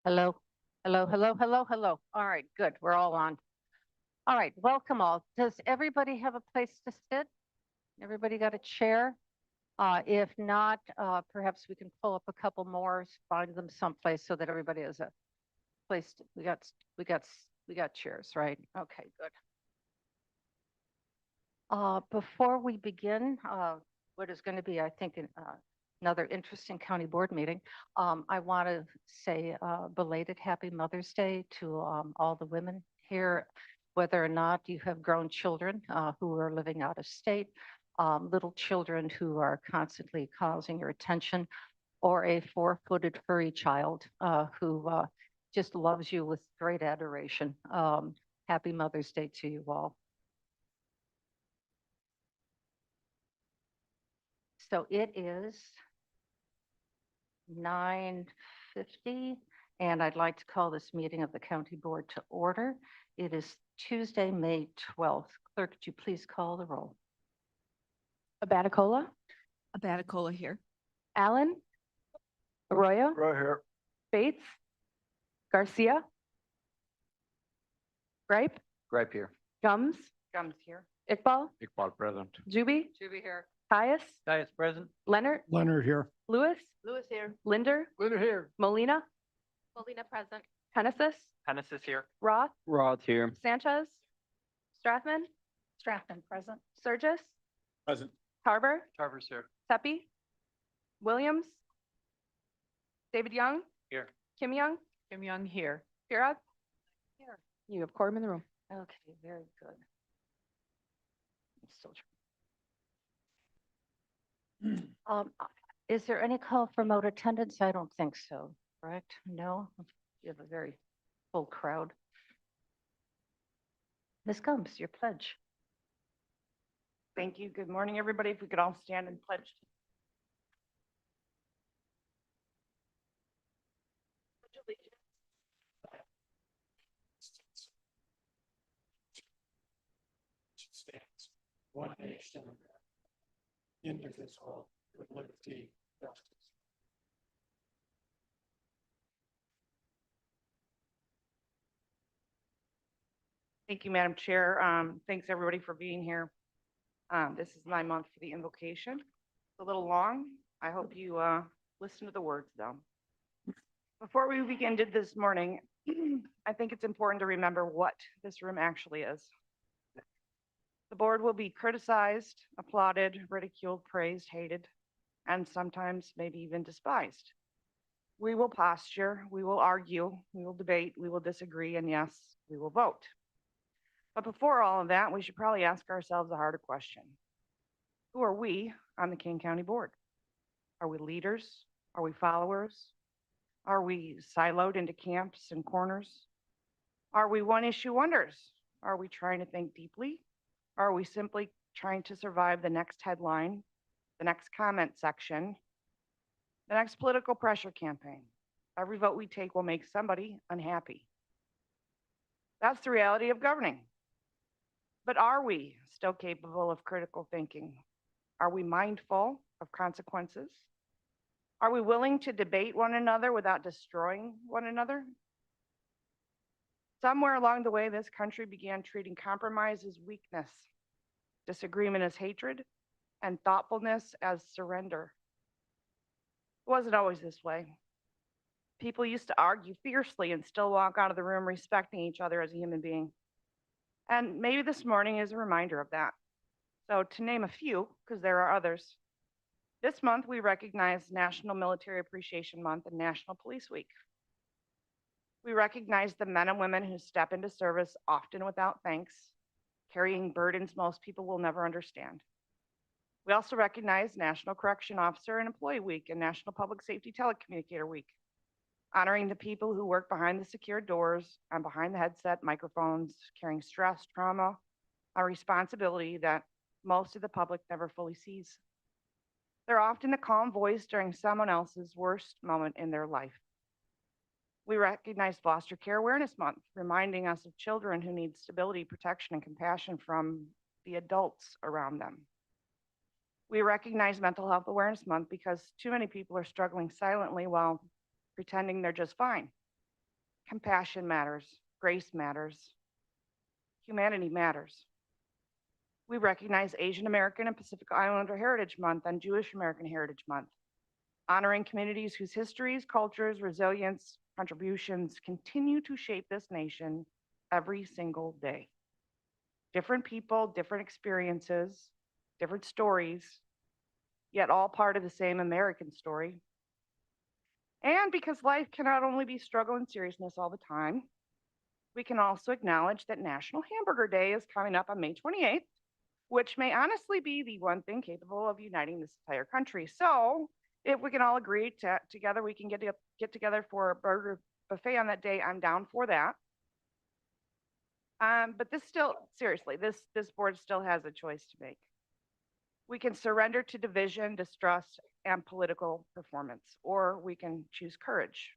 Hello, hello, hello, hello, hello. All right, good. We're all on. All right, welcome all. Does everybody have a place to sit? Everybody got a chair? If not, perhaps we can pull up a couple more, find them someplace so that everybody has a place. We got chairs, right? Okay, good. Before we begin, what is going to be, I think, another interesting county board meeting, I want to say belated Happy Mother's Day to all the women here, whether or not you have grown children who are living out of state, little children who are constantly causing your attention, or a four-footed furry child who just loves you with great adoration. Happy Mother's Day to you all. So it is 9:50, and I'd like to call this meeting of the County Board to order. It is Tuesday, May 12th. Clerk, could you please call the roll? Abaticola, Abaticola here. Allen, Arroyo, Right here. Bates, Garcia, Gripe, Gripe here. Gums, Gums here. Iqbal, Iqbal present. Juby, Juby here. Caius, Caius present. Leonard, Leonard here. Lewis, Lewis here. Linder, Leonard here. Molina, Molina present. Hennessis, Hennessis here. Roth, Roth here. Sanchez, Strathman, Strathman present. Surgis, Present. Tarver, Tarver's here. Seppi, Williams, David Young, Here. Kim Young, Kim Young here. Pirog. Here. You have quorum in the room. Okay, very good. I'm still is there any call for remote attendance? I don't think so, correct? No? You have a very full crowd. Ms. Gums, your pledge. Thank you. Good morning, everybody. If we could all stand and pledge. Stands one nation, indivisible, with liberty, justice. Thank you, Madam Chair. Thanks, everybody, for being here. This is my month for the invocation. It's a little long. I hope you listen to the words, though. Before we begin this morning, I think it's important to remember what this room actually is. The board will be criticized, applauded, ridiculed, praised, hated, and sometimes maybe even despised. We will posture, we will argue, we will debate, we will disagree, and yes, we will vote. But before all of that, we should probably ask ourselves a harder question. Who are we on the Kane County Board? Are we leaders? Are we followers? Are we siloed into camps and corners? Are we one-issue wonders? Are we trying to think deeply? Or are we simply trying to survive the next headline, the next comment section, the next political pressure campaign? Every vote we take will make somebody unhappy. That's the reality of governing. But are we still capable of critical thinking? Are we mindful of consequences? Are we willing to debate one another without destroying one another? Somewhere along the way, this country began treating compromise as weakness, disagreement as hatred, and thoughtfulness as surrender. It wasn't always this way. People used to argue fiercely and still walk out of the room respecting each other as a human being. And maybe this morning is a reminder of that. So to name a few, because there are others, this month we recognize National Military Appreciation Month and National Police Week. We recognize the men and women who step into service often without thanks, carrying burdens most people will never understand. We also recognize National Correction Officer and Employee Week and National Public Safety Telecommunicator Week, honoring the people who work behind the secure doors and behind the headset microphones, carrying stress, trauma, a responsibility that most of the public never fully sees. They're often the calm voice during someone else's worst moment in their life. We recognize Foster Care Awareness Month, reminding us of children who need stability, protection, and compassion from the adults around them. We recognize Mental Health Awareness Month because too many people are struggling silently while pretending they're just fine. Compassion matters. Grace matters. Humanity matters. We recognize Asian American and Pacific Islander Heritage Month and Jewish American Heritage Month, honoring communities whose histories, cultures, resilience, contributions continue to shape this nation every single day. Different people, different experiences, different stories, yet all part of the same American story. And because life cannot only be struggle and seriousness all the time, we can also acknowledge that National Hamburger Day is coming up on May 28th, which may honestly be the one thing capable of uniting this entire country. So if we can all agree together, we can get together for a burger buffet on that day, I'm down for that. But this still, seriously, this board still has a choice to make. We can surrender to division, distrust, and political performance, or we can choose courage.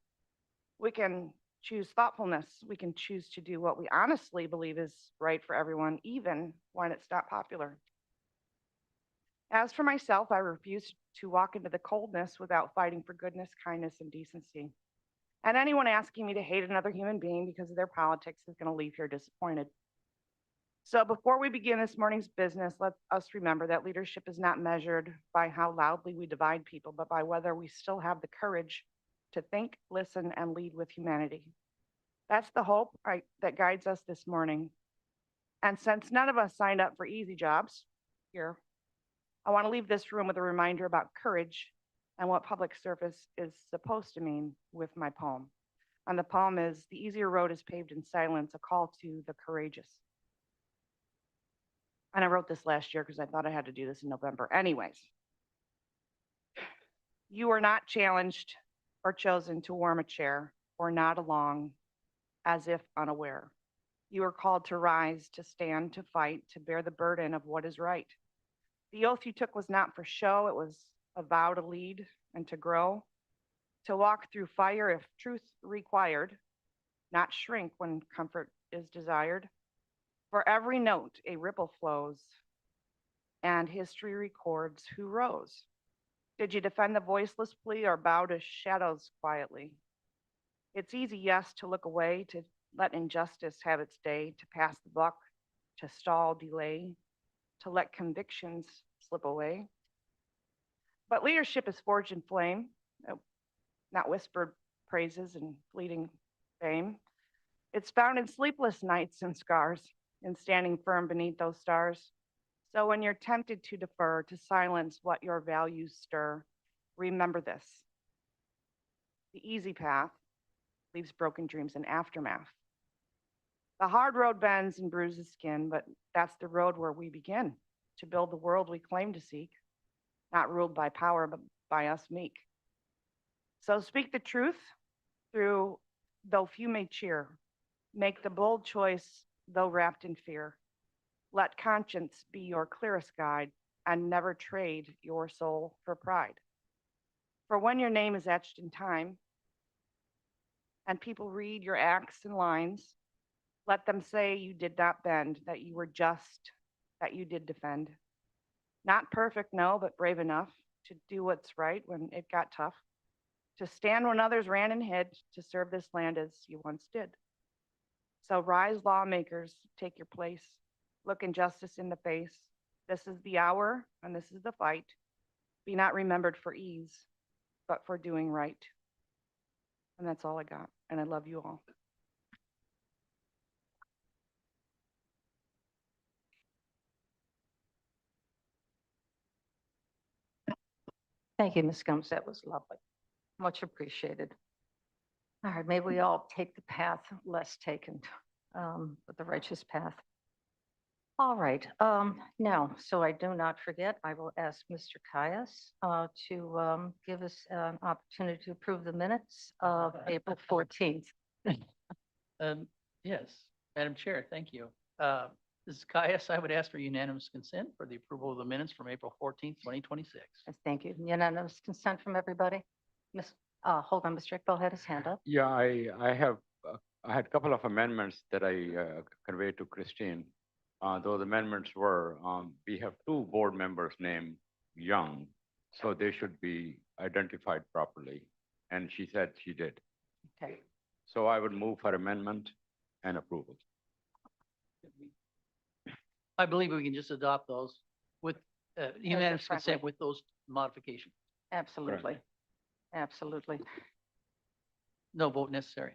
We can choose thoughtfulness. We can choose to do what we honestly believe is right for everyone, even when it's not popular. As for myself, I refuse to walk into the coldness without fighting for goodness, kindness, and decency. And anyone asking me to hate another human being because of their politics is going to leave here disappointed. So before we begin this morning's business, let us remember that leadership is not measured by how loudly we divide people, but by whether we still have the courage to think, listen, and lead with humanity. That's the hope that guides us this morning. And since none of us signed up for easy jobs here, I want to leave this room with a reminder about courage and what public service is supposed to mean with my poem. And the poem is "The Easier Road is Paved in Silence, a Call to the Courageous." And I wrote this last year because I thought I had to do this in November. Anyways, you are not challenged or chosen to warm a chair or nod along as if unaware. You are called to rise, to stand, to fight, to bear the burden of what is right. The oath you took was not for show. It was a vow to lead and to grow, to walk through fire if truth required, not shrink when comfort is desired. For every note, a ripple flows, and history records who rose. Did you defend the voiceless plea or bow to shadows quietly? It's easy, yes, to look away, to let injustice have its day, to pass the buck, to stall, delay, to let convictions slip away. But leadership is forged in flame, not whispered praises and fleeting fame. It's found in sleepless nights and scars, in standing firm beneath those stars. So when you're tempted to defer, to silence what your values stir, remember this: the easy path leaves broken dreams and aftermath. The hard road bends and bruises skin, but that's the road where we begin to build the world we claim to seek, not ruled by power, but by us meek. So speak the truth through, though few may cheer. Make the bold choice, though wrapped in fear. Let conscience be your clearest guide, and never trade your soul for pride. For when your name is etched in time, and people read your acts and lines, let them say you did not bend, that you were just, that you did defend. Not perfect, no, but brave enough to do what's right when it got tough, to stand when others ran and hid, to serve this land as you once did. So rise, lawmakers, take your place, look injustice in the face. This is the hour and this is the fight. Be not remembered for ease, but for doing right. And that's all I got. And I love you all. Thank you, Ms. Gomes. That was lovely. Much appreciated. All right, may we all take the path less taken, but the righteous path. All right, now, so I do not forget, I will ask Mr. Caius to give us an opportunity to approve the minutes of April 14th. Yes, Madam Chair, thank you. This is Caius. I would ask for unanimous consent for the approval of the minutes from April 14th, 2026. Thank you. Unanimous consent from everybody? Hold on, Mr. Iqbal had his hand up. Yeah, I had a couple of amendments that I conveyed to Christine. Those amendments were, we have two board members named Young, so they should be identified properly. And she said she did. Okay, So I would move for amendment and approval. I believe we can just adopt those with unanimous consent friendly. with those modifications. Absolutely. Absolutely. No vote necessary.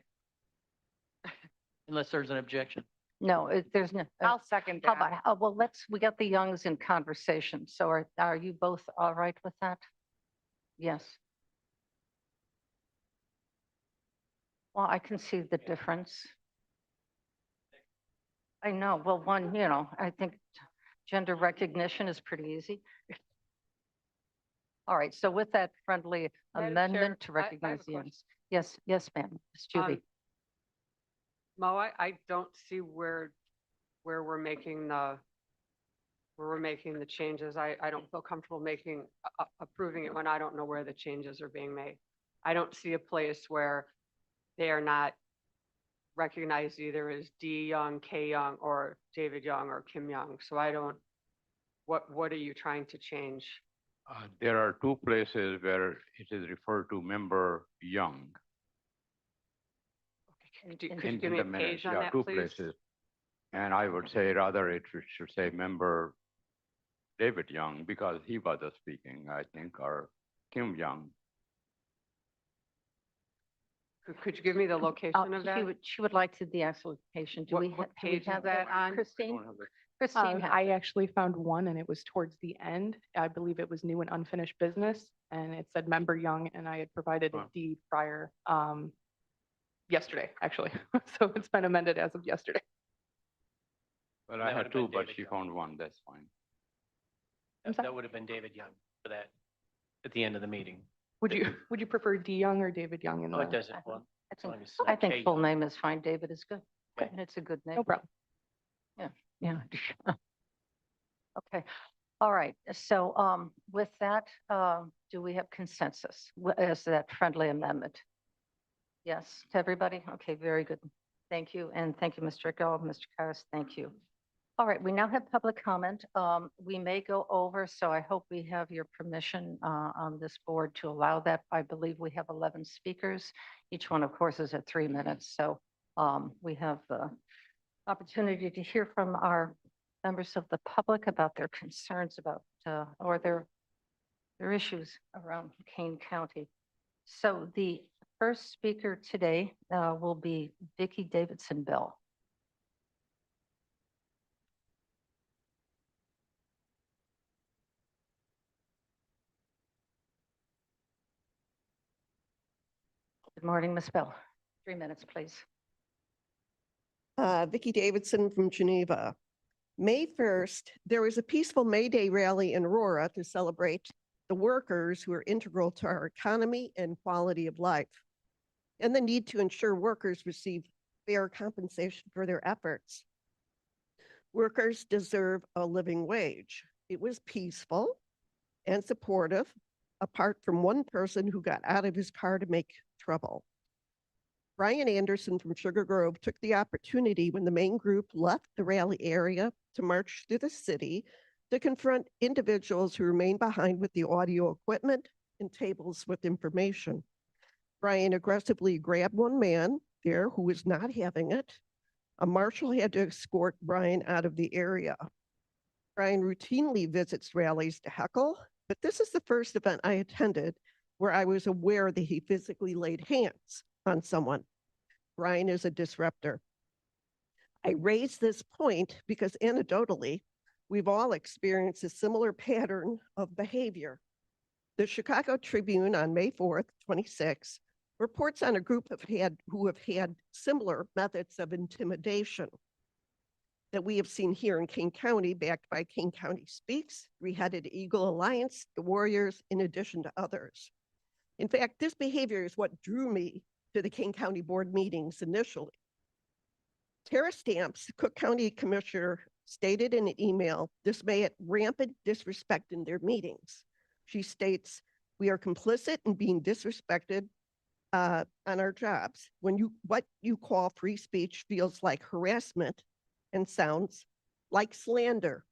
Unless there's an objection. No, there's no. I'll second How that. about, well, we got the Youngs in conversation. So are you both all right with that? Yes. Well, I can see the difference. I know. Well, one, I think gender recognition is pretty easy. All right. So with that friendly Madam Chair, amendment to I have a recognize the question. Youngs. Yes, yes, ma'am. Ms. Juby. Mo, I don't see where we're making the changes. I don't feel comfortable approving it when I don't know where the changes are being made. I don't see a place where they are not recognized either as D Young, K Young, or David Young, or Kim Young. So I don't, what are you trying to change? There are two places where it is referred to member Young. Could you give me the a minutes. page on Yeah, that, two please? places. And I would say rather it should say member David Young because he was speaking, I think, or Kim Young. Could you give me the location of that? She would like to the actual location. Do What- we what do we page is have that on? Christine? Don't have the- Christine has I it. actually found one and it was towards the end. I believe it was new and unfinished business and it said member Young and I had provided a Huh. D prior, yesterday, actually. So it's been amended as of yesterday. Well, That I would had have been two, but David she Young. found one, that's fine. That would have been David Young for that at the end of the meeting. Would you prefer D Young or David Young in Oh, it the? doesn't. Well, I as long think, as I think Kay full Young. name is fine. David is good. Okay. And it's a good name. No problem. Yeah. Okay. All right. So with that, do we have consensus as to that friendly amendment? Yes, to everybody? Okay, very good. Thank you. And thank you, Mr. Rico, Mr. Karas, thank you. All right, we now have public comment. We may go over, so I hope we have your permission on this board to allow that. I believe we have 11 speakers. Each one, of course, is at 3 minutes. So we have the opportunity to hear from our members of the public about their concerns about or their issues around Kane County. So the first speaker today will be Vicki Davidson Bell. Good morning, Ms. Bell. 3 minutes, please. Vicki Davidson from Geneva. May 1st, there was a peaceful May Day rally in Aurora to celebrate the workers who are integral to our economy and quality of life, and the need to ensure workers receive fair compensation for their efforts. Workers deserve a living wage. It was peaceful and supportive, apart from one person who got out of his car to make trouble. Brian Anderson from Sugar Grove took the opportunity when the main group left the rally area to march through the city to confront individuals who remained behind with the audio equipment and tables with information. Brian aggressively grabbed one man there who was not having it. A marshal had to escort Brian out of the area. Brian routinely visits rallies to heckle, but this is the first event I attended where I was aware that he physically laid hands on someone. Brian is a disruptor. I raise this point because anecdotally, we've all experienced a similar pattern of behavior. The Chicago Tribune on May 4th, 26, reports on a group who have had similar methods of intimidation that we have seen here in Kane County, backed by Kane County Speaks, Three-Headed Eagle Alliance, the Warriors, in addition to others. In fact, this behavior is what drew me to the Kane County Board meetings initially. Tara Stamps, the Cook County Commissioner, stated in an email dismay at rampant disrespect in their meetings. She states, "We are complicit in being disrespected on our jobs. When what you call free speech feels like harassment and sounds like slander.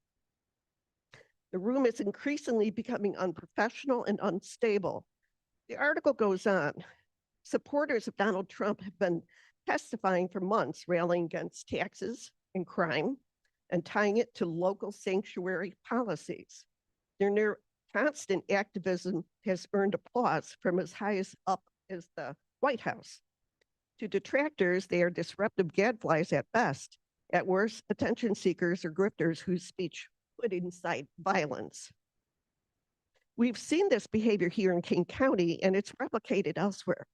The room is increasingly becoming unprofessional and unstable." The article goes on. Supporters of Donald Trump have been testifying for months, railing against taxes and crime and tying it to local sanctuary policies. Their near constant activism has earned applause from as high as up as the White House. To detractors, they are disruptive gadflies at best. At worst, attention seekers or grifters whose speech would incite violence. We've seen this behavior here in King County, and it's replicated elsewhere.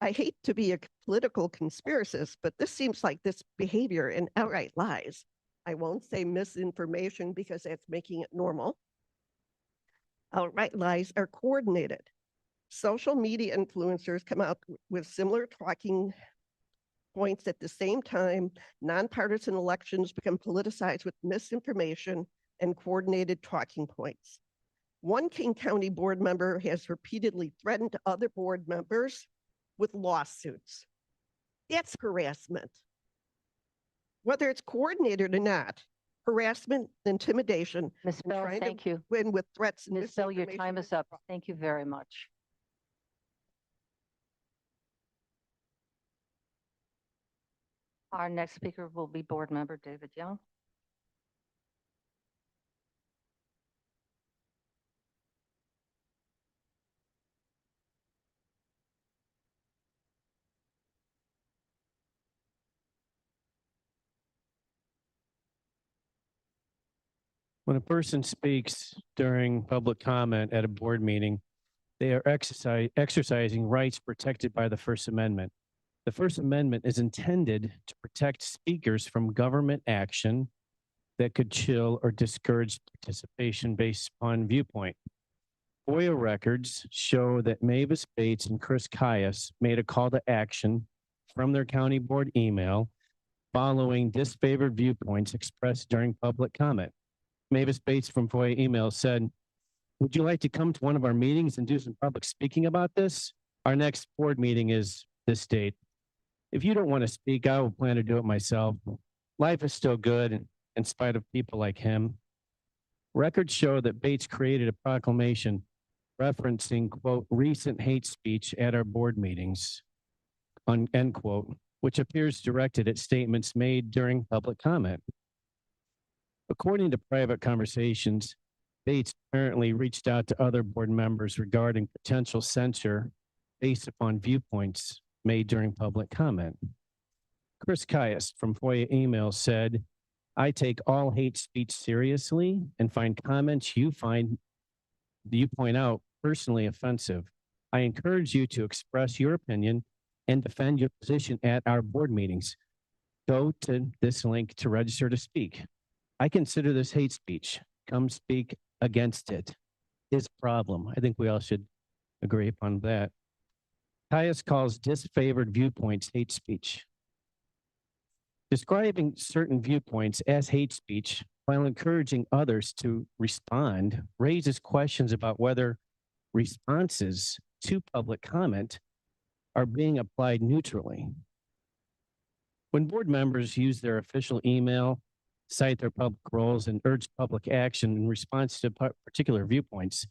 I hate to be a political conspiracist, but this seems like this behavior and outright lies. I won't say misinformation because that's making it normal. Outright lies are coordinated. Social media influencers come out with similar talking points at the same time. Nonpartisan elections become politicized with misinformation and coordinated talking points. One King County board member has repeatedly threatened other board members with lawsuits. That's harassment. Whether it's coordinated or not, harassment, intimidation, Ms. and Bell, trying to thank you. win with threats and Ms. Bell, your misinformation time is up. Thank you very much. Our next speaker will be Board Member David Young. When a person speaks during public comment at a board meeting, they are exercising rights protected by the First Amendment. The First Amendment is intended to protect speakers from government action that could chill or discourage participation based upon viewpoint. FOIA records show that Mavis Bates and Chris Caius made a call to action from their county board email following disfavored viewpoints expressed during public comment. Mavis Bates from FOIA email said, "Would you like to come to one of our meetings and do some public speaking about this? Our next board meeting is this date. If you don't want to speak, I will plan to do it myself. Life is still good in spite of people like him." Records show that Bates created a proclamation referencing, quote, recent hate speech at our board meetings, end quote, which appears directed at statements made during public comment. According to private conversations, Bates apparently reached out to other board members regarding potential censure based upon viewpoints made during public comment. Chris Caius from FOIA email said, "I take all hate speech seriously and find comments you point out personally offensive. I encourage you to express your opinion and defend your position at our board meetings. Go to this link to register to speak. I consider this hate speech. Come speak against it. Is a problem." I think we all should agree upon that. Caius calls disfavored viewpoints hate speech. Describing certain viewpoints as hate speech while encouraging others to respond raises questions about whether responses to public comment are being applied neutrally. When board members use their official email, cite their public roles, and urge public action in response to particular viewpoints,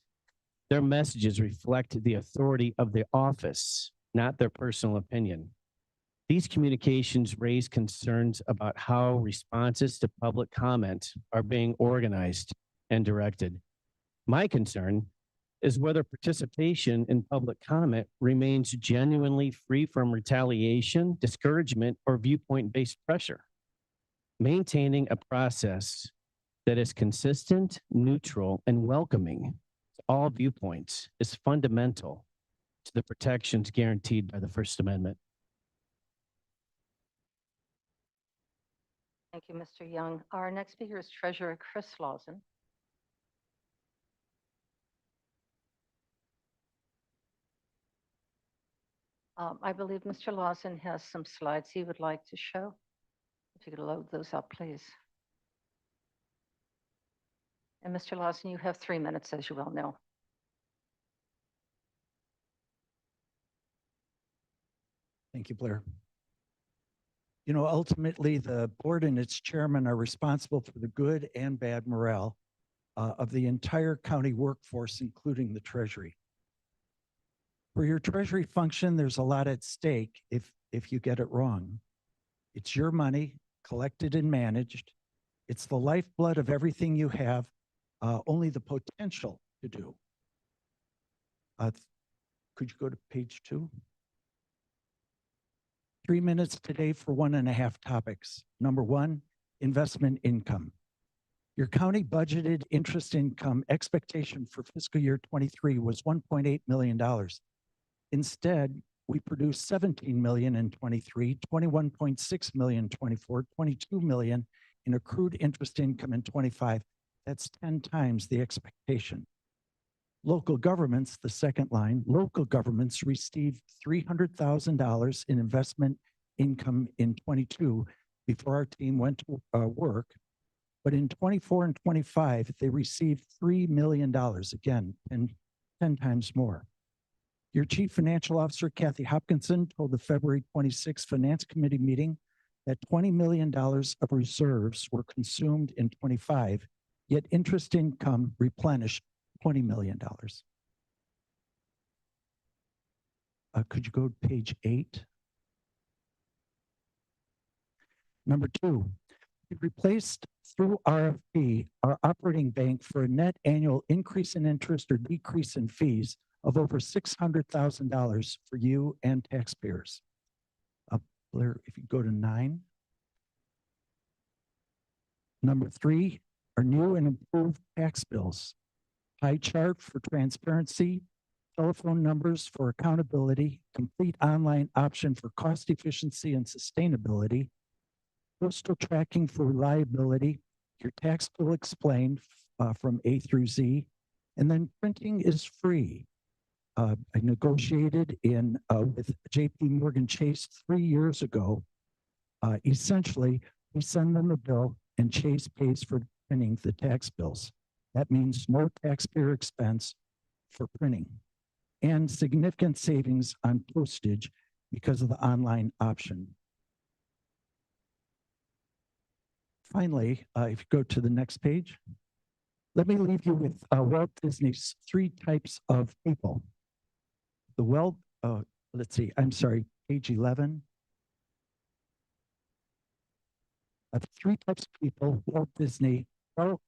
their messages reflect the authority of the office, not their personal opinion. These communications raise concerns about how responses to public comment are being organized and directed. My concern is whether participation in public comment remains genuinely free from retaliation, discouragement, or viewpoint-based pressure. Maintaining a process that is consistent, neutral, and welcoming to all viewpoints is fundamental to the protections guaranteed by the First Amendment. Thank you, Mr. Young. Our next speaker is Treasurer Chris Lawson. I believe Mr. Lawson has some slides he would like to show. If you could load those up, please. And Mr. Lawson, you have 3 minutes, as you well know. Thank you, Blair. You know, ultimately, the board and its chairman are responsible for the good and bad morale of the entire county workforce, including the Treasury. For your Treasury function, there's a lot at stake if if you get it wrong. It's your money, collected and managed. It's the lifeblood of everything you have, only the potential to do. Could you go to page 2? 3 minutes today for 1.5 topics. Number 1, investment income. Your county budgeted interest income expectation for fiscal year 23 was $1.8 million. Instead, we produced 17 million in 23, 21.6 million in 24, 22 million in accrued interest income in 25. That's 10 times the expectation. Local governments, the second line, local governments received $300,000 in investment income in 22 before our team went to work. But in 24 and 25, they received $3 million, again, and 10 times more. Your Chief Financial Officer, Kathy Hopkinson, told the February 26th Finance Committee meeting that $20 million of reserves were consumed in 25, yet interest income replenished $20 million. Could you go to page 8? Number 2, we replaced through RFP our operating bank for a net annual increase in interest or decrease in fees of over $600,000 for you and taxpayers. Blair, if you go to 9. Number 3, our new and improved tax bills. Pie chart for transparency, telephone numbers for accountability, complete online option for cost efficiency and sustainability, postal tracking for reliability, your tax bill explained from A through Z, and then printing is free. I negotiated with JP Morgan Chase 3 years ago. Essentially, we send them a bill and Chase pays for printing the tax bills. That means no taxpayer expense for printing and significant savings on postage because of the online option. Finally, if you go to the next page, let me leave you with Walt Disney's 3 types of people. Let's see, I'm sorry, page 11. Of 3 types of people, Walt Disney, bell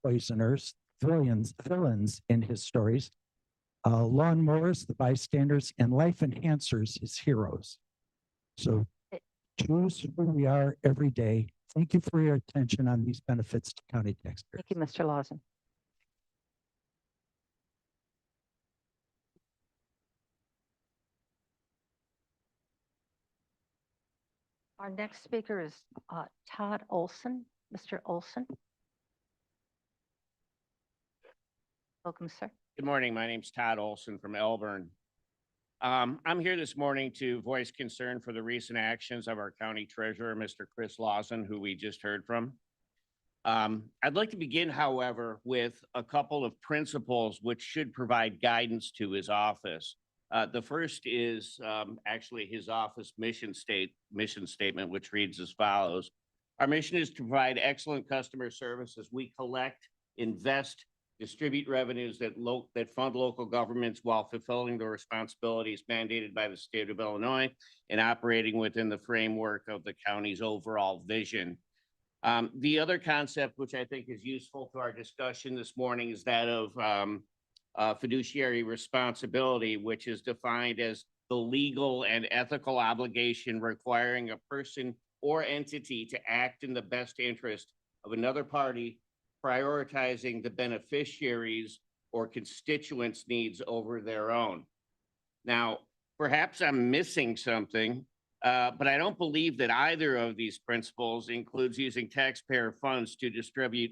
poisoners, villains in his stories, lawnmowers, the bystanders, and life enhancers, his heroes. So choose who we are every day. Thank you for your attention on these benefits to county taxpayers. Thank you, Mr. Lawson. Our next speaker is Todd Olson. Mr. Olson. Welcome, sir. Good morning. My name's Todd Olson from Elburn. I'm here this morning to voice concern for the recent actions of our county treasurer, Mr. Chris Lawson, who we just heard from. I'd like to begin, however, with a couple of principles which should provide guidance to his office. The first is actually his office mission statement, which reads as follows. Our mission is to provide excellent customer service as we collect, invest, distribute revenues that fund local governments while fulfilling the responsibilities mandated by the state of Illinois and operating within the framework of the county's overall vision. The other concept, which I think is useful to our discussion this morning, is that of fiduciary responsibility, which is defined as the legal and ethical obligation requiring a person or entity to act in the best interest of another party, prioritizing the beneficiaries or constituents' needs over their own. Now, perhaps I'm missing something, but I don't believe that either of these principles includes using taxpayer funds to distribute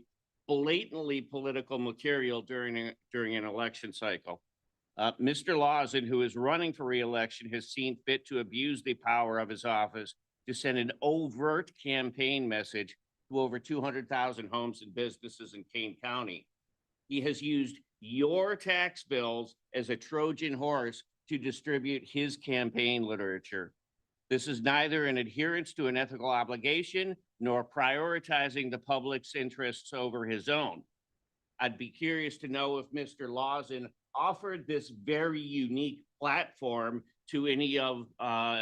blatantly political material during an election cycle. Mr. Lawson, who is running for re-election, has seen fit to abuse the power of his office to send an overt campaign message to over 200,000 homes and businesses in Kane County. He has used your tax bills as a Trojan horse to distribute his campaign literature. This is neither an adherence to an ethical obligation nor prioritizing the public's interests over his own. I'd be curious to know if Mr. Lawson offered this very unique platform to any of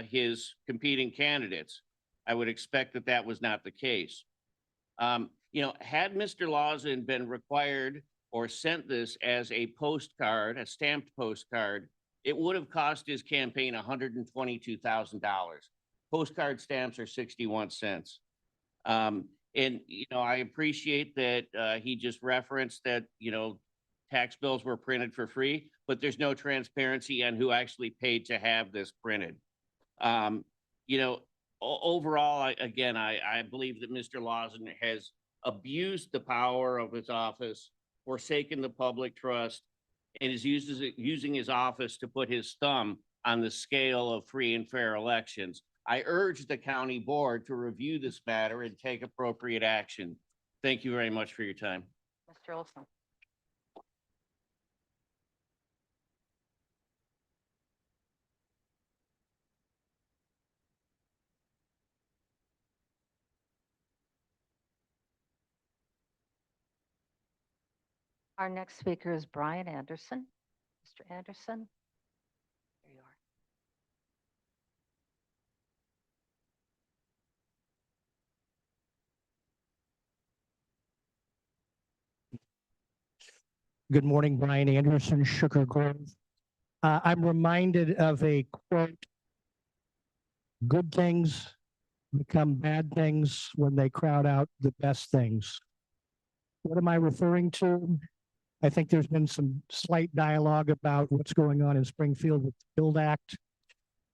his competing candidates. I would expect that that was not the case. Had Mr. Lawson been required or sent this as a postcard, a stamped postcard, it would have cost his campaign $122,000. Postcard stamps are 61 cents. I appreciate that he just referenced that, tax bills were printed for free, but there's no transparency on who actually paid to have this printed. Overall, I believe that Mr. Lawson has abused the power of his office, forsaken the public trust, and is using his office to put his thumb on the scale of free and fair elections. I urge the county board to review this matter and take appropriate action. Thank you very much for your time. Mr. Olson. Our next speaker is Brian Anderson. Mr. Anderson. There you are. Good morning, Brian Anderson, Sugar Grove. I'm reminded of a quote, good things become bad things when they crowd out the best things. What am I referring to? I think there's been some slight dialogue about what's going on in Springfield with the Build Act.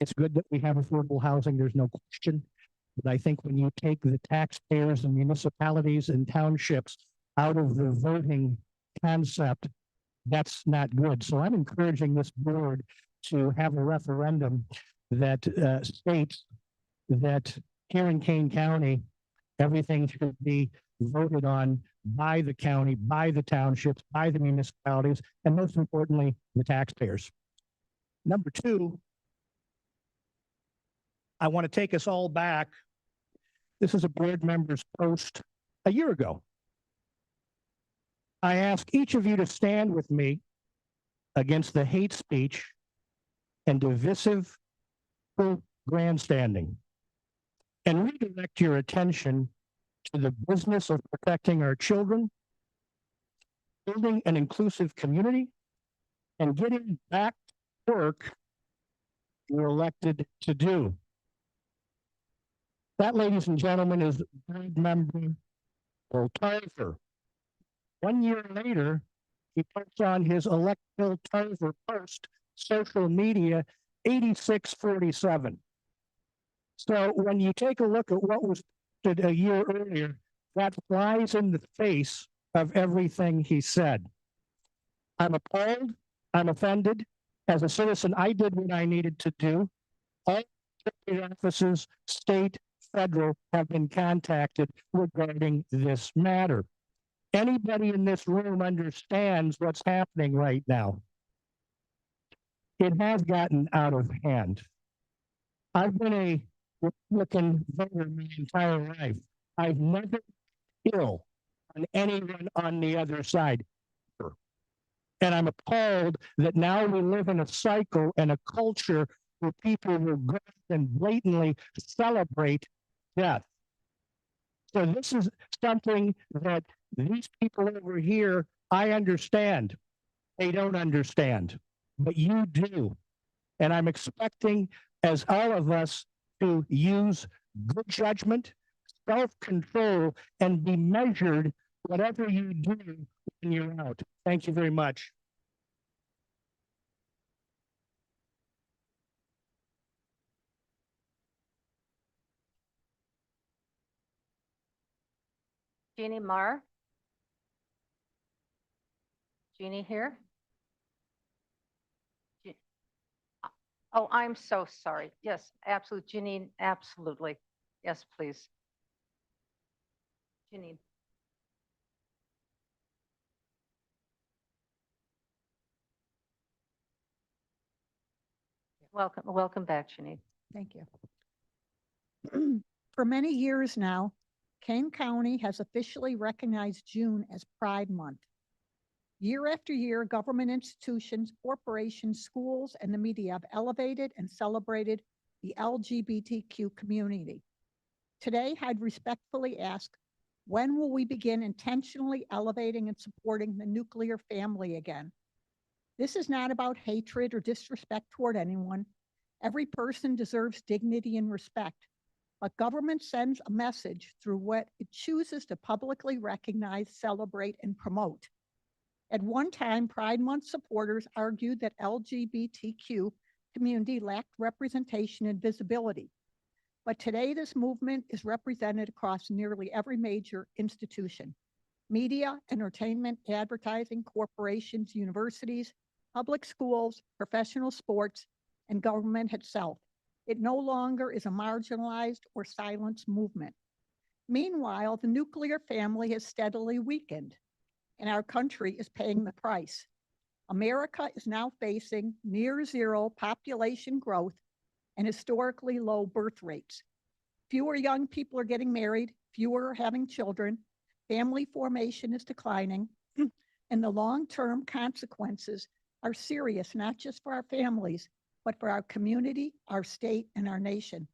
It's good that we have affordable housing, there's no question. But I think when you take the taxpayers and municipalities and townships out of the voting concept, that's not good. So I'm encouraging this board to have a referendum that states that here in Kane County, everything should be voted on by the county, by the townships, by the municipalities, and most importantly, the taxpayers. Number two, I want to take us all back. This is a board member's post a year ago. I ask each of you to stand with me against the hate speech and divisive grandstanding and redirect your attention to the business of protecting our children, building an inclusive community, and getting back to work you're elected to do. That, ladies and gentlemen, is board member Earl Tarver. 1 year later, he puts on his electoral Tarver post, social media, 8647. So when you take a look at what was posted a year earlier, that flies in the face of everything he said. I'm appalled. I'm offended. As a citizen, I did what I needed to do. All offices, state, federal, have been contacted regarding this matter. Anybody in this room understands what's happening right now. It has gotten out of hand. I've been a Republican voter my entire life. I've never been ill on anyone on the other side. And I'm appalled that now we live in a cycle and a culture where people will go and blatantly celebrate death. So this is something that these people over here, I understand. They don't understand, but you do. And I'm expecting, as all of us, to use good judgment, self-control, and be measured whatever you do when you're out. Thank you very much. Jeannie Marr? Jeannie here? Oh, I'm so sorry. Yes, absolutely. Janine, absolutely. Yes, please. Janine. Welcome back, Janine. Thank you. For many years now, Kane County has officially recognized June as Pride Month. Year after year, government institutions, corporations, schools, and the media have elevated and celebrated the LGBTQ community. Today, I'd respectfully ask, when will we begin intentionally elevating and supporting the nuclear family again? This is not about hatred or disrespect toward anyone. Every person deserves dignity and respect. But government sends a message through what it chooses to publicly recognize, celebrate, and promote. At one time, Pride Month supporters argued that LGBTQ community lacked representation and visibility. But today, this movement is represented across nearly every major institution: media, entertainment, advertising, corporations, universities, public schools, professional sports, and government itself. It no longer is a marginalized or silenced movement. Meanwhile, the nuclear family has steadily weakened, and our country is paying the price. America is now facing near zero population growth and historically low birth rates. Fewer young people are getting married, fewer are having children, family formation is declining, and the long-term consequences are serious, not just for our families, but for our community, our state, and our nation.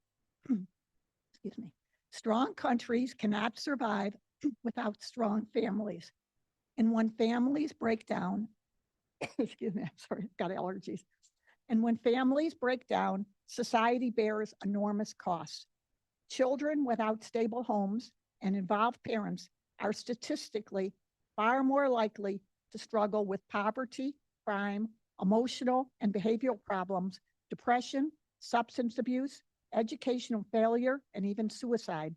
Excuse me. Strong countries cannot survive without strong families. And when families break down, excuse me, I'm sorry, got allergies. And when families break down, society bears enormous costs. Children without stable homes and involved parents are statistically far more likely to struggle with poverty, crime, emotional and behavioral problems, depression, substance abuse, educational failure, and even suicide.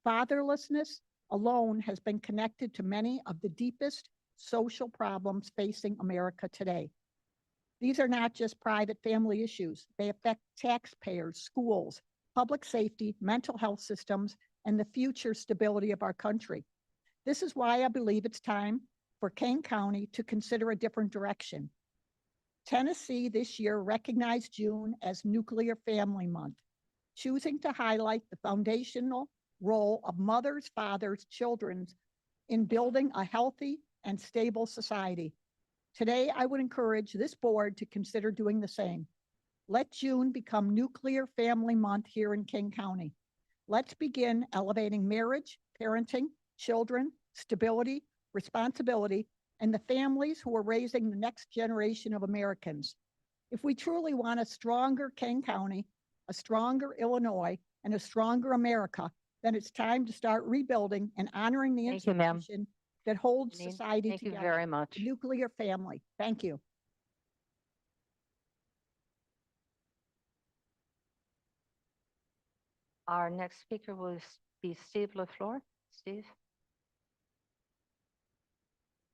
Fatherlessness alone has been connected to many of the deepest social problems facing America today. These are not just private family issues. They affect taxpayers, schools, public safety, mental health systems, and the future stability of our country. This is why I believe it's time for Kane County to consider a different direction. Tennessee this year recognized June as Nuclear Family Month, choosing to highlight the foundational role of mothers, fathers, children in building a healthy and stable society. Today, I would encourage this board to consider doing the same. Let June become Nuclear Family Month here in King County. Let's begin elevating marriage, parenting, children, stability, responsibility, and the families who are raising the next generation of Americans. If we truly want a stronger King County, a stronger Illinois, and a stronger America, then it's time to start rebuilding and honoring the Thank you, ma'am. institution that holds Janine, society thank you together. very much. The nuclear family. Thank you. Our next speaker will be Steve LaFleur. Steve?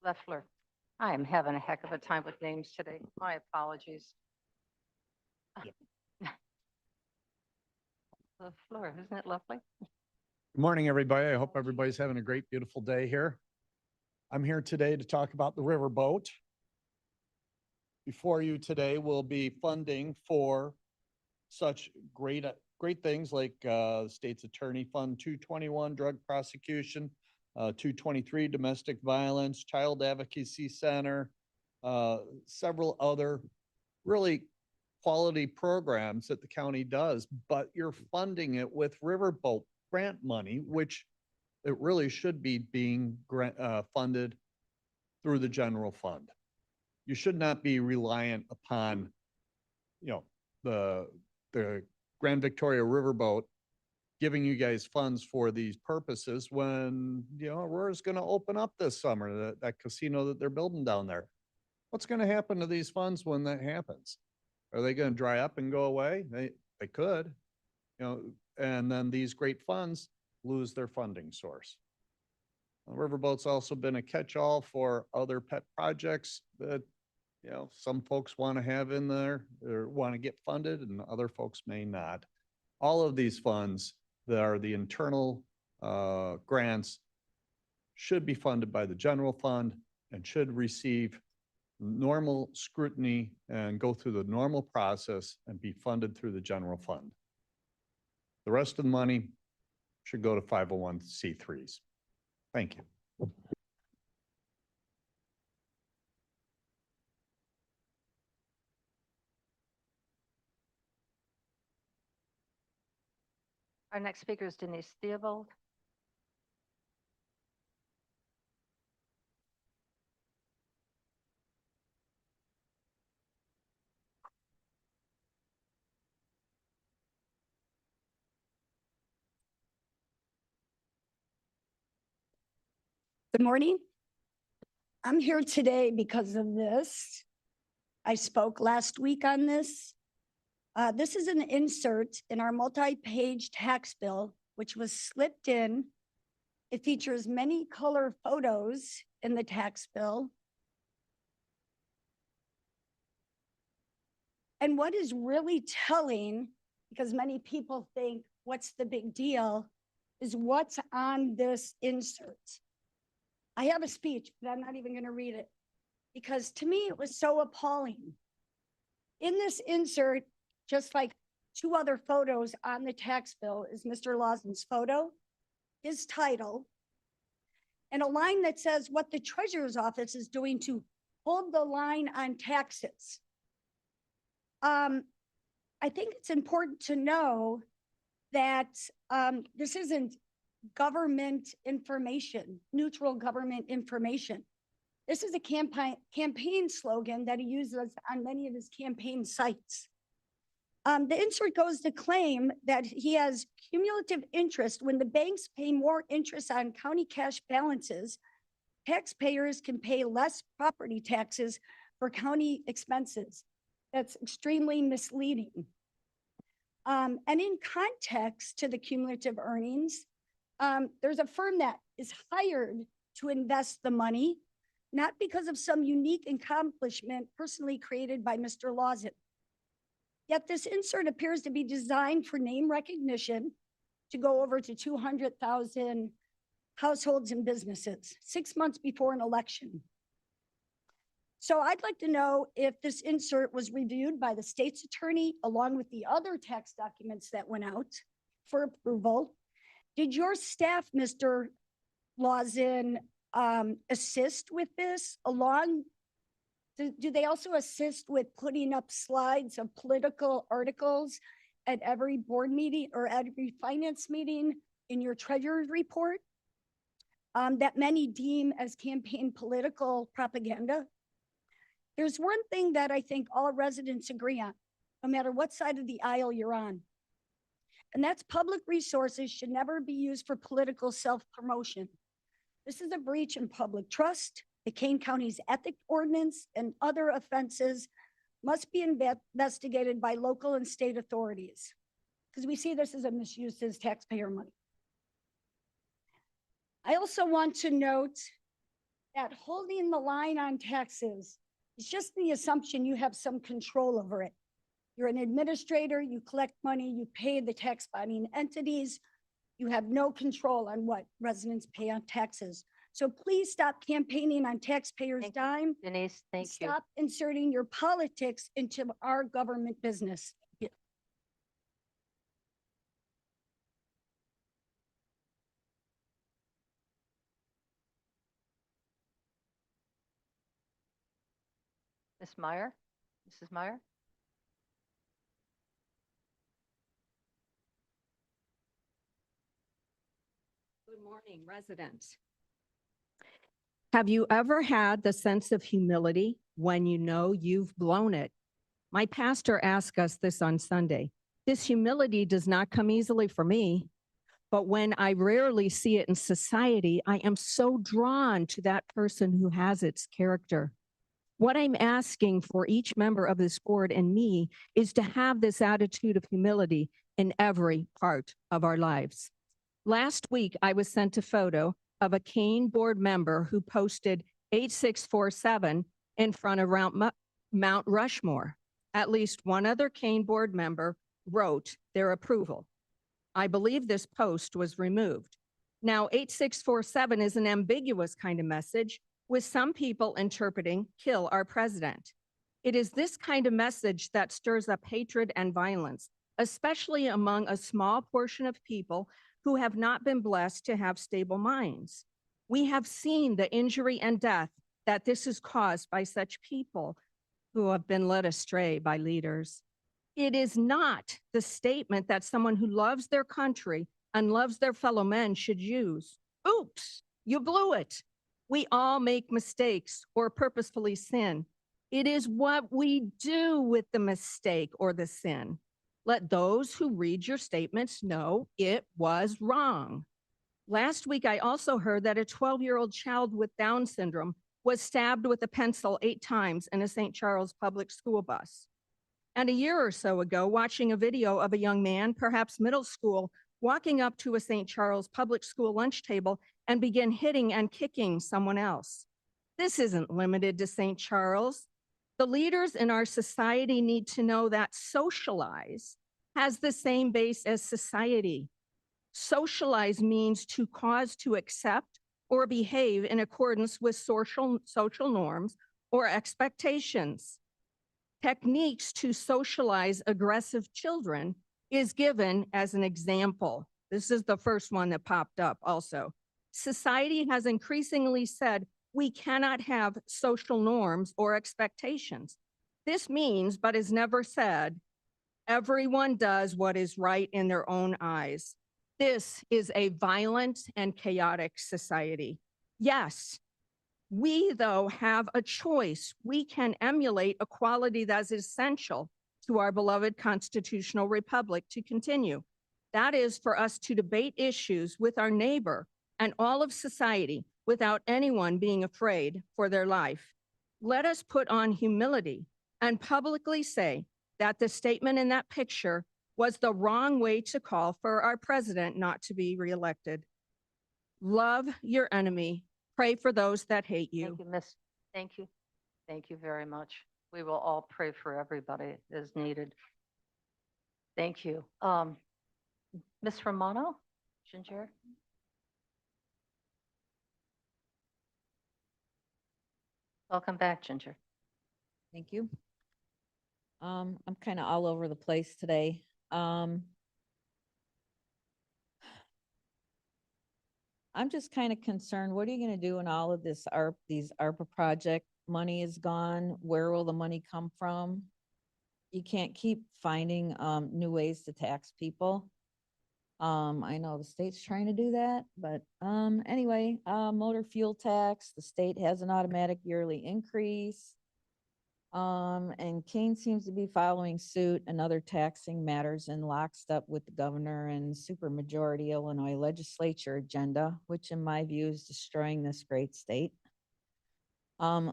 LaFleur. I am having a heck of a time with names today. My apologies. LaFleur, isn't it lovely? Good morning, everybody. I hope everybody's having a great, beautiful day here. I'm here today to talk about the riverboat. Before you today will be funding for such great things like State's Attorney Fund 221, drug prosecution, 223, domestic violence, Child Advocacy Center, several other really quality programs that the county does, but you're funding it with riverboat grant money, which it really should be being funded through the general fund. You should not be reliant upon, the Grand Victoria Riverboat giving you guys funds for these purposes when, Aurora's going to open up this summer, that casino that they're building down there. What's going to happen to these funds when that happens? Are they going to dry up and go away? They could, and then these great funds lose their funding source. Riverboat's also been a catch-all for other pet projects that, some folks want to have in there or want to get funded and other folks may not. All of these funds that are the internal grants should be funded by the general fund and should receive normal scrutiny and go through the normal process and be funded through the general fund. The rest of the money should go to 501c3s. Thank you. Our next speaker is Denise Theobald. Good morning. I'm here today because of this. I spoke last week on this. This is an insert in our multi-page tax bill, which was slipped in. It features many color photos in the tax bill. And what is really telling, because many people think, what's the big deal, is what's on this insert. I have a speech, but I'm not even going to read it because to me, it was so appalling. In this insert, just like two other photos on the tax bill, is Mr. Lawson's photo, his title, and a line that says what the treasurer's office is doing to hold the line on taxes. I think it's important to know that this isn't government information, neutral government information. This is a campaign slogan that he uses on many of his campaign sites. The insert goes to claim that he has cumulative interest. When the banks pay more interest on county cash balances, taxpayers can pay less property taxes for county expenses. That's extremely misleading. And in context to the cumulative earnings, there's a firm that is hired to invest the money, not because of some unique accomplishment personally created by Mr. Lawson. Yet this insert appears to be designed for name recognition to go over to 200,000 households and businesses 6 months before an election. So I'd like to know if this insert was reviewed by the state's attorney along with the other tax documents that went out for approval. Did your staff, Mr. Lawson, assist with this along? Do they also assist with putting up slides of political articles at every board meeting or at every finance meeting in your treasurer's report that many deem as campaign political propaganda? There's one thing that I think all residents agree on, no matter what side of the aisle you're on. And that's public resources should never be used for political self-promotion. This is a breach in public trust. The Kane County's ethics ordinance and other offenses must be investigated by local and state authorities because we see this as a misuse of taxpayer money. I also want to note that holding the line on taxes is just the assumption you have some control over it. You're an administrator, you collect money, you pay the tax bonding entities. You have no control on what residents pay on taxes. So please stop campaigning on taxpayers' dime. Denise, thank you. Stop inserting your politics into our government business. Ms. Meyer, Mrs. Meyer? Good morning, residents. Have you ever had the sense of humility when you know you've blown it? My pastor asked us this on Sunday. This humility does not come easily for me, but when I rarely see it in society, I am so drawn to that person who has its character. What I'm asking for each member of this board and me is to have this attitude of humility in every part of our lives. Last week, I was sent a photo of a Kane board member who posted 8647 in front of Mount Rushmore. At least one other Kane board member wrote their approval. I believe this post was removed. Now, 8647 is an ambiguous kind of message, with some people interpreting kill our president. It is this kind of message that stirs up hatred and violence, especially among a small portion of people who have not been blessed to have stable minds. We have seen the injury and death that this is caused by such people who have been led astray by leaders. It is not the statement that someone who loves their country and loves their fellow men should use. Oops, you blew it. We all make mistakes or purposefully sin. It is what we do with the mistake or the sin. Let those who read your statements know it was wrong. Last week, I also heard that a 12-year-old child with Down syndrome was stabbed with a pencil 8 times in a St. Charles public school bus. And a year or so ago, watching a video of a young man, perhaps middle school, walking up to a St. Charles public school lunch table and begin hitting and kicking someone else. This isn't limited to St. Charles. The leaders in our society need to know that socialize has the same base as society. Socialize means to cause to accept or behave in accordance with social norms or expectations. Techniques to socialize aggressive children is given as an example. This is the first one that popped up also. Society has increasingly said we cannot have social norms or expectations. This means, but is never said, everyone does what is right in their own eyes. This is a violent and chaotic society. Yes, we, though, have a choice. We can emulate a quality that is essential to our beloved constitutional republic to continue. That is for us to debate issues with our neighbor and all of society without anyone being afraid for their life. Let us put on humility and publicly say that the statement in that picture was the wrong way to call for our president not to be reelected. Love your enemy. Pray for those that hate you. Thank you, Miss. Thank you. Thank you very much. We will all pray for everybody as needed. Thank you. Ms. Romano, Ginger? Welcome back, Ginger. Thank you. I'm kind of all over the place today. I'm just kind of concerned, what are you going to do when all of these ARPA project money is gone? Where will the money come from? You can't keep finding new ways to tax people. I know the state's trying to do that, but anyway, motor fuel tax, the state has an automatic yearly increase. And Kane seems to be following suit and other taxing matters in lockstep with the governor and supermajority Illinois legislature agenda, which in my view is destroying this great state.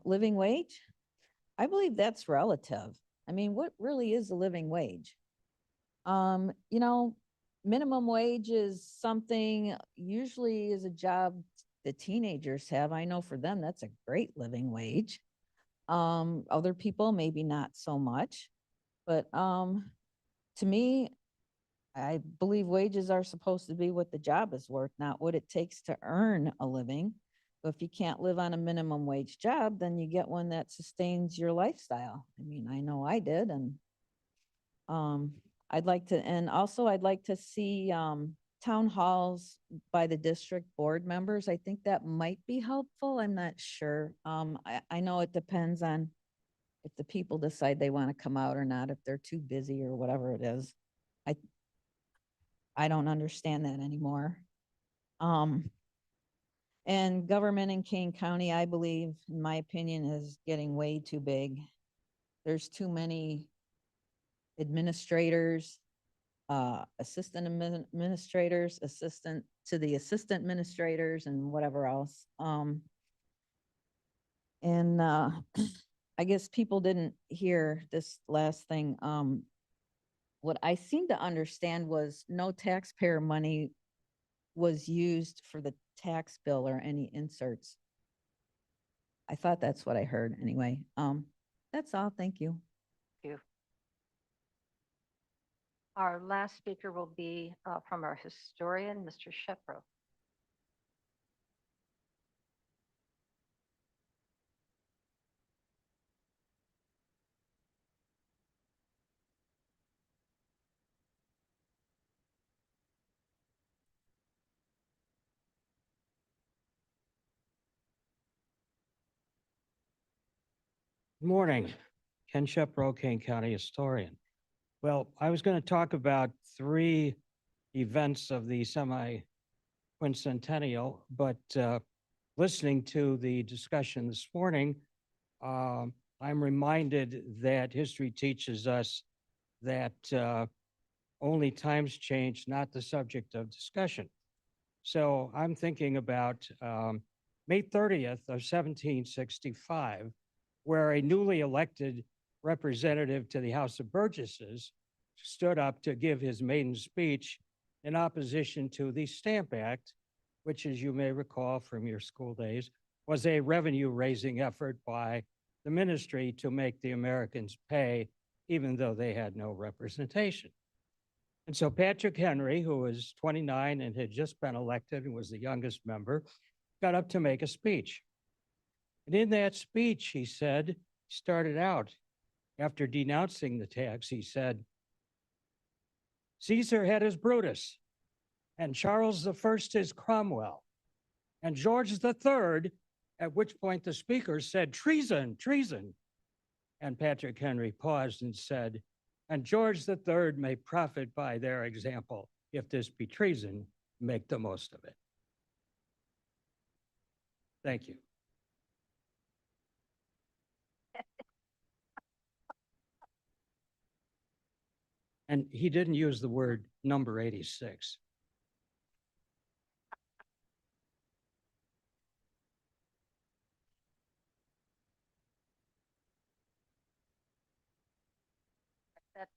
Living wage, I believe that's relative. I mean, what really is a living wage? You know, minimum wage is something usually is a job the teenagers have. I know for them, that's a great living wage. Other people, maybe not so much, but to me, I believe wages are supposed to be what the job is worth, not what it takes to earn a living. But if you can't live on a minimum wage job, then you get one that sustains your lifestyle. I mean, I know I did, and I'd like to see town halls by the district board members. I think that might be helpful. I'm not sure. I know it depends on if the people decide they want to come out or not, if they're too busy or whatever it is. I don't understand that anymore. And government in Kane County, I believe, in my opinion, is getting way too big. There's too many administrators, assistant administrators, assistant to the assistant administrators, and whatever else. I guess people didn't hear this last thing. What I seem to understand was no taxpayer money was used for the tax bill or any inserts. I thought that's what I heard anyway. That's all. Thank you. Thank you. Our last speaker will be from our historian, Mr. Shepro. Good morning. Ken Shepro, Kane County historian. Well, I was going to talk about three events of the semi-quincentennial, but listening to the discussion this morning, I'm reminded that history teaches us that only times change, not the subject of discussion. So I'm thinking about May 30th of 1765, where a newly elected representative to the House of Burgesses stood up to give his maiden speech in opposition to the Stamp Act, which, as you may recall from your school days, was a revenue-raising effort by the ministry to make the Americans pay, even though they had no representation. And so Patrick Henry, who was 29 and had just been elected and was the youngest member, got up to make a speech. And in that speech, he said, started out after denouncing the tax, he said, Caesar had his Brutus, and Charles I his Cromwell, and George III, at which point the speaker said, treason, treason. And Patrick Henry paused and said, and George III may profit by their example. If this be treason, make the most of it. Thank you. And he didn't use the word number 86.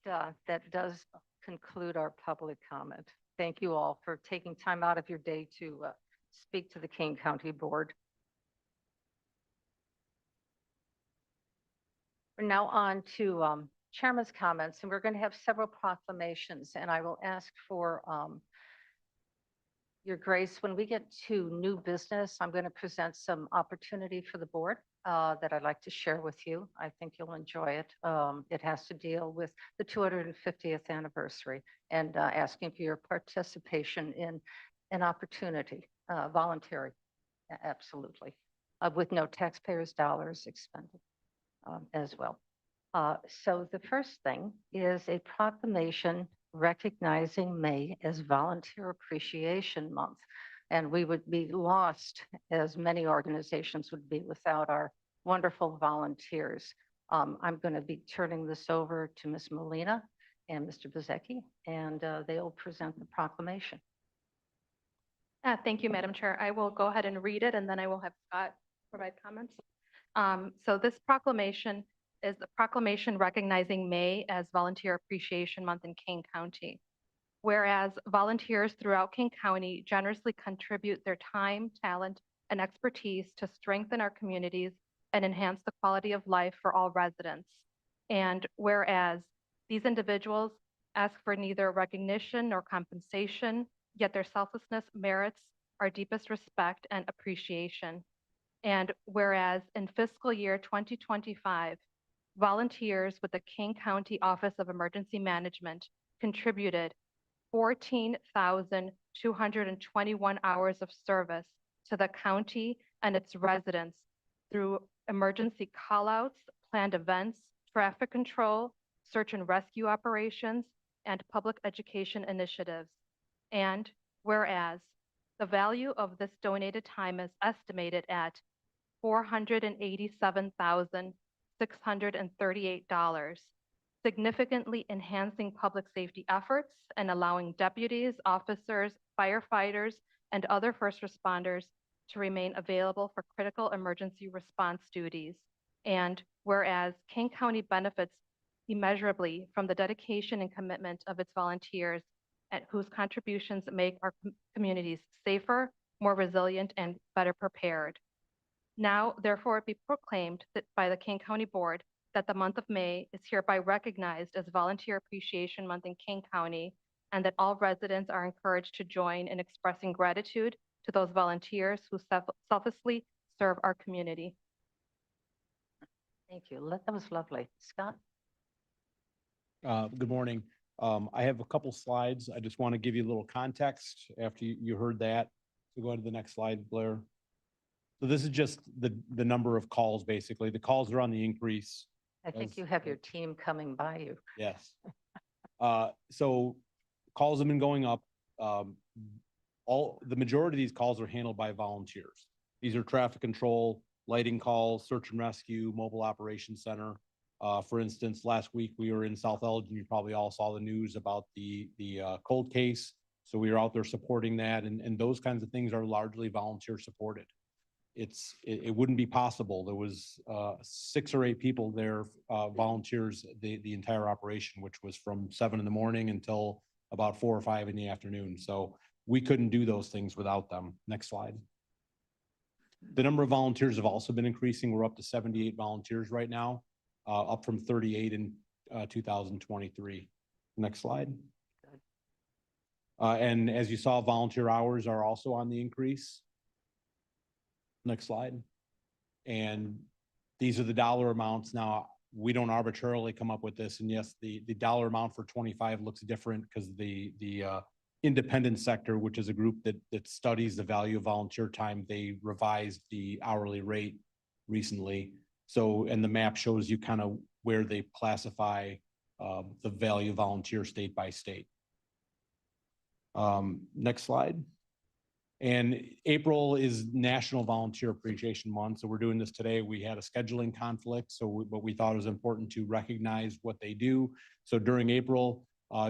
That does conclude our public comment. Thank you all for taking time out of your day to speak to the Kane County Board. We're now on to Chairman's comments, and we're going to have several proclamations, and I will ask for your grace. When we get to new business, I'm going to present some opportunity for the board that I'd like to share with you. I think you'll enjoy it. It has to deal with the 250th anniversary and asking for your participation in an opportunity, voluntary, absolutely, with no taxpayers' dollars expended as well. So the first thing is a proclamation recognizing May as Volunteer Appreciation Month. And we would be lost, as many organizations would be, without our wonderful volunteers. I'm going to be turning this over to Ms. Molina and Mr. Bezecki, and they'll present the proclamation. Thank you, Madam Chair. I will go ahead and read it, and then I will have Scott provide comments. So this proclamation is a proclamation recognizing May as Volunteer Appreciation Month in Kane County. Whereas volunteers throughout Kane County generously contribute their time, talent, and expertise to strengthen our communities and enhance the quality of life for all residents. And whereas these individuals ask for neither recognition nor compensation, yet their selflessness merits our deepest respect and appreciation. And whereas in fiscal year 2025, volunteers with the Kane County Office of Emergency Management contributed 14,221 hours of service to the county and its residents through emergency callouts, planned events, traffic control, search and rescue operations, and public education initiatives. And whereas the value of this donated time is estimated at $487,638, significantly enhancing public safety efforts and allowing deputies, officers, firefighters, and other first responders to remain available for critical emergency response duties. And whereas Kane County benefits immeasurably from the dedication and commitment of its volunteers, and whose contributions make our communities safer, more resilient, and better prepared. Now, therefore, it be proclaimed that by the Kane County Board that the month of May is hereby recognized as Volunteer Appreciation Month in Kane County, and that all residents are encouraged to join in expressing gratitude to those volunteers who selflessly serve our community. Thank you. That was lovely. Scott? Good morning. I have a couple slides. I just want to give you a little context after you heard that. So go ahead to the next slide, Blair. So this is just the number of calls, basically. The calls are on the increase. I think you have your team coming by you. Yes. So calls have been going up. The majority of these calls are handled by volunteers. These are traffic control, lighting calls, search and rescue, mobile operations center. For instance, last week we were in South Elgin. You probably all saw the news about the cold case. So we were out there supporting that, and those kinds of things are largely volunteer supported. It wouldn't be possible. There was 6 or 8 people there, volunteers, the entire operation, which was from 7 in the morning until about 4 or 5 in the afternoon. So we couldn't do those things without them. Next slide. The number of volunteers have also been increasing. We're up to 78 volunteers right now, up from 38 in 2023. Next slide. And as you saw, volunteer hours are also on the increase. Next slide. And these are the dollar amounts. Now, we don't arbitrarily come up with this. And yes, the dollar amount for 25 looks different because the independent sector, which is a group that studies the value of volunteer time, they revised the hourly rate recently. So, and the map shows you kind of where they classify the value of volunteer state by state. Next slide. And April is National Volunteer Appreciation Month. So we're doing this today. We had a scheduling conflict, but we thought it was important to recognize what they do. So during April,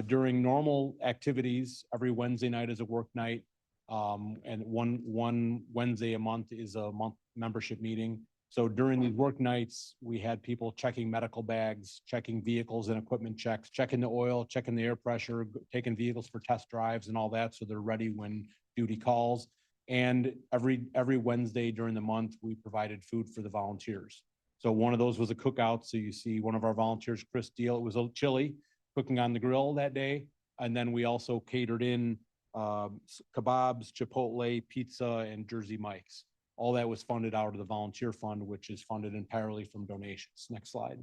during normal activities, every Wednesday night is a work night. And one Wednesday a month is a month membership meeting. So during these work nights, we had people checking medical bags, checking vehicles and equipment checks, checking the oil, checking the air pressure, taking vehicles for test drives and all that. So they're ready when duty calls. And every Wednesday during the month, we provided food for the volunteers. So one of those was a cookout. So you see one of our volunteers, Chris Deal, it was a chili cooking on the grill that day. And then we also catered in kebabs, Chipotle, pizza, and Jersey Mike's. All that was funded out of the volunteer fund, which is funded entirely from donations. Next slide.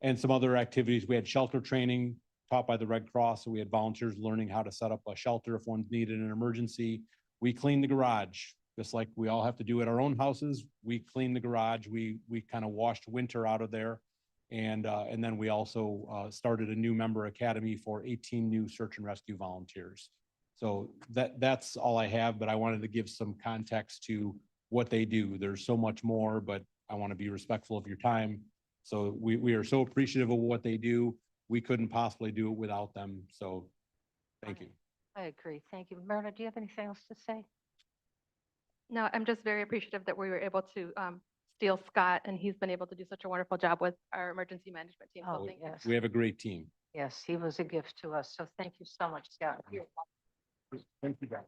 And some other activities. We had shelter training taught by the Red Cross. So we had volunteers learning how to set up a shelter if one's needed in an emergency. We cleaned the garage, just like we all have to do at our own houses. We cleaned the garage. We kind of washed winter out of there. And then we also started a new member academy for 18 new search and rescue volunteers. So that's all I have, but I wanted to give some context to what they do. There's so much more, but I want to be respectful of your time. So we are so appreciative of what they do. We couldn't possibly do it without them. So thank you. I agree. Thank you. Myrna, do you have anything else to say? No, I'm just very appreciative that we were able to steal Scott, and he's been able to do such a wonderful job with our emergency management team. So Oh, thank you. yes. We have a great team. Yes, he was a gift to us. So thank you so much, Scott. Thank you, guys.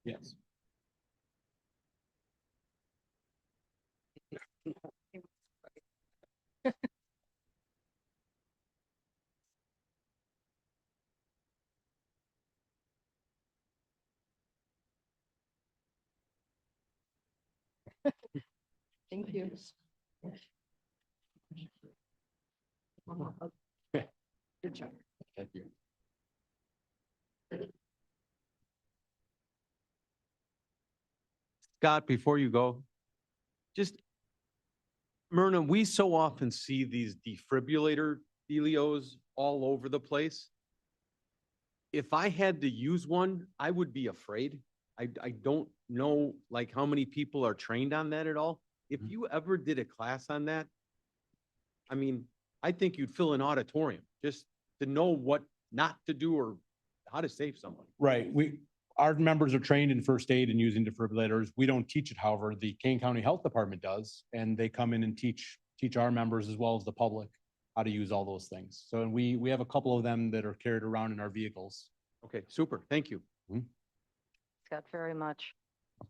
Yes. Thank you. Good job. Thank you. Scott, before you go, just, Myrna, we so often see these defibrillator dealios all over the place. If I had to use one, I would be afraid. I don't know like how many people are trained on that at all. If you ever did a class on that, I mean, I think you'd fill an auditorium just to know what not to do or how to save someone. Right. Our members are trained in first aid and using defibrillators. We don't teach it, however, the Kane County Health Department does, and they come in and teach our members as well as the public how to use all those things. So, and we have a couple of them that are carried around in our vehicles. Okay, super. Thank you. Scott, very much.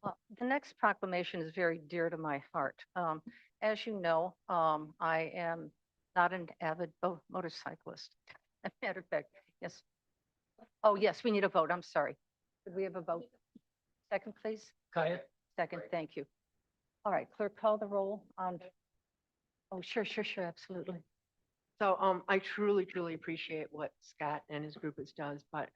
Well, the next proclamation is very dear to my heart. As you know, I am not an avid motorcyclist. As a matter of fact, yes. Oh, yes, we need a vote. I'm sorry. Could we have a vote? Second, please. Kaya? Second, thank you. All right, clerk, call the roll on. Oh, sure, absolutely. So, I truly, truly appreciate what Scott and his group has does, but,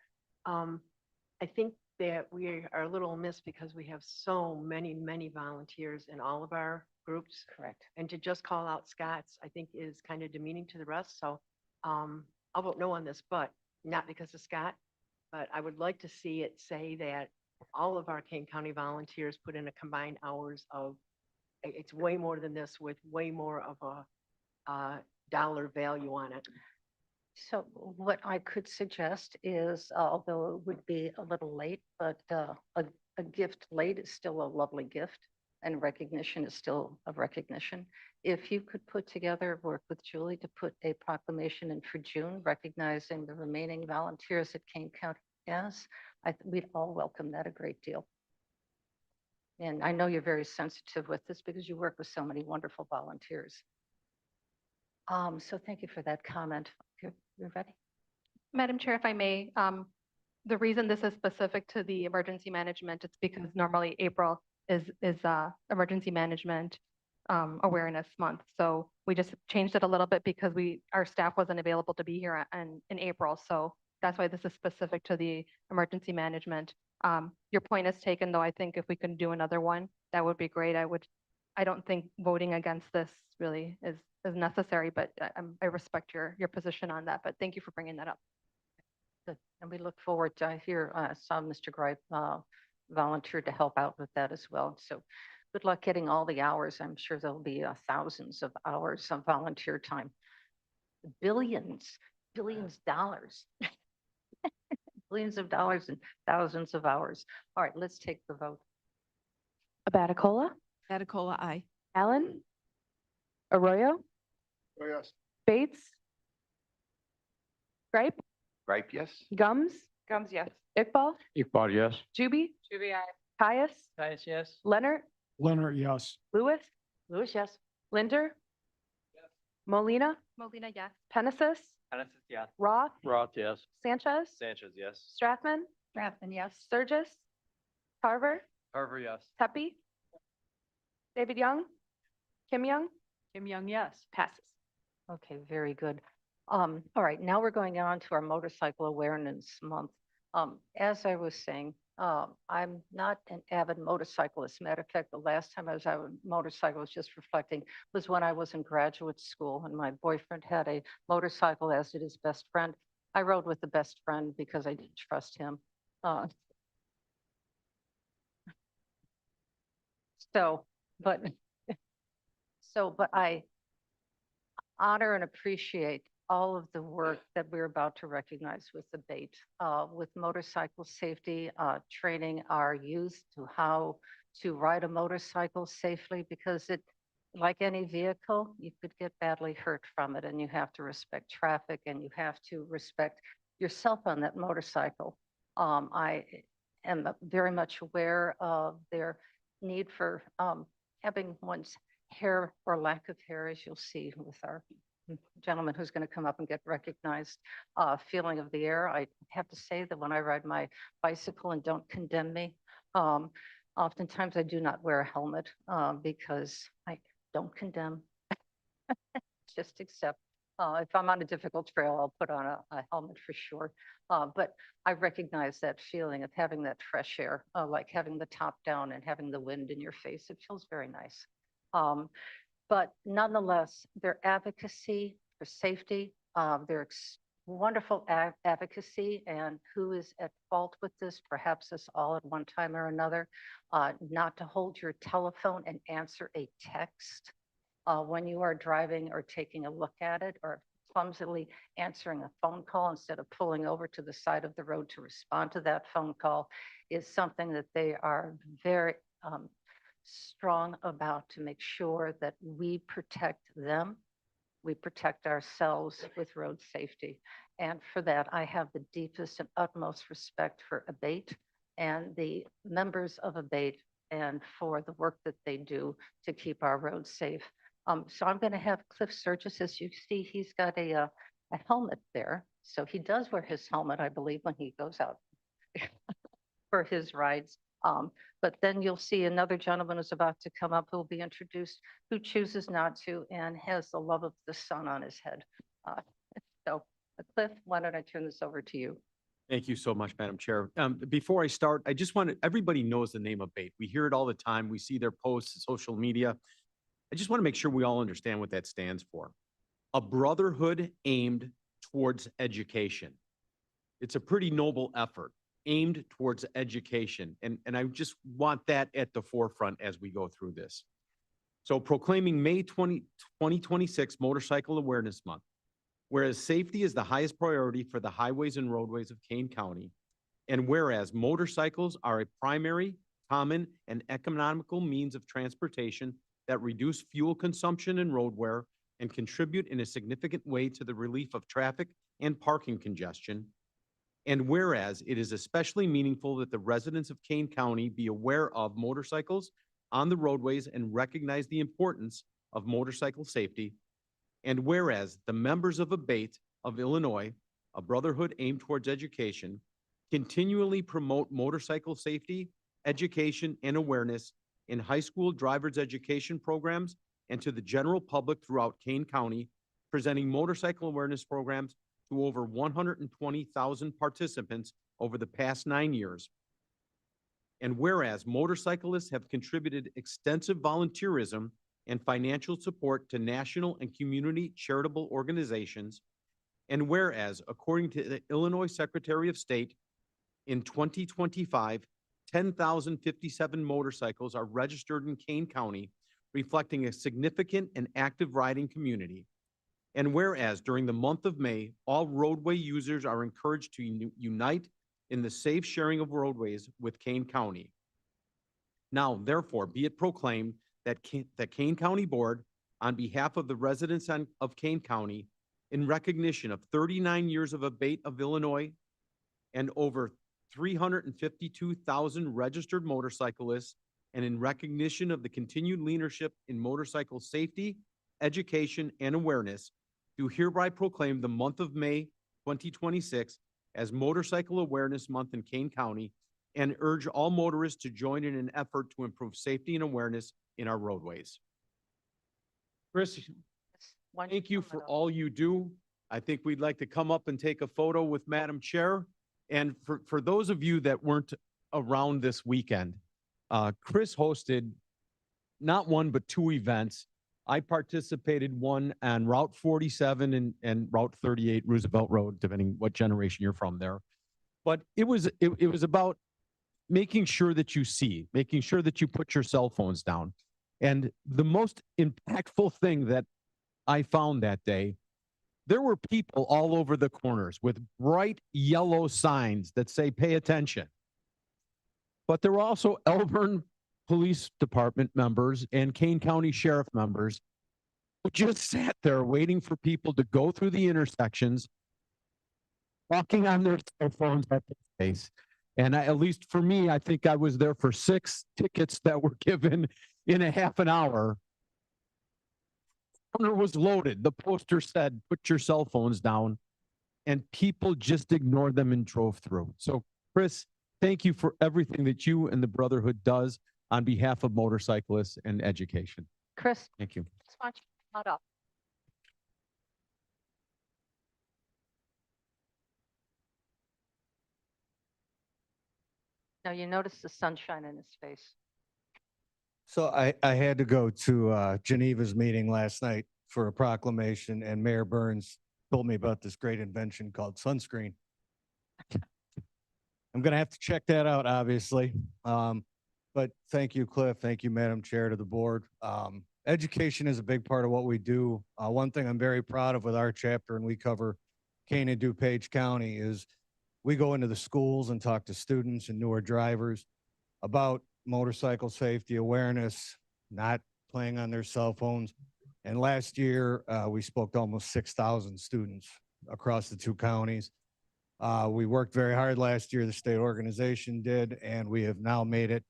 I think that we are a little missed because we have so many, many volunteers in all of our groups. Correct. And to just call out Scott's, I think is kind of demeaning to the rest. So, I'll vote no on this, but not because of Scott. But I would like to see it say that all of our Kane County volunteers put in a combined hours of, it's way more than this with way more of a dollar value on it. So what I could suggest is, although it would be a little late, but a gift late is still a lovely gift, and recognition is still a recognition. If you could put together, work with Julie to put a proclamation in for June, recognizing the remaining volunteers that Kane County has, we'd all welcome that a great deal. And I know you're very sensitive with this because you work with so many wonderful volunteers. So thank you for that comment. You're ready? Madam Chair, if I may, the reason this is specific to the emergency management, it's because normally April is emergency management awareness month. So we just changed it a little bit because our staff wasn't available to be here in April. So that's why this is specific to the emergency management. Your point is taken, though. I think if we can do another one, that would be great. I don't think voting against this really is necessary, but I respect your position on that. But thank you for bringing that up. Good. And we look forward to, I saw Mr. Gripe volunteered to help out with that as well. So good luck getting all the hours. I'm sure there'll be thousands of hours of volunteer time. Billions dollars. Billions of dollars and thousands of hours. All right, let's take the vote. Abaticola, Batacola, aye. Allen, Arroyo, Yes. Bates, Gripe, Right, yes? Gums, yes. Iqbal, Iqbal, yes. Juby, Caius, Caius, yes. Leonard, Leonard, yes. Lewis, Yes. Linder, Molina, Molina, yes. Pennisus, Yes. Roth, Roth, yes. Sanchez, Sanchez, yes. Strathman, yes. Sturgis, Carver, Carver, yes. Pepe, David Young, Kim Young, Kim Young, yes. passes. Okay, very good. All right, now we're going on to our Motorcycle Awareness Month. As I was saying, I'm not an avid motorcyclist. Matter of fact, the last time I was out on a motorcycle, I was just reflecting, was when I was in graduate school and my boyfriend had a motorcycle, as did his best friend. I rode with the best friend because I didn't trust him. But I honor and appreciate all of the work that we're about to recognize with the BATE, with motorcycle safety, training our youth to how to ride a motorcycle safely, because like any vehicle, you could get badly hurt from it, and you have to respect traffic and you have to respect yourself on that motorcycle. I am very much aware of their need for having one's hair or lack of hair, as you'll see with our gentleman who's going to come up and get recognized, feeling of the air. I have to say that when I ride my bicycle, and don't condemn me, oftentimes I do not wear a helmet because I don't condemn, just accept. If I'm on a difficult trail, I'll put on a helmet for sure. But I recognize that feeling of having that fresh air, like having the top down and having the wind in your face. It feels very nice. But nonetheless, their advocacy for safety, their wonderful advocacy, and who is at fault with this, perhaps us all at one time or another, not to hold your telephone and answer a text when you are driving or taking a look at it, or clumsily answering a phone call instead of pulling over to the side of the road to respond to that phone call, is something that they are very strong about, to make sure that we protect them, we protect ourselves with road safety. And for that, I have the deepest and utmost respect for ABATE and the members of ABATE, and for the work that they do to keep our roads safe. So I'm going to have Cliff Sturgis, as you see, he's got a helmet there. So he does wear his helmet, I believe, when he goes out for his rides. But then you'll see another gentleman who's about to come up who will be introduced, who chooses not to and has the love of the sun on his head. Uh, So Cliff, why don't I turn this over to you? Thank you so much, Madam Chair. Before I start, I just want everybody knows the name of BAIT. We hear it all the time. We see their posts, social media. I just want to make sure we all understand what that stands for. A brotherhood aimed towards education. It's a pretty noble effort aimed towards education. And I just want that at the forefront as we go through this. So proclaiming May 2026 Motorcycle Awareness Month. Whereas safety is the highest priority for the highways and roadways of Kane County, and whereas motorcycles are a primary, common, and economical means of transportation that reduce fuel consumption and road wear and contribute in a significant way to the relief of traffic and parking congestion, and whereas it is especially meaningful that the residents of Kane County be aware of motorcycles on the roadways and recognize the importance of motorcycle safety, and whereas the members of a BAIT of Illinois, a brotherhood aimed towards education, continually promote motorcycle safety, education, and awareness in high school driver's education programs and to the general public throughout Kane County, presenting motorcycle awareness programs to over 120,000 participants over the past 9 years. And whereas motorcyclists have contributed extensive volunteerism and financial support to national and community charitable organizations. And whereas, according to the Illinois Secretary of State, in 2025, 10,057 motorcycles are registered in Kane County, reflecting a significant and active riding community. And whereas during the month of May, all roadway users are encouraged to unite in the safe sharing of roadways with Kane County. Now, therefore, be it proclaimed that the Kane County Board, on behalf of the residents of Kane County, in recognition of 39 years of a BAIT of Illinois and over 352,000 registered motorcyclists, and in recognition of the continued leadership in motorcycle safety, education, and awareness, do hereby proclaim the month of May 2026 as Motorcycle Awareness Month in Kane County, and urge all motorists to join in an effort to improve safety and awareness in our roadways. Chris, Why don't thank you sum it for up? all you do. I think we'd like to come up and take a photo with Madam Chair. And for those of you that weren't around this weekend, Chris hosted not one, but two events. I participated one on Route 47 and Route 38 Roosevelt Road, depending what generation you're from there. But it was about making sure that you see, making sure that you put your cell phones down. And the most impactful thing that I found that day, there were people all over the corners with bright yellow signs that say, pay attention. But there were also Elburn Police Department members and Kane County Sheriff members who just sat there waiting for people to go through the intersections, walking on their cell phones at the face. And at least for me, I think I was there for 6 tickets that were given in a half an hour. Corner was loaded. The poster said, put your cell phones down. And people just ignored them and drove through. So, Chris, thank you for everything that you and the Brotherhood does on behalf of motorcyclists and education. Chris, Thank you. just want you to shut up. Now you notice the sunshine in his face. So I had to go to Geneva's meeting last night for a proclamation, and Mayor Burns told me about this great invention called sunscreen. I'm gonna have to check that out, obviously. But thank you, Cliff. Thank you, Madam Chair, to the board. Education is a big part of what we do. One thing I'm very proud of with our chapter, and we cover Kane and DuPage County, is we go into the schools and talk to students and newer drivers about motorcycle safety awareness, not playing on their cell phones. And last year, we spoke to almost 6,000 students across the two counties. We worked very hard last year, the state organization did, and we have now made it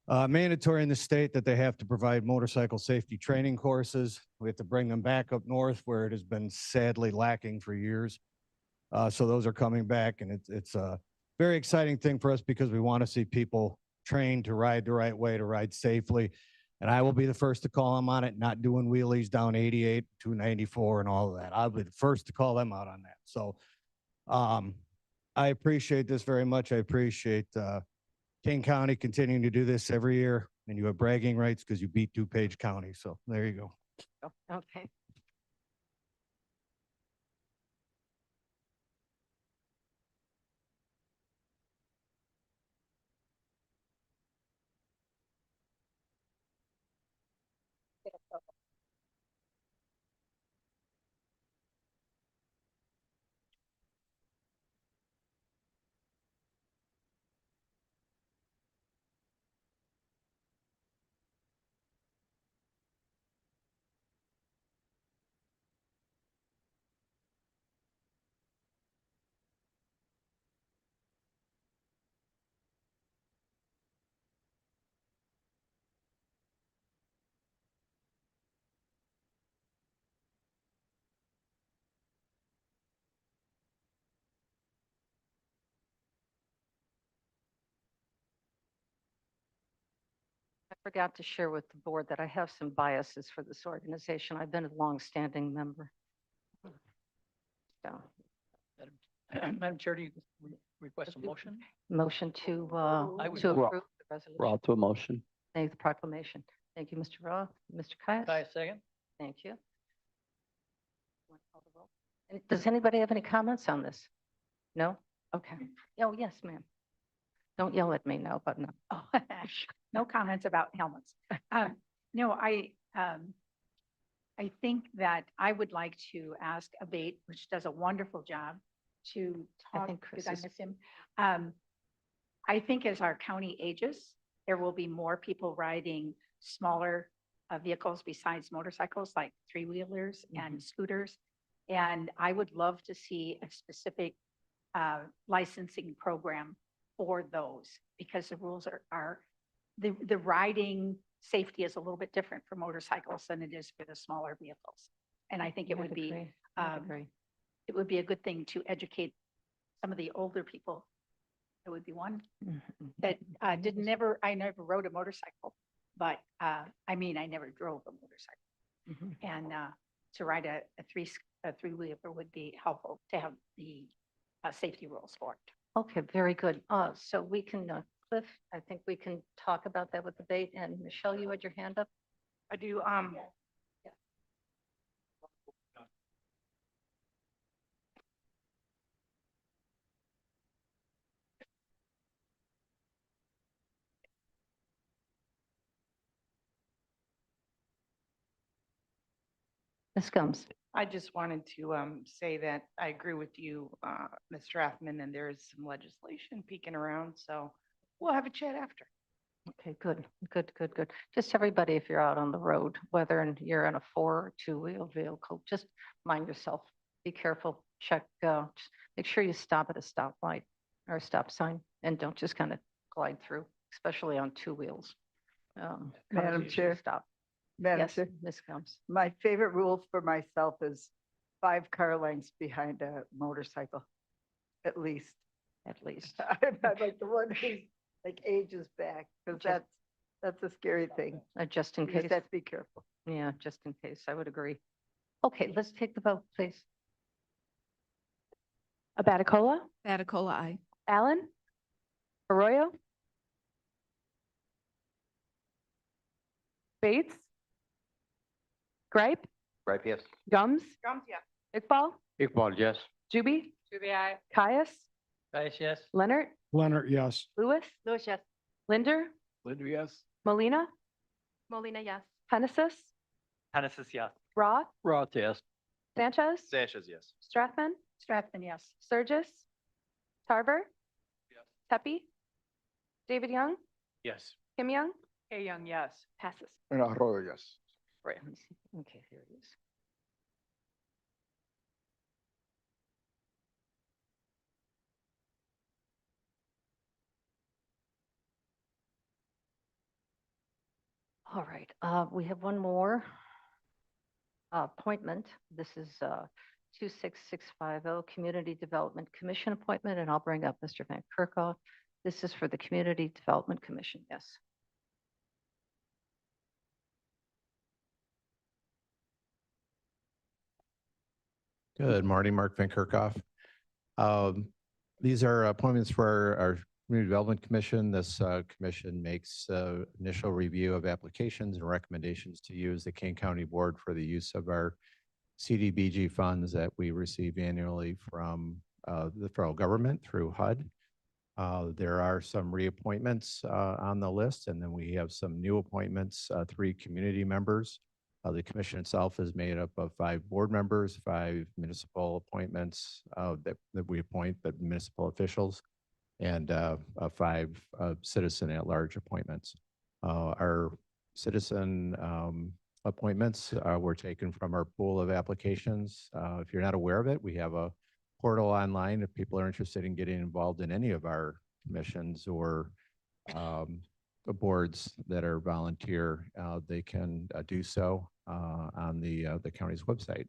mandatory in the state that they have to provide motorcycle safety training courses. We have to bring them back up north where it has been sadly lacking for years. So those are coming back, and it's a very exciting thing for us because we want to see people trained to ride the right way, to ride safely. And I will be the first to call them on it, not doing wheelies down 88, 294 and all of that. I'll be the first to call them out on that. So I appreciate this very much. I appreciate Kane County continuing to do this every year, and you have bragging rights because you beat DuPage County. So there you go. Okay. I forgot to share with the board that I have some biases for this organization. I've been a longstanding member. So, Madam Chair, do you request a motion? motion to, I would to move- approve the resolution. Raw to a motion. Thank the proclamation. Thank you, Mr. Roth. Mr. Caius? Caius, second. Thank you. Want to call the roll? And does anybody have any comments on this? No? Okay. Oh, yes, ma'am. Don't yell at me now, but no. Oh, no comments about helmets. No, I think that I would like to ask Abate, which does a wonderful job, to I talk, think Chris did I is- miss him? I think as our county ages, there will be more people riding smaller vehicles besides motorcycles, like three-wheelers and scooters. And I would love to see a specific licensing program for those, because the rules are the riding safety is a little bit different for motorcycles than it is for the smaller vehicles. And I think it would be, it would be a good thing to educate some of the older people. It would be one that I never rode a motorcycle, but I mean, I never drove a motorcycle. And to ride a three-wheeler would be helpful to have the safety rules for it. Okay, very good. So we can, Cliff, I think we can talk about that with debate. And Michelle, you had your hand up? I do, Ms. Combs? I just wanted to say that I agree with you, Ms. Strathman, and there is some legislation peeking around, so we'll have a chat after. Okay, good, good, good, good. Just everybody, if you're out on the road, whether you're in a 4 or 2-wheel vehicle, just mind yourself. Be careful, check, just make sure you stop at a stoplight or a stop sign and don't just kind of glide through, especially on 2 wheels. Madam usually Chair. Stop. Madam Yes, Chair, Ms. Combs. my favorite rule for myself is 5 car lengths behind a motorcycle, at least. At least. I'm not like the one who's like ages back, because Just- that's a scary thing. Just in You just case. have to be careful. Yeah, just in case. I would agree. Okay, let's take the vote, please. Abaticola, Batacola, aye. Allen, Arroyo, Bates, Gripe, Right, yes. Gums, Gums, yeah. Iqbal, Iqbal, yes. Juby, Juby, I. Caius, Caius, yes. Leonard, Leonard, yes. Lewis, Louis, yes. Linder, Linder, yes. Molina, Molina, yes. Hennessis, Hennessis, yes. Roth, Roth, yes. Sanchez, Sanchez, yes. Strathman, Strathman, yes. Sturgis, Tarver, Tepe, David Young, Yes. Kim Young, Hey, Young, yes. passes. And Arroyo, yes. Right. Let me see. Okay, here it is. All right, we have one more appointment. This is 26650 Community Development Commission appointment, and I'll bring up Mr. Van Kerkhoff. This is for the Community Development Commission, yes. Good morning, Mark Van Kerkhoff. These are appointments for our Community Development Commission. This commission makes initial review of applications and recommendations to use the Kane County Board for the use of our CDBG funds that we receive annually from the federal government through HUD. There are some reappointments on the list, and then we have some new appointments, 3 community members. The commission itself is made up of 5 board members, 5 municipal appointments that we appoint, but municipal officials, and 5 citizen at-large appointments. Our citizen appointments were taken from our pool of applications. If you're not aware of it, we have a portal online. If people are interested in getting involved in any of our commissions or the boards that are volunteer, they can do so on the county's website.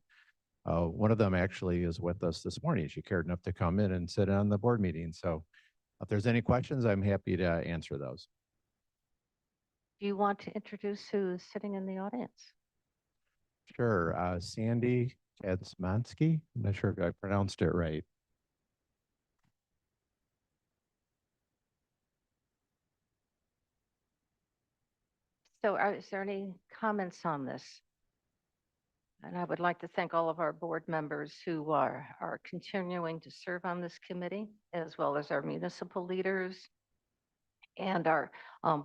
One of them actually is with us this morning. She cared enough to come in and sit on the board meeting. So if there's any questions, I'm happy to answer those. Do you want to introduce who's sitting in the audience? Sure. Sandy Jadsmansky. I'm not sure if I pronounced it right. So is there any comments on this? And I would like to thank all of our board members who are continuing to serve on this committee, as well as our municipal leaders. And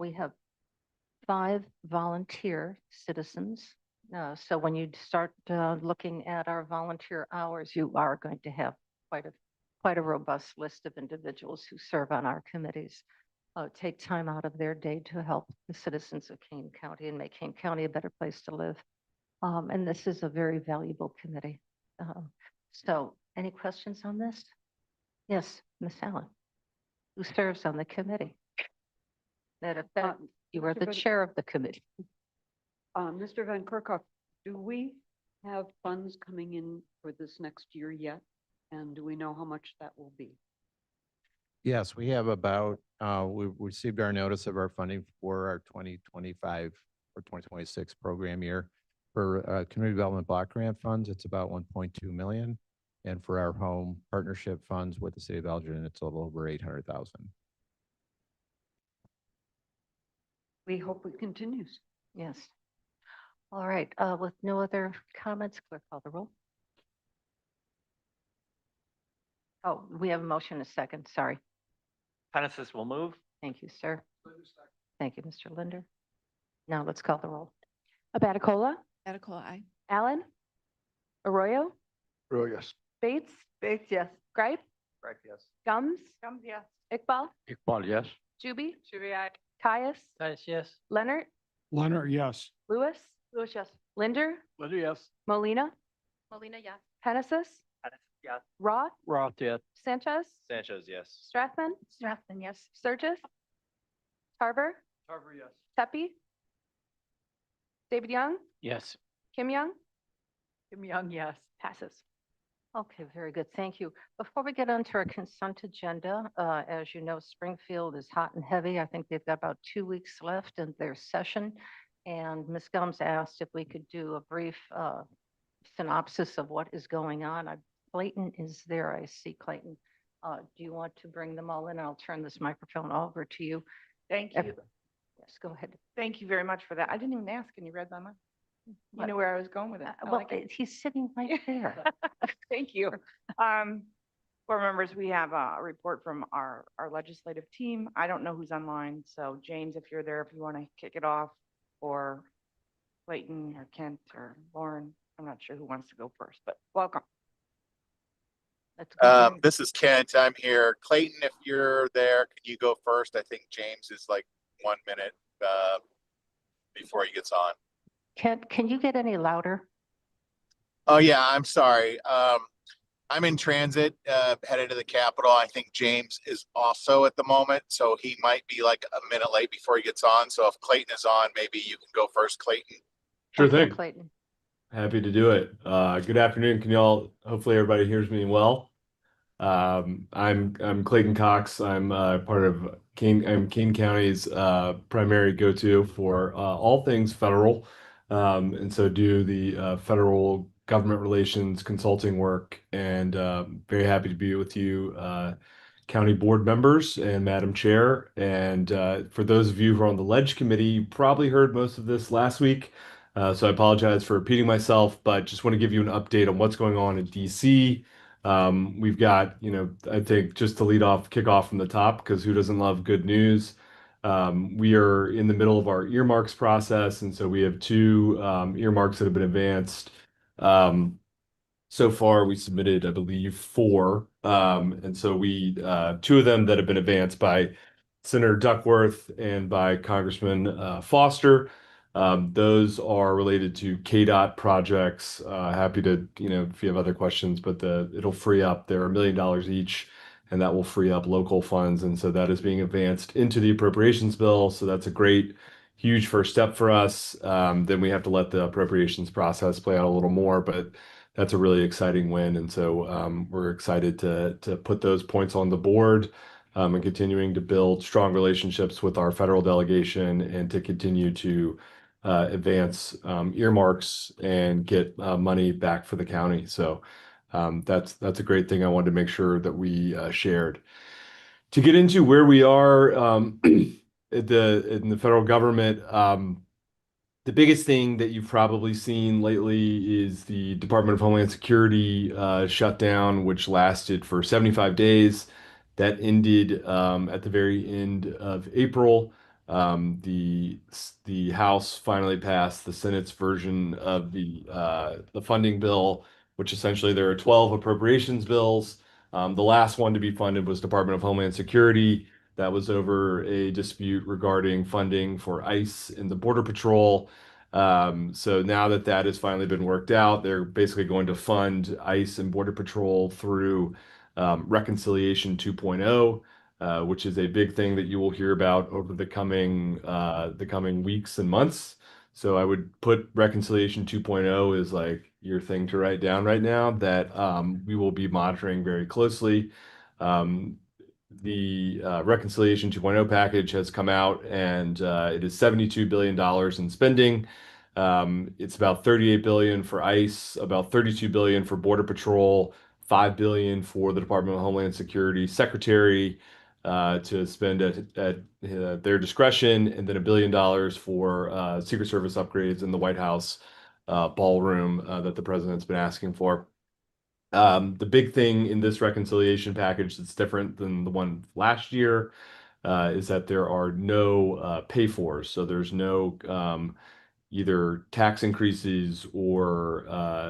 we have 5 volunteer citizens. So when you start looking at our volunteer hours, you are going to have quite a robust list of individuals who serve on our committees. Take time out of their day to help the citizens of Kane County and make Kane County a better place to live. And this is a very valuable committee. So any questions on this? Yes, Ms. Allen, who serves on the committee. You are the chair of the committee. Mr. Van Kerkhoff, do we have funds coming in for this next year yet? And do we know how much that will be? Yes, we have about, we received our notice of our funding for our 2025 or 2026 program year. For community development block grant funds, it's about 1.2 million. And for our home partnership funds with the city of Elgin, it's a little over 800,000. We hope it continues. Yes. All right, with no other comments, clerk call the roll. Oh, we have a motion, a second, sorry. Genesis will move. Thank you, sir. Thank you, Mr. Linder. Now let's call the roll. Abaticola, Baticola, aye. Allen, Arroyo, Oh, yes. Bates, Bates, yes. Gripe, Right, yes. Gums, yes. Iqbal, Iqbal, yes. Juby, Shuby, aye. Caius, Yes. Leonard, Leonard, yes. Lewis, Lewis, yes. Linder, Linder, yes. Molina, Molina, yes. Hennessis, Yes. Roth, Roth, yes. Sanchez, Sanchez, yes. Strathman, Strathman, yes. Sturgis, Tarver, Tarver, yes. Tepe, David Young, Yes. Kim Young, Kim Young, yes. passes. Okay, very good. Thank you. Before we get onto our consent agenda, as you know, Springfield is hot and heavy. I think they've got about 2 weeks left in their session. And Ms. Gums asked if we could do a brief synopsis of what is going on. Clayton is there. I see Clayton. Do you want to bring them all in? I'll turn this microphone over to you. Thank you. Yes, go ahead. Thank you very much for that. I didn't even ask and you read my mind. You What? know where I was going with it. I Well, like it. he's sitting right there. Thank you. Board members, we have a report from our legislative team. I don't know who's online, so James, if you're there, if you want to kick it off, or Clayton or Kent or Lauren, I'm not sure who wants to go first, but welcome. This is Kent. I'm here. Clayton, if you're there, can you go first? I think James is like 1 minute before he gets on. Can you get any louder? Oh yeah, I'm sorry. I'm in transit, headed to the Capitol. I think James is also at the moment, so he might be like a minute late before he gets on. So if Clayton is on, maybe you can go first, Clayton. Sure Okay, thing. Clayton. Happy to do it. Good afternoon. Can y'all, hopefully everybody hears me well. I'm Clayton Cox. I'm part of Kane County's primary go-to for all things federal. And so do the federal government relations consulting work, and very happy to be with you, county board members and Madam Chair. And for those of you who are on the Ledge Committee, you probably heard most of this last week. So I apologize for repeating myself, but just want to give you an update on what's going on in DC. We've got, I think just to kick off from the top, because who doesn't love good news? We are in the middle of our earmarks process, and so we have two earmarks that have been advanced. So far, we submitted, I believe, four. And so two of them that have been advanced by Senator Duckworth and by Congressman Foster. Those are related to KDOT projects. Happy to, if you have other questions, but it'll free up, they're $1 million each, and that will free up local funds. And so that is being advanced into the appropriations bill. So that's a great, huge first step for us. Then we have to let the appropriations process play out a little more, but that's a really exciting win. And so we're excited to put those points on the board, and continuing to build strong relationships with our federal delegation and to continue to advance earmarks and get money back for the county. So that's a great thing I wanted to make sure that we shared. To get into where we are in the federal government, the biggest thing that you've probably seen lately is the Department of Homeland Security shutdown, which lasted for 75 days. That ended at the very end of April. The House finally passed the Senate's version of the funding bill, which essentially there are 12 appropriations bills. The last one to be funded was Department of Homeland Security. That was over a dispute regarding funding for ICE and the Border Patrol. So now that that has finally been worked out, they're basically going to fund ICE and Border Patrol through Reconciliation 2.0, which is a big thing that you will hear about over the coming weeks and months. So I would put Reconciliation 2.0 as like your thing to write down right now that we will be monitoring very closely. The Reconciliation 2.0 package has come out, and it is $72 billion in spending. It's about $38 billion for ICE, about $32 billion for Border Patrol, $5 billion for the Department of Homeland Security Secretary to spend at their discretion, and then $1 billion for Secret Service upgrades in the White House ballroom that the president's been asking for. The big thing in this reconciliation package that's different than the one last year is that there are no pay-fors. So there's no either tax increases or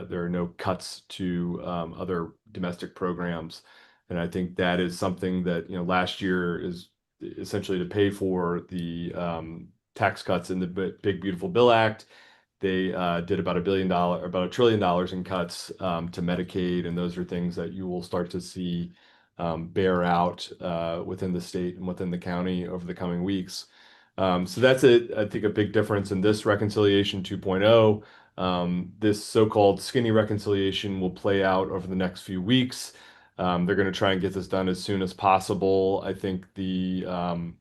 there are no cuts to other domestic programs. And I think that is something that, last year is essentially to pay for the tax cuts in the Big Beautiful Bill Act. They did about $1 trillion in cuts to Medicaid, and those are things that you will start to see bear out within the state and within the county over the coming weeks. So that's I think, a big difference in this Reconciliation 2.0. This so-called skinny reconciliation will play out over the next few weeks. They're going to try and get this done as soon as possible. I think the $1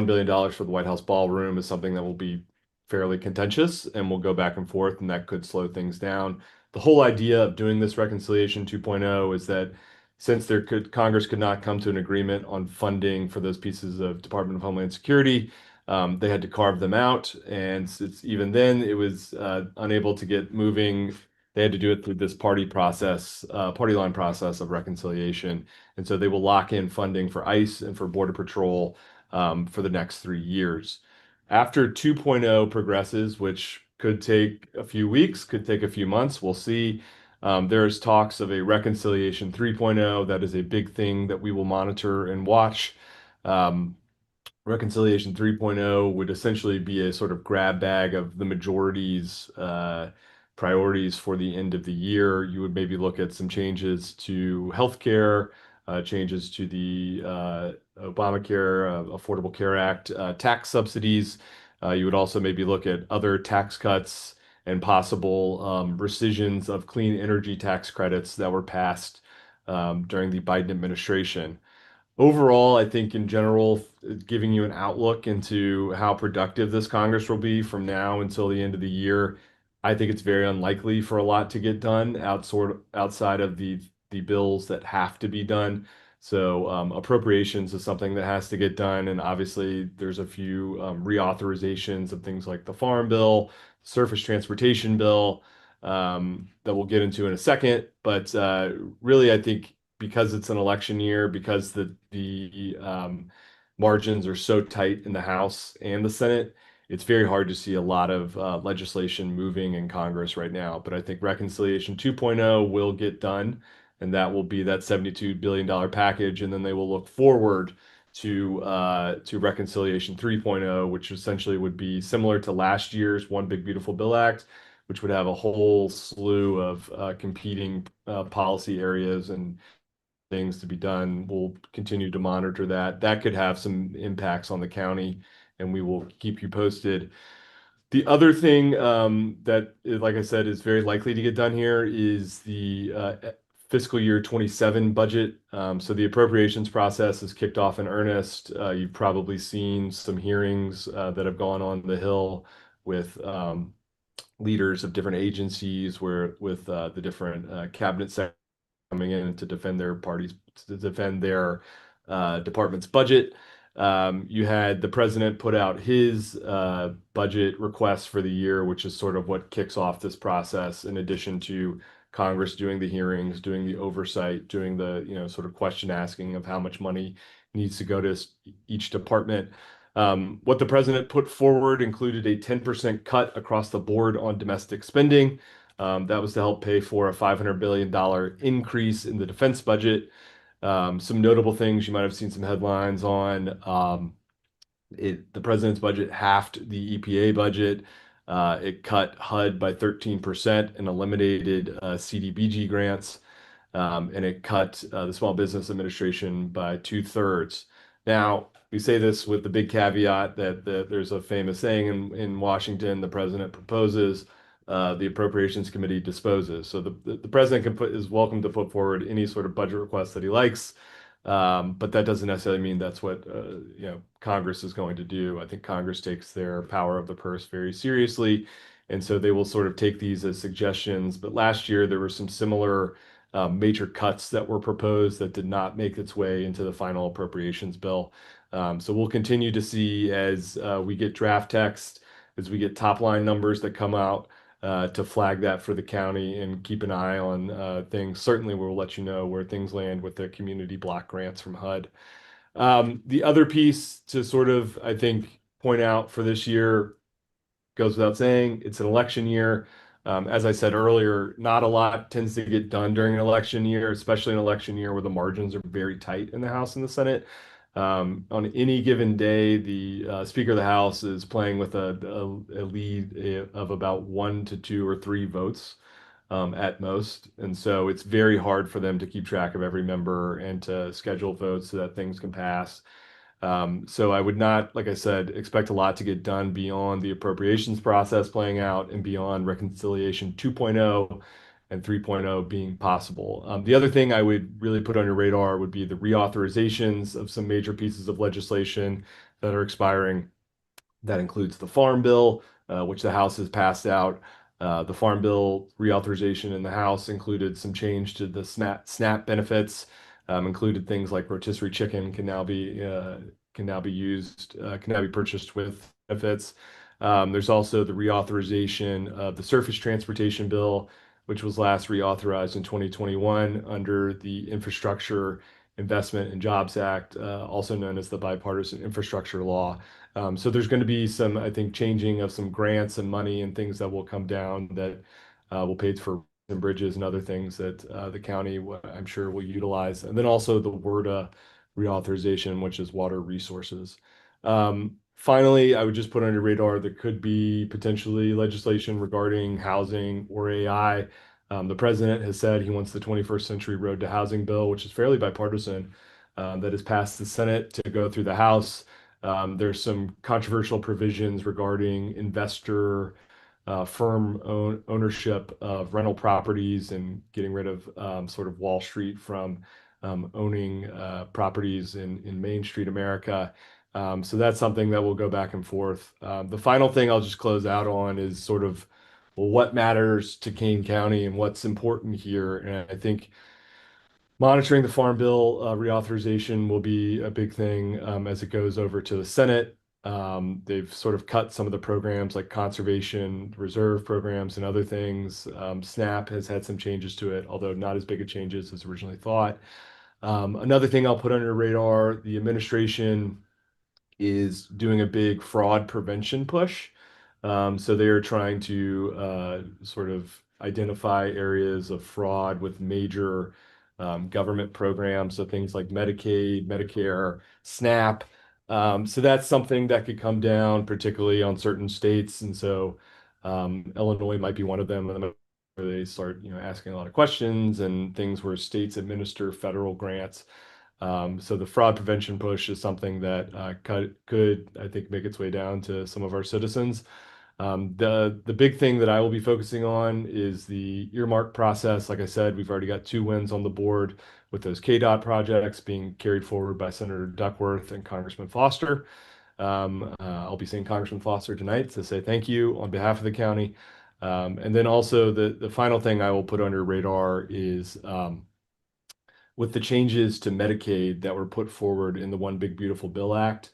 billion for the White House ballroom is something that will be fairly contentious and will go back and forth, and that could slow things down. The whole idea of doing this Reconciliation 2.0 is that since Congress could not come to an agreement on funding for those pieces of Department of Homeland Security, they had to carve them out, and even then it was unable to get moving. They had to do it through this party line process of reconciliation, and so they will lock in funding for ICE and for Border Patrol for the next 3 years. After 2.0 progresses, which could take a few weeks, could take a few months, we'll see. There's talks of a Reconciliation 3.0. That is a big thing that we will monitor and watch. Reconciliation 3.0 would essentially be a sort of grab bag of the majority's priorities for the end of the year. You would maybe look at some changes to healthcare, changes to the Obamacare, Affordable Care Act, tax subsidies. You would also maybe look at other tax cuts and possible rescissions of clean energy tax credits that were passed during the Biden administration. Overall, I think in general, giving you an outlook into how productive this Congress will be from now until the end of the year, I think it's very unlikely for a lot to get done outside of the bills that have to be done. So appropriations is something that has to get done, and obviously there's a few reauthorizations of things like the farm bill, surface transportation bill, that we'll get into in a second. But really, I think because it's an election year, because the margins are so tight in the House and the Senate, it's very hard to see a lot of legislation moving in Congress right now. But I think Reconciliation 2.0 will get done, and that will be that $72 billion package. And then they will look forward to Reconciliation 3.0, which essentially would be similar to last year's One Big Beautiful Bill Act, which would have a whole slew of competing policy areas and things to be done. We'll continue to monitor that. That could have some impacts on the county, and we will keep you posted. The other thing like I said, is very likely to get done here is the fiscal year 27 budget. So the appropriations process is kicked off in earnest. You've probably seen some hearings that have gone on the Hill with leaders of different agencies, with the different cabinet secretaries coming in to defend their parties, to defend their department's budget. You had the president put out his budget request for the year, which is sort of what kicks off this process, in addition to Congress doing the hearings, doing the oversight, doing the, sort of question asking of how much money needs to go to each department. What the president put forward included a 10% cut across the board on domestic spending. That was to help pay for a $500 billion increase in the defense budget. Some notable things you might have seen some headlines on. The president's budget halved the EPA budget. It cut HUD by 13% and eliminated CDBG grants. And it cut the Small Business Administration by 2/3. Now, we say this with the big caveat that there's a famous saying in Washington: the president proposes, the Appropriations Committee disposes. So the president is welcome to put forward any sort of budget request that he likes, but that doesn't necessarily mean that's what Congress is going to do. I think Congress takes their power of the purse very seriously, and so they will sort of take these as suggestions. But last year there were some similar major cuts that were proposed that did not make its way into the final appropriations bill. So we'll continue to see as we get draft text, as we get top line numbers that come out, to flag that for the county and keep an eye on things. Certainly, we'll let you know where things land with the community block grants from HUD. The other piece to sort of, I think, point out for this year goes without saying, it's an election year. As I said earlier, not a lot tends to get done during an election year, especially an election year where the margins are very tight in the House and the Senate. On any given day, the Speaker of the House is playing with a lead of about 1 to 2 or 3 votes at most. And so it's very hard for them to keep track of every member and to schedule votes so that things can pass. So I would not, like I said, expect a lot to get done beyond the appropriations process playing out and beyond Reconciliation 2.0 and 3.0 being possible. The other thing I would really put on your radar would be the reauthorizations of some major pieces of legislation that are expiring. That includes the Farm Bill, which the House has passed out. The Farm Bill reauthorization in the House included some change to the SNAP benefits, included things like rotisserie chicken can now be purchased with benefits. There's also the reauthorization of the Surface Transportation Bill, which was last reauthorized in 2021 under the Infrastructure Investment and Jobs Act, also known as the Bipartisan Infrastructure Law. So there's going to be some, I think, changing of some grants and money and things that will come down that will pay for and bridges and other things that the county, I'm sure, will utilize. And then also the WRDA reauthorization, which is water resources. Finally, I would just put on your radar there could be potentially legislation regarding housing or AI. The president has said he wants the 21st Century Road to Housing bill, which is fairly bipartisan, that has passed the Senate to go through the House. There's some controversial provisions regarding investor firm ownership of rental properties and getting rid of sort of Wall Street from owning properties in Main Street America. So that's something that will go back and forth. The final thing I'll just close out on is sort of well, what matters to Kane County and what's important here. And I think monitoring the Farm Bill reauthorization will be a big thing as it goes over to the Senate. They've sort of cut some of the programs like conservation reserve programs and other things. SNAP has had some changes to it, although not as big a changes as originally thought. Another thing I'll put on your radar, the administration is doing a big fraud prevention push. So they are trying to sort of identify areas of fraud with major government programs. So things like Medicaid, Medicare, SNAP. So that's something that could come down, particularly on certain states. And so Illinois might be one of them. Where they start, asking a lot of questions and things where states administer federal grants. So the fraud prevention push is something that could, I think, make its way down to some of our citizens. The big thing that I will be focusing on is the earmark process. Like I said, we've already got 2 wins on the board with those KDOT projects being carried forward by Senator Duckworth and Congressman Foster. I'll be seeing Congressman Foster tonight to say thank you on behalf of the county. And then also the final thing I will put on your radar is with the changes to Medicaid that were put forward in the One Big Beautiful Bill Act.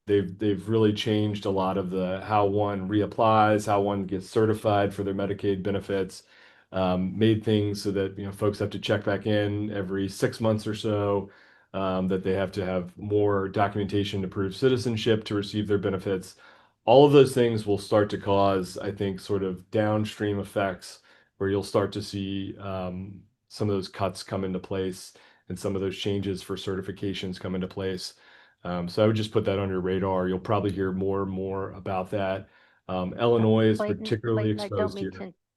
They've really changed a lot of the how one reapplies, how one gets certified for their Medicaid benefits, made things so that folks have to check back in every 6 months or so, that they have to have more documentation to prove citizenship to receive their benefits. All of those things will start to cause, I think, sort of downstream effects where you'll start to see some of those cuts come into place and some of those changes for certifications come into place. So I would just put that on your radar. You'll probably hear more and more about that. Illinois is particularly exposed here.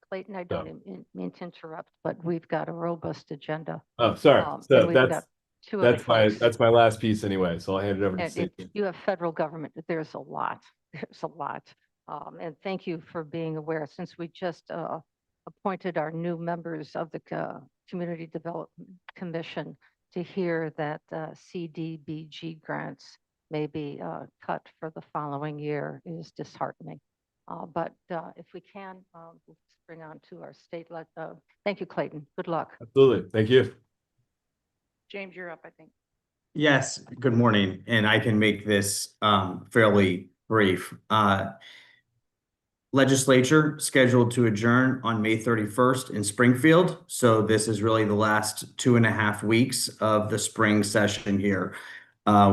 Clayton, I So- don't mean to interrupt, but we've got a robust agenda. Oh, sorry. And So we've that's got 2 other folks. that's my last piece anyway. So I'll hand it over to And Stacey. you have federal government, there's a lot, there's a lot. And thank you for being aware, since we just appointed our new members of the Community Development Commission to hear that CDBG grants may be cut for the following year is disheartening. But if we can, let's bring on to our state. Thank you, Clayton. Good luck. Absolutely. Thank you. James, you're up, I think. Yes, good morning, and I can make this fairly brief. Legislature scheduled to adjourn on May 31st in Springfield. So this is really the last 2.5 weeks of the spring session here,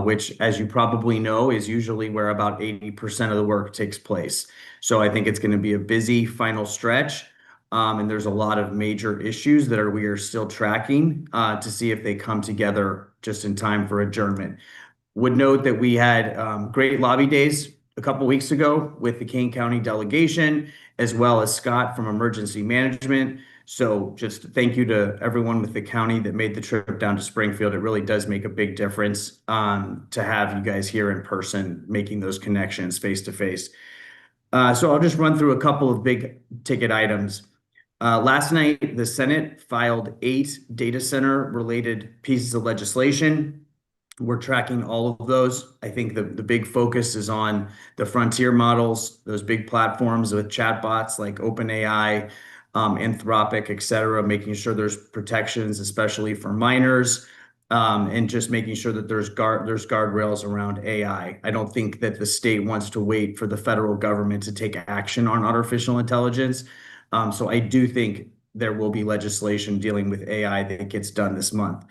which, as you probably know, is usually where about 80% of the work takes place. So I think it's going to be a busy final stretch. And there's a lot of major issues that we are still tracking to see if they come together just in time for adjournment. Would note that we had great lobby days a couple weeks ago with the Kane County delegation, as well as Scott from Emergency Management. So just thank you to everyone with the county that made the trip down to Springfield. It really does make a big difference to have you guys here in person, making those connections face to face. So I'll just run through a couple of big ticket items. Last night, the Senate filed 8 data center related pieces of legislation. We're tracking all of those. I think the big focus is on the frontier models, those big platforms with chatbots like OpenAI, Anthropic, et cetera, making sure there's protections, especially for minors, and just making sure that there's guardrails around AI. I don't think that the state wants to wait for the federal government to take action on artificial intelligence. So I do think there will be legislation dealing with AI that gets done this month.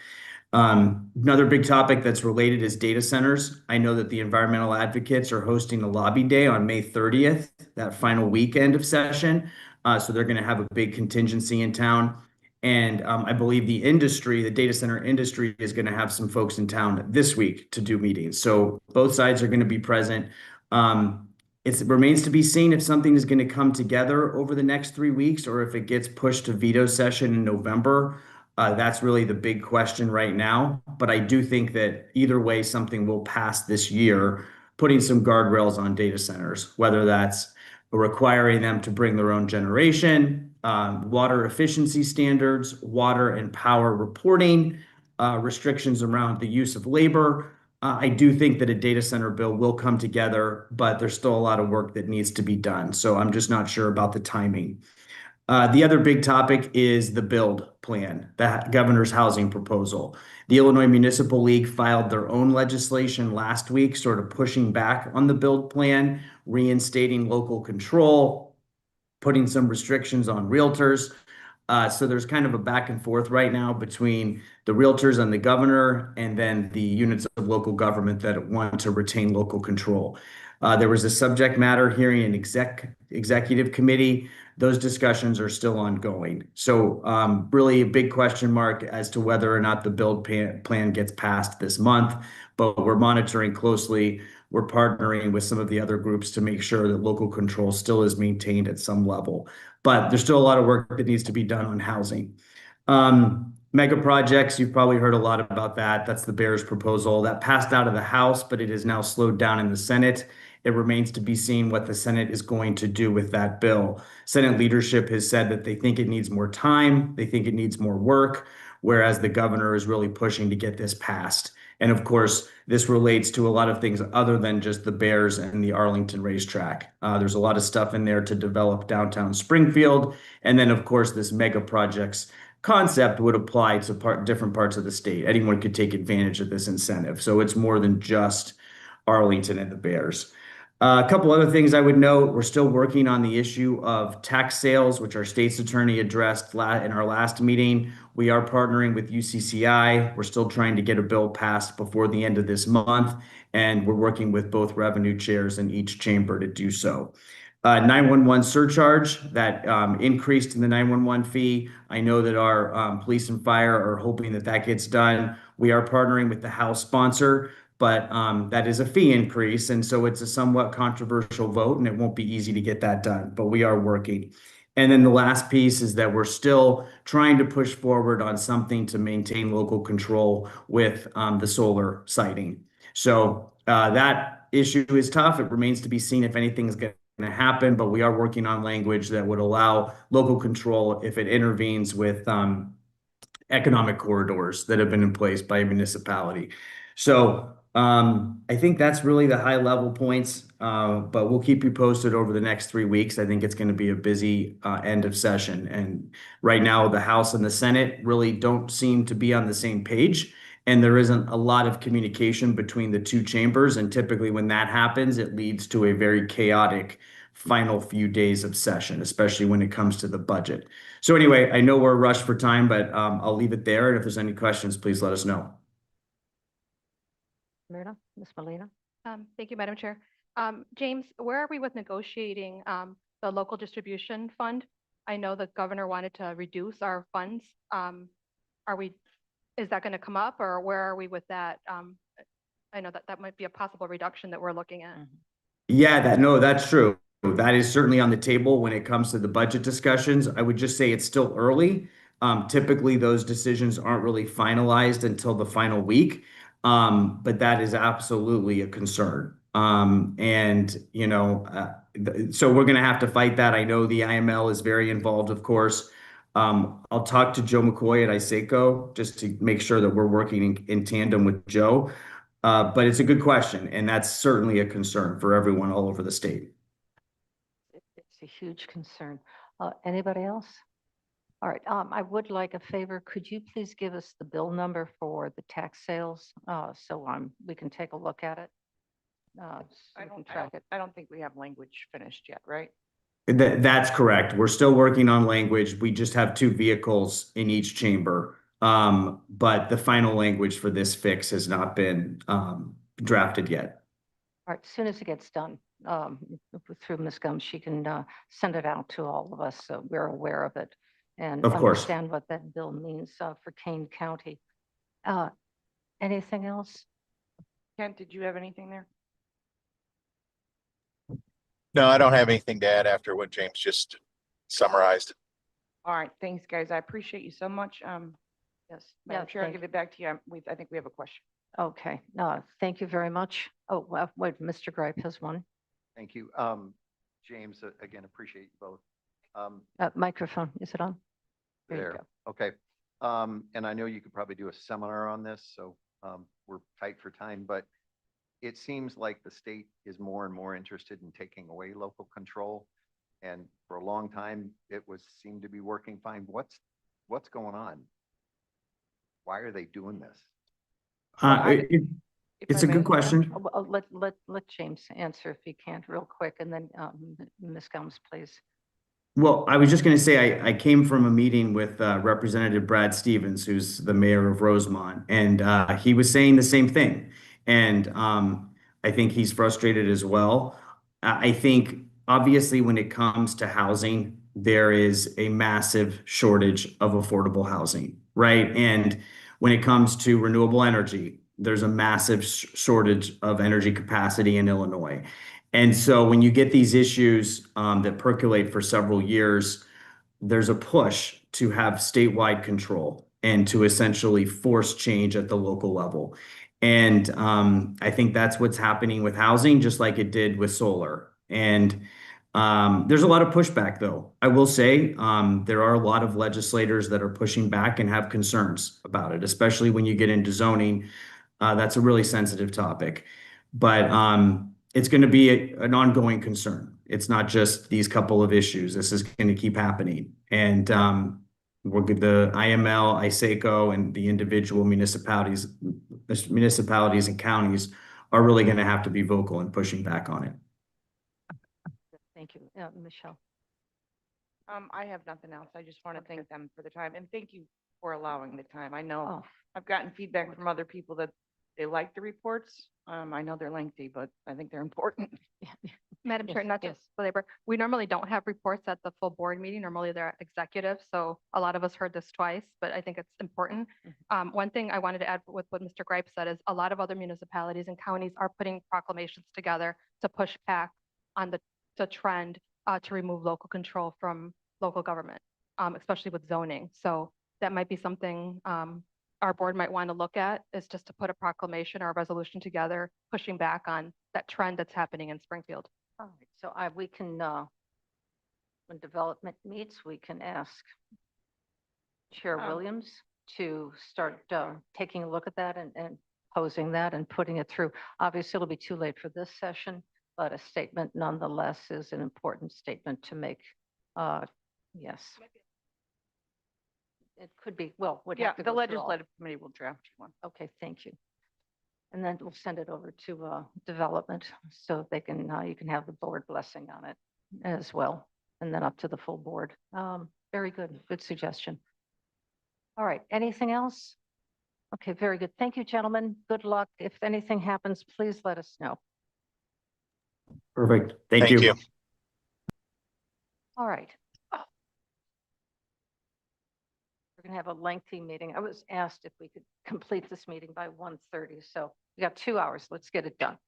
Another big topic that's related is data centers. I know that the environmental advocates are hosting a lobby day on May 30th, that final weekend of session. So they're going to have a big contingency in town. And I believe the industry, the data center industry, is going to have some folks in town this week to do meetings. So both sides are going to be present. It remains to be seen if something is going to come together over the next 3 weeks or if it gets pushed to veto session in November. That's really the big question right now. But I do think that either way, something will pass this year, putting some guardrails on data centers, whether that's requiring them to bring their own generation, water efficiency standards, water and power reporting, restrictions around the use of labor, I do think that a data center bill will come together, but there's still a lot of work that needs to be done. So I'm just not sure about the timing. The other big topic is the build plan, the governor's housing proposal. The Illinois Municipal League filed their own legislation last week, sort of pushing back on the build plan, reinstating local control, putting some restrictions on realtors. So there's kind of a back and forth right now between the realtors and the governor, and then the units of local government that want to retain local control. There was a subject matter hearing in executive committee. Those discussions are still ongoing. So really a big question mark as to whether or not the build plan gets passed this month, but we're monitoring closely. We're partnering with some of the other groups to make sure that local control still is maintained at some level. But there's still a lot of work that needs to be done on housing. Mega projects, you've probably heard a lot about that. That's the Bears proposal that passed out of the House, but it is now slowed down in the Senate. It remains to be seen what the Senate is going to do with that bill. Senate leadership has said that they think it needs more time, they think it needs more work, whereas the governor is really pushing to get this passed. And of course, this relates to a lot of things other than just the Bears and the Arlington racetrack. There's a lot of stuff in there to develop downtown Springfield. And then, of course, this mega projects concept would apply to different parts of the state. Anyone could take advantage of this incentive. So it's more than just Arlington and the Bears. A couple other things I would note, we're still working on the issue of tax sales, which our state's attorney addressed in our last meeting. We are partnering with UCCI. We're still trying to get a bill passed before the end of this month, and we're working with both revenue chairs in each chamber to do so. 911 surcharge that increased in the 911 fee. I know that our police and fire are hoping that that gets done. We are partnering with the House sponsor, but that is a fee increase. And so it's a somewhat controversial vote, and it won't be easy to get that done, but we are working. And then the last piece is that we're still trying to push forward on something to maintain local control with the solar siting. So that issue is tough. It remains to be seen if anything's going to happen, but we are working on language that would allow local control if it intervenes with economic corridors that have been in place by a municipality. So I think that's really the high level points, but we'll keep you posted over the next 3 weeks. I think it's going to be a busy end of session. And right now, the House and the Senate really don't seem to be on the same page. And there isn't a lot of communication between the two chambers. And typically when that happens, it leads to a very chaotic final few days of session, especially when it comes to the budget. So anyway, I know we're rushed for time, but I'll leave it there. And if there's any questions, please let us know. Ms. Molina? Thank you, Madam Chair. James, where are we with negotiating the local distribution fund? I know the governor wanted to reduce our funds. Is that going to come up, or where are we with that? I know that might be a possible reduction that we're looking at. Yeah, that's true. That is certainly on the table when it comes to the budget discussions. I would just say it's still early. Typically, those decisions aren't really finalized until the final week. But that is absolutely a concern. So we're going to have to fight that. I know the IML is very involved, of course. I'll talk to Joe McCoy at ISACO just to make sure that we're working in tandem with Joe. But it's a good question, and that's certainly a concern for everyone all over the state. It's a huge concern. Anybody else? All right, I would like a favor. Could you please give us the bill number for the tax sales so we can take a look at it? So we can track it. I don't think we have language finished yet, right? That's correct. We're still working on language. We just have 2 vehicles in each chamber. But the final language for this fix has not been drafted yet. All right, as soon as it gets done through Ms. Gums, she can send it out to all of us so we're aware of it and Of course. understand what that bill means for Kane County. Anything else? Kent, did you have anything there? No, I don't have anything to add after what James just summarized. All right, thanks, guys. I appreciate you so much. Yes. Madam Chair, I'll give it back to you. I think we have a question. Okay, thank you very much. Oh, wait, Mr. Gripe has one. Thank you. James, again, appreciate you both. Microphone, is it on? There you There, go. okay. And I know you could probably do a seminar on this, so we're tight for time, but it seems like the state is more and more interested in taking away local control. And for a long time, seemed to be working fine. What's going on? Why are they doing this? If It's I a good may, question. let James answer if he can real quick, and then Ms. Gomes, please. Well, I was just going to say, I came from a meeting with Representative Brad Stevens, who's the mayor of Rosemont, and he was saying the same thing. And I think he's frustrated as well. I think obviously when it comes to housing, there is a massive shortage of affordable housing, right? And when it comes to renewable energy, there's a massive shortage of energy capacity in Illinois. And so when you get these issues that percolate for several years, there's a push to have statewide control and to essentially force change at the local level. And I think that's what's happening with housing, just like it did with solar. And there's a lot of pushback, though. I will say there are a lot of legislators that are pushing back and have concerns about it, especially when you get into zoning. That's a really sensitive topic. But it's going to be an ongoing concern. It's not just these couple of issues. This is going to keep happening. And the IML, ISACO, and the individual municipalities and counties are really going to have to be vocal in pushing back on it. Thank you. Michelle. I have nothing else. I just want to thank them for the time and thank you for allowing the time. I know Oh, I've gotten feedback from other people that they like the reports. I know they're lengthy, but I think they're important. Madam Chair, Yes, not to yes. belabor, we normally don't have reports at the full board meeting. Normally they're executive. So a lot of us heard this twice, but I think it's important. One thing I wanted to add with what Mr. Gripe said is a lot of other municipalities and counties are putting proclamations together to push back on the trend to remove local control from local government, especially with zoning. So that might be something our board might want to look at, is just to put a proclamation or a resolution together, pushing back on that trend that's happening in Springfield. All right, so we can, when development meets, we can ask Chair Williams to start taking a look at that and posing that and putting it through. Obviously, it'll be too late for this session, but a statement nonetheless is an important statement to make. Yes. It could be, well, would Yeah, have to the go through all. legislative committee will draft one. Okay, thank you. And then we'll send it over to development so they can, you can have the board blessing on it as well. And then up to the full board. Very good, good suggestion. All right, anything else? Okay, very good. Thank you, gentlemen. Good luck. If anything happens, please let us know. Perfect. Thank you. All right. We're going to have a lengthy meeting. I was asked if we could complete this meeting by 1:30, so we got 2 hours. Let's get it done.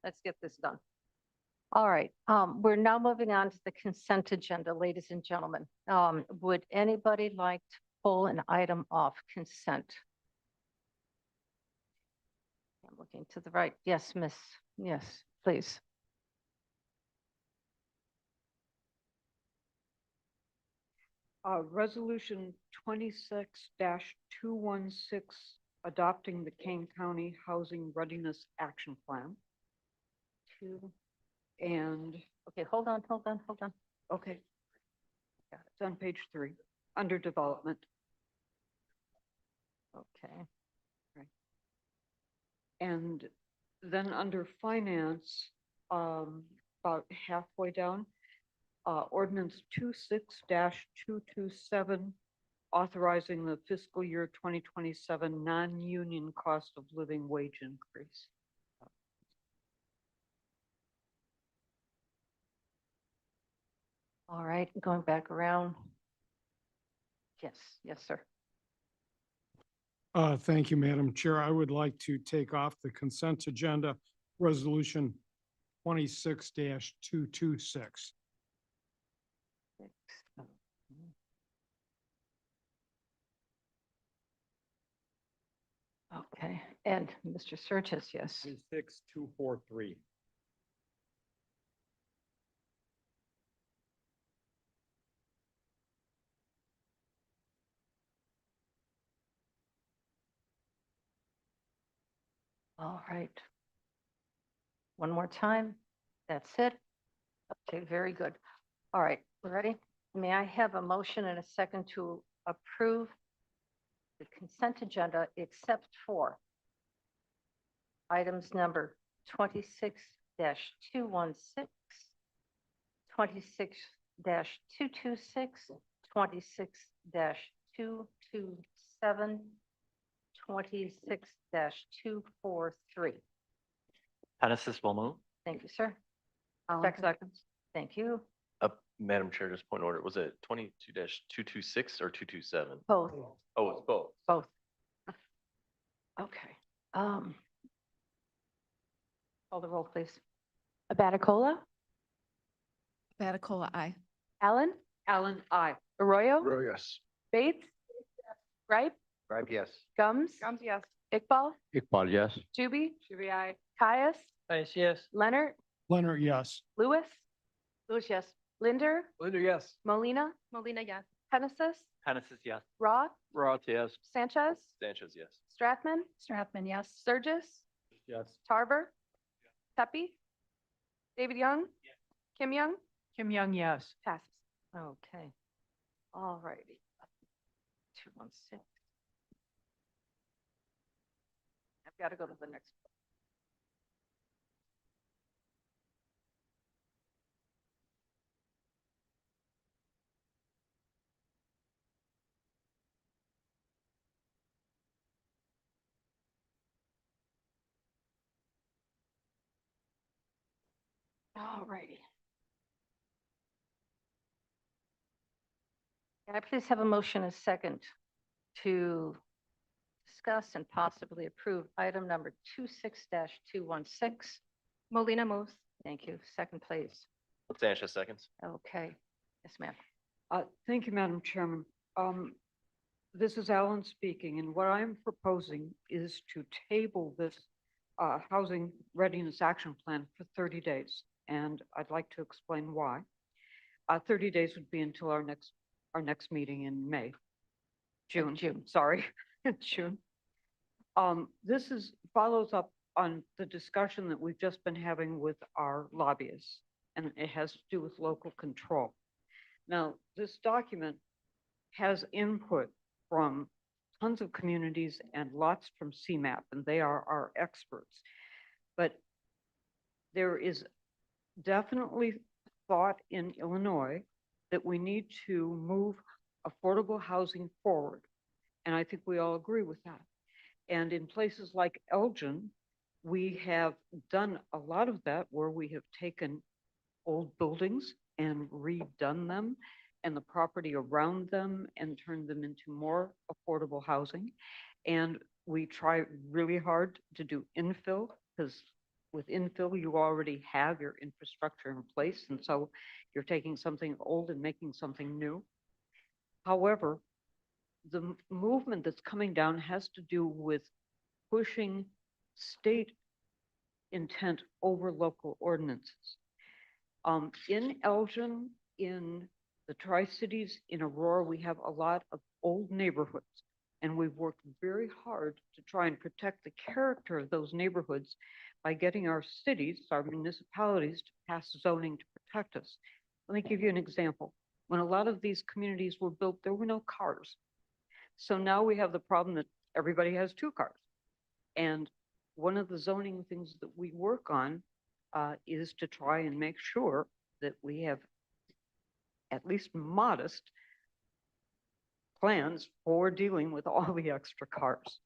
Let's get this done. All right, we're now moving on to the consent agenda, ladies and gentlemen. Would anybody like to pull an item off consent? I'm looking to the right. Yes, miss. Yes, please. Resolution 26-216, adopting the Kane County Housing Readiness Action Plan. And, Okay, hold on. okay. It's on page 3, under development. Okay. And then under finance, about halfway down, ordinance 26-227, authorizing the fiscal year 2027 non-union cost of living wage increase. All right, going back around. Yes, sir. Thank you, Madam Chair. I would like to take off the consent agenda resolution 26-226. Okay, and Mr. Surtis, yes. 26-243. All right. One more time. That's it. Okay, very good. All right, we're ready? May I have a motion and a second to approve the consent agenda except for items number 26-216, 26-226, 26-227, 26-243. Hennessy will move. Thank you, sir. Seconds. Thank you. Madam Chair, just point of order. Was it 22-226 or 227? Both. Oh, it's both. Both. Okay. Call the roll, please. Abaticola, Batacola, aye. Allen, Allen, aye. Arroyo, Yes. Bates, Gripe, Right, yes. Gums, Gums, yes. Iqbal, Iqbal, yes. Juby, Shuby, aye. Caius, Yes. Leonard, Leonard, yes. Lewis, Lewis, yes. Linder, Linder, yes. Molina, Molina, yes. Hennessy, Hennessy, yes. Roth, Roth, yes. Sanchez, Sanchez, yes. Strathman, Strathman, yes. Sturgis, Yes. Tarver, Pepe, David Young, Kim Young, Kim Young, yes. passes. Okay. All righty. 216. I've got to go to the next. All righty. Can I please have a motion and a second to discuss and possibly approve item number 26-216? Molina moves. Thank you. Second, please. Sanchez, seconds. Okay. Yes, ma'am. Thank you, Madam Chairman. This is Alan speaking, and what I'm proposing is to table this Housing Readiness Action Plan for 30 days, and I'd like to explain why. 30 days would be until our next meeting in May. June, sorry, June. This follows up on the discussion that we've just been having with our lobbyists, and it has to do with local control. Now, this document has input from tons of communities and lots from CMAP, and they are our experts. But there is definitely thought in Illinois that we need to move affordable housing forward. And I think we all agree with that. And in places like Elgin, we have done a lot of that where we have taken old buildings and redone them and the property around them and turned them into more affordable housing. And we try really hard to do infill, because with infill, you already have your infrastructure in place. And so you're taking something old and making something new. However, the movement that's coming down has to do with pushing state intent over local ordinances. In Elgin, in the Tri-Cities, in Aurora, we have a lot of old neighborhoods, and we've worked very hard to try and protect the character of those neighborhoods by getting our cities, our municipalities, to pass zoning to protect us. Let me give you an example. When a lot of these communities were built, there were no cars. So now we have the problem that everybody has two cars. And one of the zoning things that we work on is to try and make sure that we have at least modest plans for dealing with all the extra cars.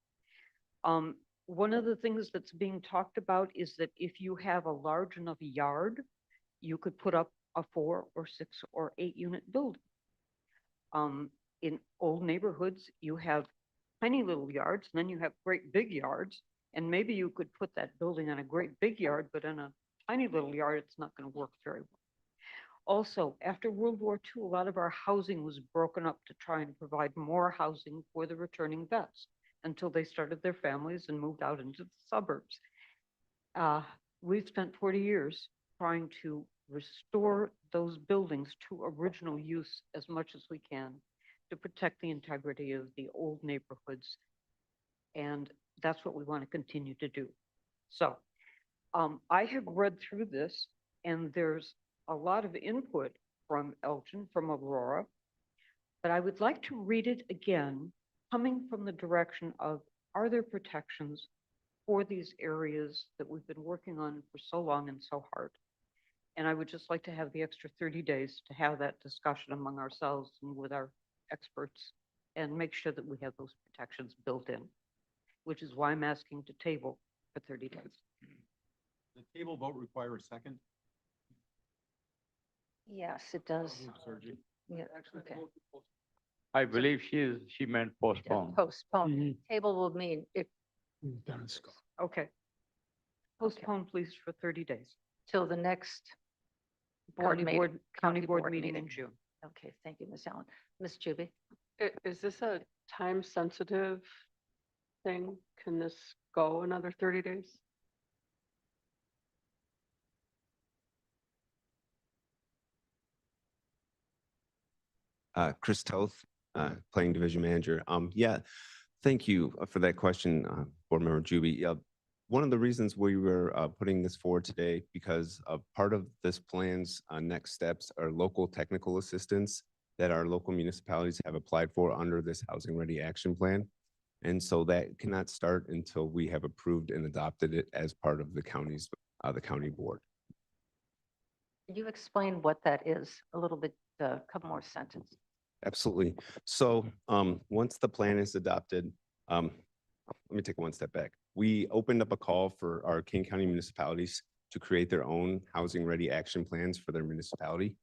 One of the things that's being talked about is that if you have a large enough yard, you could put up a 4 or 6 or 8 unit building. In old neighborhoods, you have tiny little yards, and then you have great big yards, and maybe you could put that building on a great big yard, but in a tiny little yard, it's not going to work very well. Also, after World War II, a lot of our housing was broken up to try and provide more housing for the returning vets until they started their families and moved out into the suburbs. We've spent 40 years trying to restore those buildings to original use as much as we can to protect the integrity of the old neighborhoods. And that's what we want to continue to do. So I have read through this and there's a lot of input from Elgin, from Aurora, but I would like to read it again, coming from the direction of, are there protections for these areas that we've been working on for so long and so hard? And I would just like to have the extra 30 days to have that discussion among ourselves and with our experts and make sure that we have those protections built in, which is why I'm asking to table for 30 days. The table vote require a second? Yes, it does. Sergi. Yeah, okay. I believe she meant postpone. Postpone. Table will mean it Okay. Postpone, please, for 30 days. till the next board County meeting. board, county board meeting in June. Okay, thank you, Ms. Allen. Ms. Juby? Is this a time-sensitive thing? Can this go another 30 days? Chris Toth, Playing Division Manager. Yeah, thank you for that question, Board Member Juby. Yeah, one of the reasons we were putting this forward today, because part of this plan's next steps are local technical assistance that our local municipalities have applied for under this Housing Ready Action Plan. And so that cannot start until we have approved and adopted it as part of the county's, the county board. Can you explain what that is a little bit, a couple more sentences? Absolutely. So once the plan is adopted, let me take one step back. We opened up a call for our Kane County municipalities to create their own housing ready action plans for their municipality.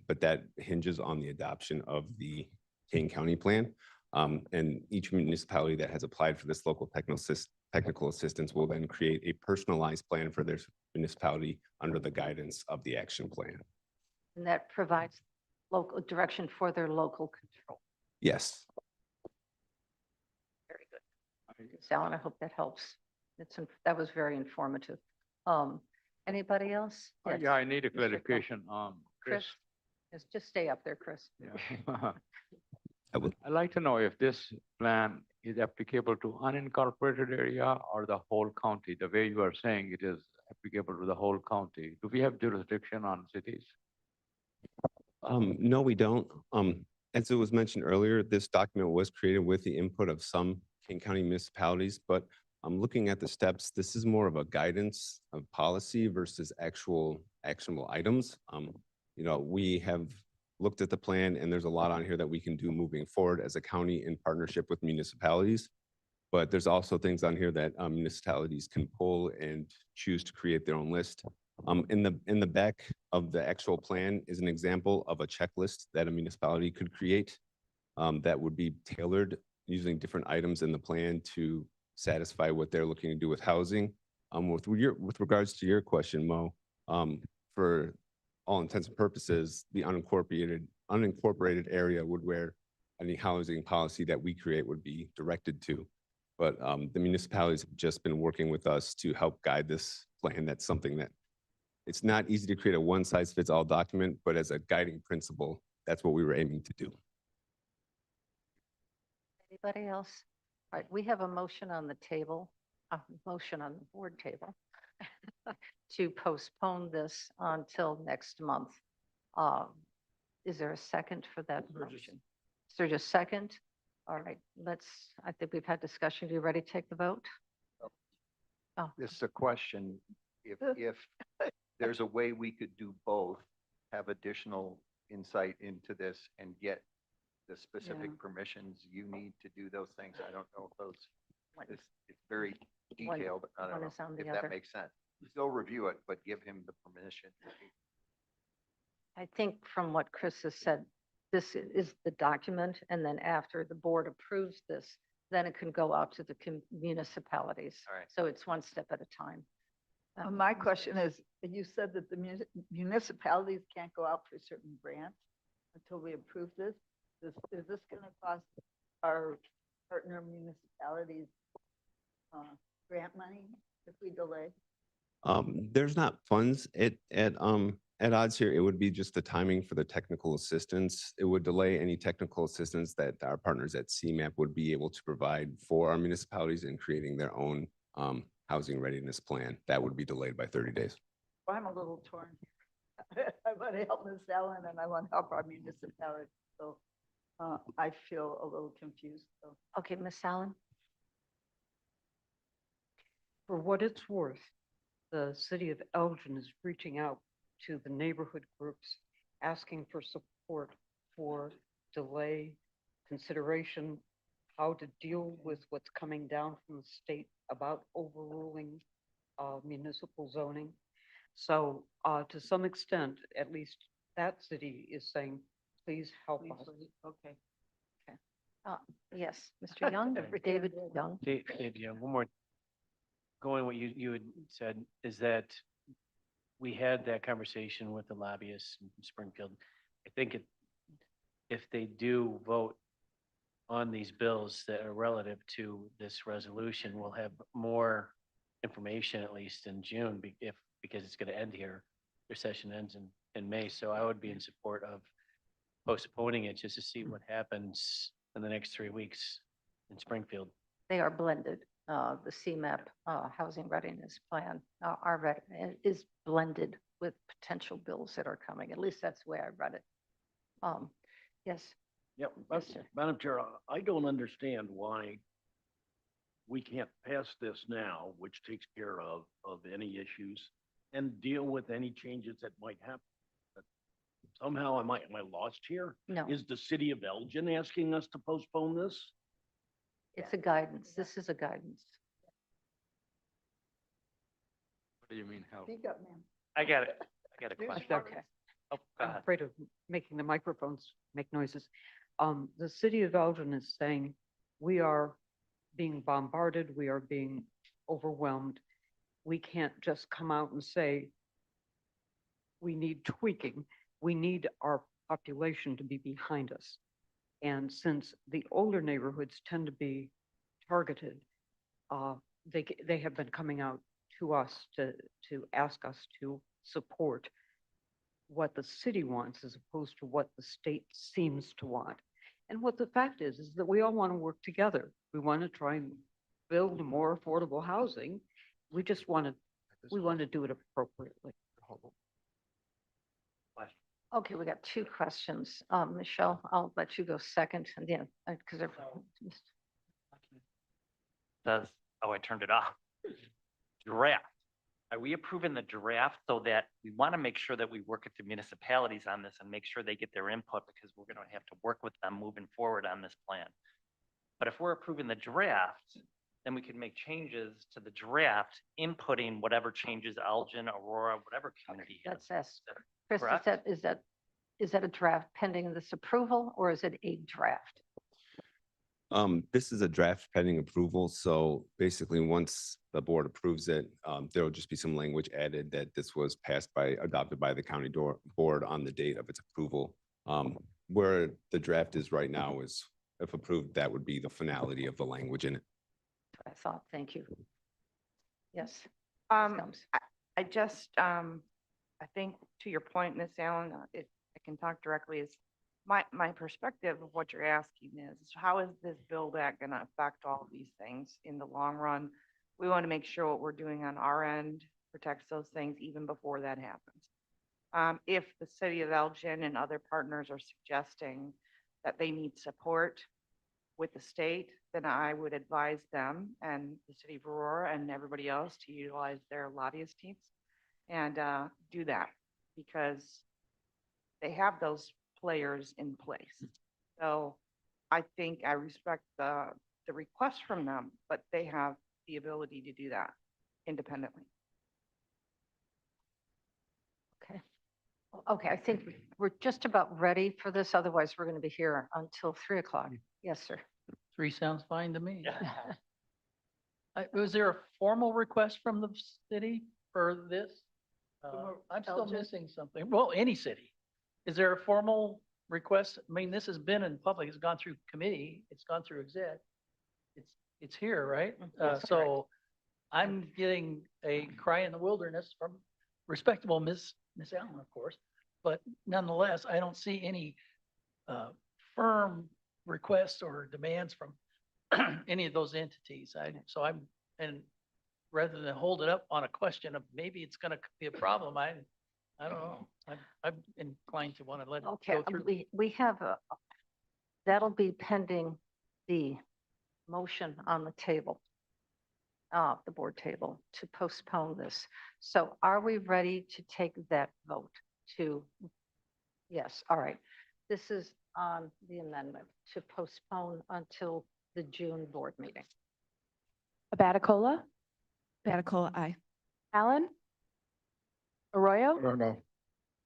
But that hinges on the adoption of the Kane County plan. And each municipality that has applied for this local technical assistance will then create a personalized plan for their municipality under the guidance of the action plan. And that provides local direction for their local control. Yes. Very good. Ms. Allen, I hope that helps. That was very informative. Anybody else? Yes. Yeah, I need a Mr. Cole. clarification. Chris, yes, just stay up there, Chris. Yeah. I'd like to know if this plan is applicable to unincorporated area or the whole county. The way you are saying it is applicable to the whole county. Do we have jurisdiction on cities? No, we don't. As it was mentioned earlier, this document was created with the input of some King County municipalities, but I'm looking at the steps. This is more of a guidance of policy versus actual actionable items. You know, we have looked at the plan and there's a lot on here that we can do moving forward as a county in partnership with municipalities. But there's also things on here that municipalities can pull and choose to create their own list. In the back of the actual plan is an example of a checklist that a municipality could create that would be tailored using different items in the plan to satisfy what they're looking to do with housing. With regards to your question, Mo, for all intents and purposes, the unincorporated area would where any housing policy that we create would be directed to. But the municipalities have just been working with us to help guide this plan. That's something that it's not easy to create a one size fits all document, but as a guiding principle, that's what we were aiming to do. Anybody else? All right, we have a motion on the table, a motion on the board table to postpone this until next month. Is there a second for that motion? Is there just second? All right, I think we've had discussion. Are you ready to take the vote? Oh, This is a question. If there's a way we could do both, have additional insight into this and get the specific permissions you need to do those things. I don't know if those, it's very detailed. I don't one know is on the if other. that makes sense. Still review it, but give him the permission. I think from what Chris has said, this is the document, and then after the board approves this, then it can go out to the municipalities. All right. So it's one step at a time. My question is, you said that the municipalities can't go out for certain grants until we approve this. Is this going to cost our partner municipalities grant money if we delay? There's not funds at odds here. It would be just the timing for the technical assistance. It would delay any technical assistance that our partners at CMAP would be able to provide for our municipalities in creating their own housing readiness plan. That would be delayed by 30 days. I'm a little torn. I want to help Ms. Allen and I want to help our municipality, so I feel a little confused, so. Okay, Ms. Allen? For what it's worth, the city of Elgin is reaching out to the neighborhood groups, asking for support for delay, consideration, how to deal with what's coming down from the state about overruling municipal zoning. So to some extent, at least that city is saying, please help us. Okay. Yes, Mr. Young, David Young. Dave, yeah, one more. Going what you had said is that we had that conversation with the lobbyists in Springfield. I think if they do vote on these bills that are relative to this resolution, we'll have more information at least in June because it's going to end here. Their session ends in May. So I would be in support of postponing it just to see what happens in the next 3 weeks in Springfield. They are blended. The CMAP Housing Readiness Plan is blended with potential bills that are coming. At least that's the way I read it. Yes. Yep, Yes, sir. Madam Chair, I don't understand why we can't pass this now, which takes care of any issues and deal with any changes that might happen. But somehow am I lost here? No. Is the city of Elgin asking us to postpone this? It's a guidance. This is a guidance. What do you mean, how? Speak up, ma'am. I got it. I got a question. Okay. Oh, go I'm ahead. afraid of making the microphones make noises. The city of Elgin is saying, we are being bombarded, we are being overwhelmed. We can't just come out and say, we need tweaking. We need our population to be behind us. And since the older neighborhoods tend to be targeted, they have been coming out to us to ask us to support what the city wants as opposed to what the state seems to want. And what the fact is that we all want to work together. We want to try and build more affordable housing. We just want to do it appropriately. Okay, we got two questions. Michelle, I'll let you go second and then, because Says, oh, I turned it off. Draft. Are we approving the draft so that we want to make sure that we work with the municipalities on this and make sure they get their input because we're going to have to work with them moving forward on this plan? But if we're approving the draft, then we can make changes to the draft, inputting whatever changes Elgin, Aurora, whatever community has. that's Chris, Correct. is that a draft pending this approval or is it a draft? This is a draft pending approval. So basically, once the board approves it, there will just be some language added that this was adopted by the county board on the date of its approval. Where the draft is right now is, if approved, that would be the finality of the language in it. I thought, thank you. Yes. I just, I think to your point, Ms. Allen, if I can talk directly, is my perspective of what you're asking is how is this Build Act going to affect all of these things in the long run? We want to make sure what we're doing on our end protects those things even before that happens. If the city of Elgin and other partners are suggesting that they need support with the state, then I would advise them and the city of Aurora and everybody else to utilize their lobbyist teams and do that because they have those players in place. So I think I respect the request from them, but they have the ability to do that independently. Okay. Okay, I think we're just about ready for this. Otherwise, we're going to be here until 3 o'clock. Yes, sir. 3 sounds fine to me. Was there a formal request from the city for this? I'm still Elgin? missing something. Well, any city. Is there a formal request? I mean, this has been in public. It's gone through committee. It's gone through exec. It's here, right? That's So I'm getting a cry in the wilderness from respectable Miss Allen, of course. But nonetheless, I don't see any firm requests or demands from any of those entities. And rather than hold it up on a question of maybe it's gonna be a problem, I don't know. I'm inclined to want to let it Okay, go through. we have that'll be pending the motion on the table, the board table, to postpone this. So are we ready to take that vote to, yes, all right. This is on the amendment to postpone until the June board meeting. Abaticola, Baticola, aye. Allen, Arroyo, No.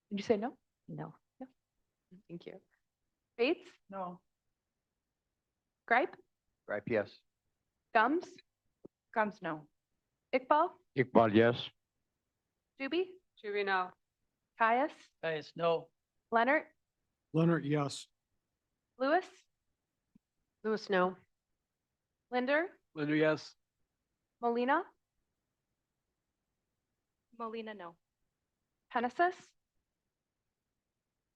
did you say no? No. Thank you. Bates, No. Gripe, Gripe, yes. Gums, Gums, no. Iqbal, Iqbal, yes. Juby, Juby, no. Caius, Guys, no, Leonard, Leonard, yes. Lewis, Lewis, no. Linder, Linder, yes. Molina, Molina, no. Hennessis,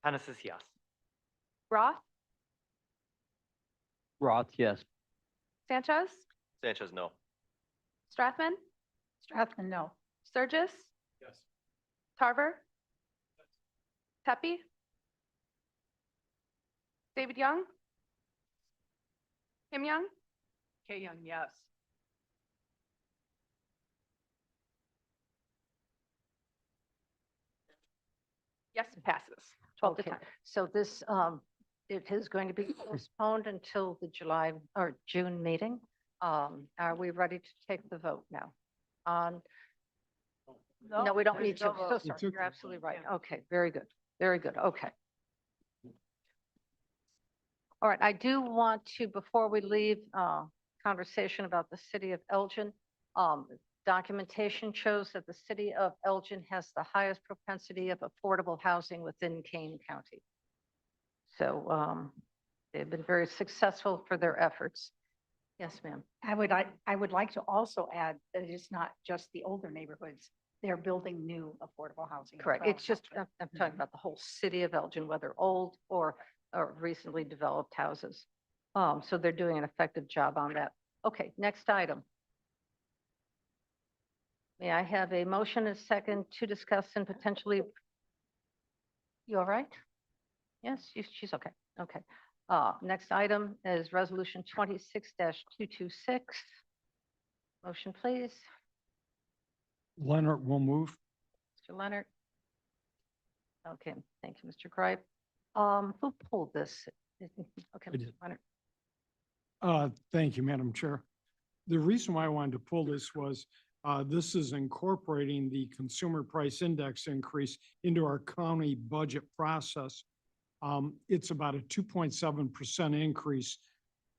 Hennessis, yes. Roth, Roth, yes. Sanchez, Sanchez, no. Strathman, Strathman, no. Sturgis, Yes. Tarver, Tepe, David Young, Kim Young, Kay Young, yes. yes, passes, 12 to Okay, 10. so this, it is going to be postponed until the July or June meeting. Are we ready to take the vote now? No, we don't need to. So sorry, took you're the absolutely right. Okay, very good, very good, okay. All right, I do want to, before we leave, conversation about the city of Elgin, documentation shows that the city of Elgin has the highest propensity of affordable housing within Kane County. So they've been very successful for their efforts. Yes, ma'am. I would like to also add that it is not just the older neighborhoods. They're building new affordable housing. as Correct. well. It's just, I'm talking about the whole city of Elgin, whether old or recently developed houses. So they're doing an effective job on that. Okay, next item. May I have a motion and second to discuss and potentially, you all right? Yes, she's okay. Okay. Next item is resolution 26-226. Motion, please. Leonard will move. Mr. Leonard. Okay, thank you, Mr. Gripe. Who pulled this? Okay, I Mr. did. Leonard. Thank you, Madam Chair. The reason why I wanted to pull this was, this is incorporating the consumer price index increase into our county budget process. It's about a 2.7% increase.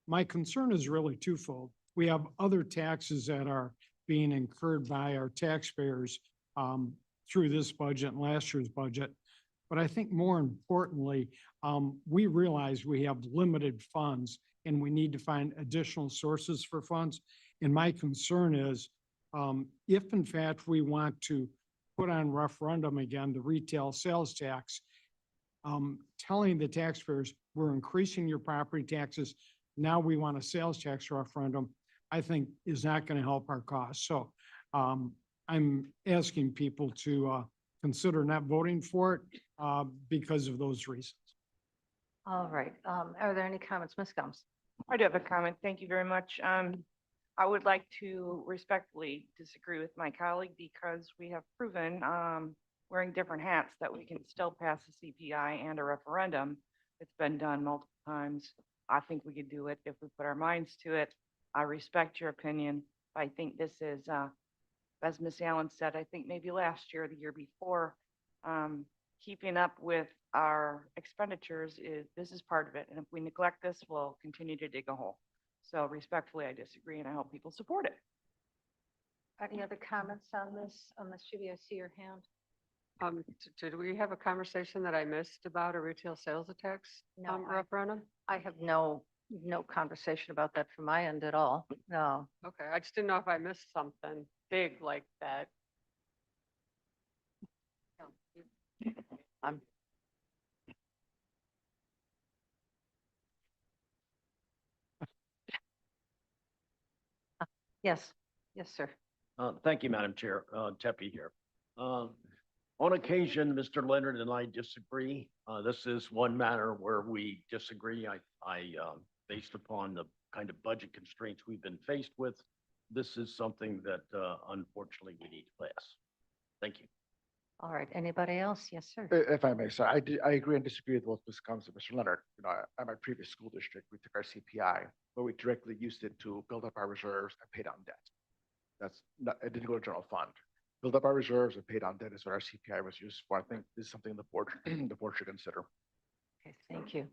My concern is really twofold. We have other taxes that are being incurred by our taxpayers through this budget and last year's budget. But I think more importantly, we realize we have limited funds and we need to find additional sources for funds. And my concern is, if in fact we want to put on referendum again, the retail sales tax, telling the taxpayers, we're increasing your property taxes, now we want a sales tax referendum, I think is not going to help our cause. So I'm asking people to consider not voting for it because of those reasons. All right. Are there any comments? Ms. Gums? I do have a comment. Thank you very much. I would like to respectfully disagree with my colleague because we have proven, wearing different hats, that we can still pass a CPI and a referendum. It's been done multiple times. I think we could do it if we put our minds to it. I respect your opinion. I think this is, as Ms. Allen said, I think maybe last year, or the year before, keeping up with our expenditures this is part of it. And if we neglect this, we'll continue to dig a hole. So respectfully, I disagree and I hope people support it. Any other comments on this? Ms. Judy, I see your hand. Did we have a conversation that I missed about a retail sales tax No, referendum? I have no conversation about that from my end at all. No. Okay, I just didn't know if I missed something big like that. I'm Yes, yes, sir. Thank you, Madam Chair. Tepe here. On occasion, Mr. Leonard and I disagree. This is one matter where we disagree. Based upon the kind of budget constraints we've been faced with, this is something that, unfortunately, we need to pass. Thank you. All right, anybody else? Yes, sir. If I may, sir, I agree and disagree with both Ms. Combs and Mr. Leonard. You know, at my previous school district, we took our CPI, but we directly used it to build up our reserves and pay down debt. That's not, it didn't go to general fund. Build up our reserves and pay down debt is what our CPI was used for. I think this is something the board, the board should consider. Okay, thank you.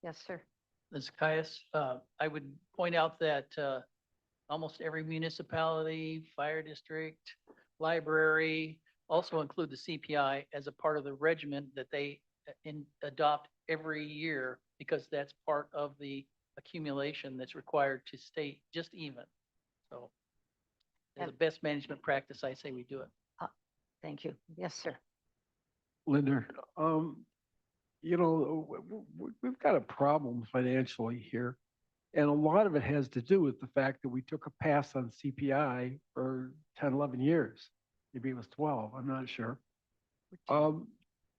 Yes, sir. Ms. Caius, I would point out that almost every municipality, fire district, library also include the CPI as a part of the regimen that they adopt every year, because that's part of the accumulation that's required to stay just even. So as a best management practice, I say we do it. Thank you. Yes, sir. Linda, you know, we've got a problem financially here. And a lot of it has to do with the fact that we took a pass on CPI for 10, 11 years. Maybe it was 12, I'm not sure.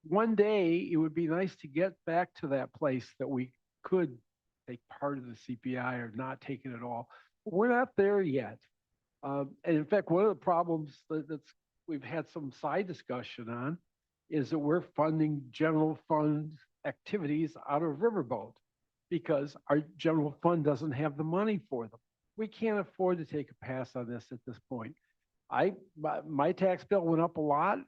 One day it would be nice to get back to that place that we could take part of the CPI or not take it at all. But we're not there yet. And in fact, one of the problems that's we've had some side discussion on is that we're funding general fund activities out of Riverboat because our general fund doesn't have the money for them. We can't afford to take a pass on this at this point. My tax bill went up a lot,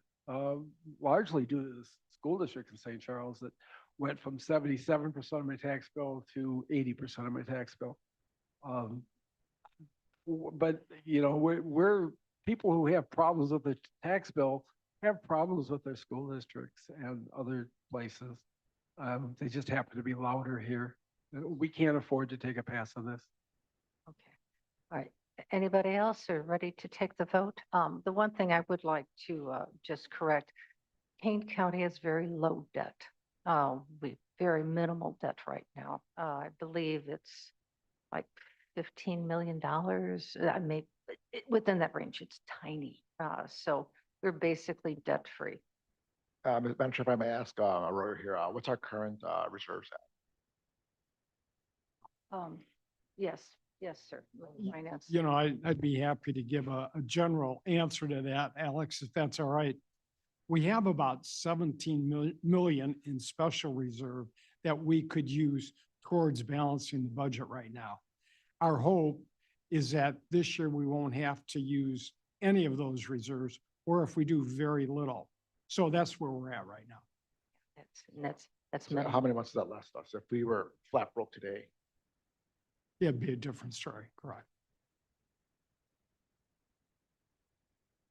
largely due to the school district in St. Charles that went from 77% of my tax bill to 80% of my tax bill. But you know, we're people who have problems with the tax bill have problems with their school districts and other places. They just happen to be louder here. We can't afford to take a pass on this. Okay. All right. Anybody else are ready to take the vote? The one thing I would like to just correct, Kane County has very low debt. We very minimal debt right now. I believe it's like $15 million. I mean, within that range, it's tiny. So we're basically debt free. Madam Chair, if I may ask, Aurora here, what's our current reserves at? Yes, yes, sir. Finance. You know, I'd be happy to give a general answer to that, Alex, if that's all right. We have about 17 million in special reserve that we could use towards balancing the budget right now. Our hope is that this year we won't have to use any of those reserves, or if we do, very little. So that's where we're at right now. That's So how many months does that last us? If we were flat broke today? It'd be a different story, correct?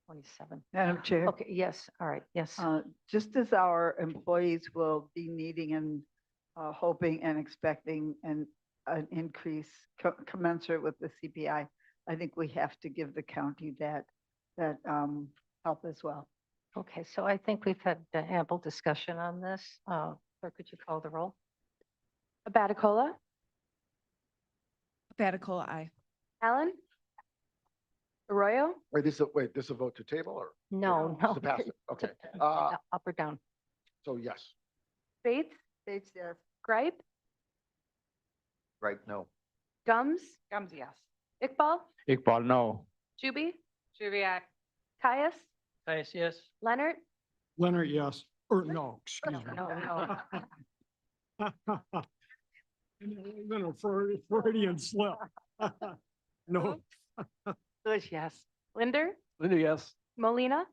27. Madam Chair. Okay, yes, all right, yes. Just as our employees will be needing and hoping and expecting an increase commensurate with the CPI, I think we have to give the county that help as well. Okay, so I think we've had ample discussion on this. Clerk, could you call the roll? Abaticola, Baticola, aye. Allen, Arroyo, Wait, this is a vote to table or? No, no. To pass it, okay. Up or down? So yes. Bates, Bates, yes. Gripe, Right, no. Gums, Gums, yes. Iqbal, Iqbal, no. Juby, Juviac, Caius, Caius, yes. Leonard, Leonard, yes, or no, excuse me. No, no. Been a Freudian slip. No. Bush, yes. Linder, Linda, yes. Molina,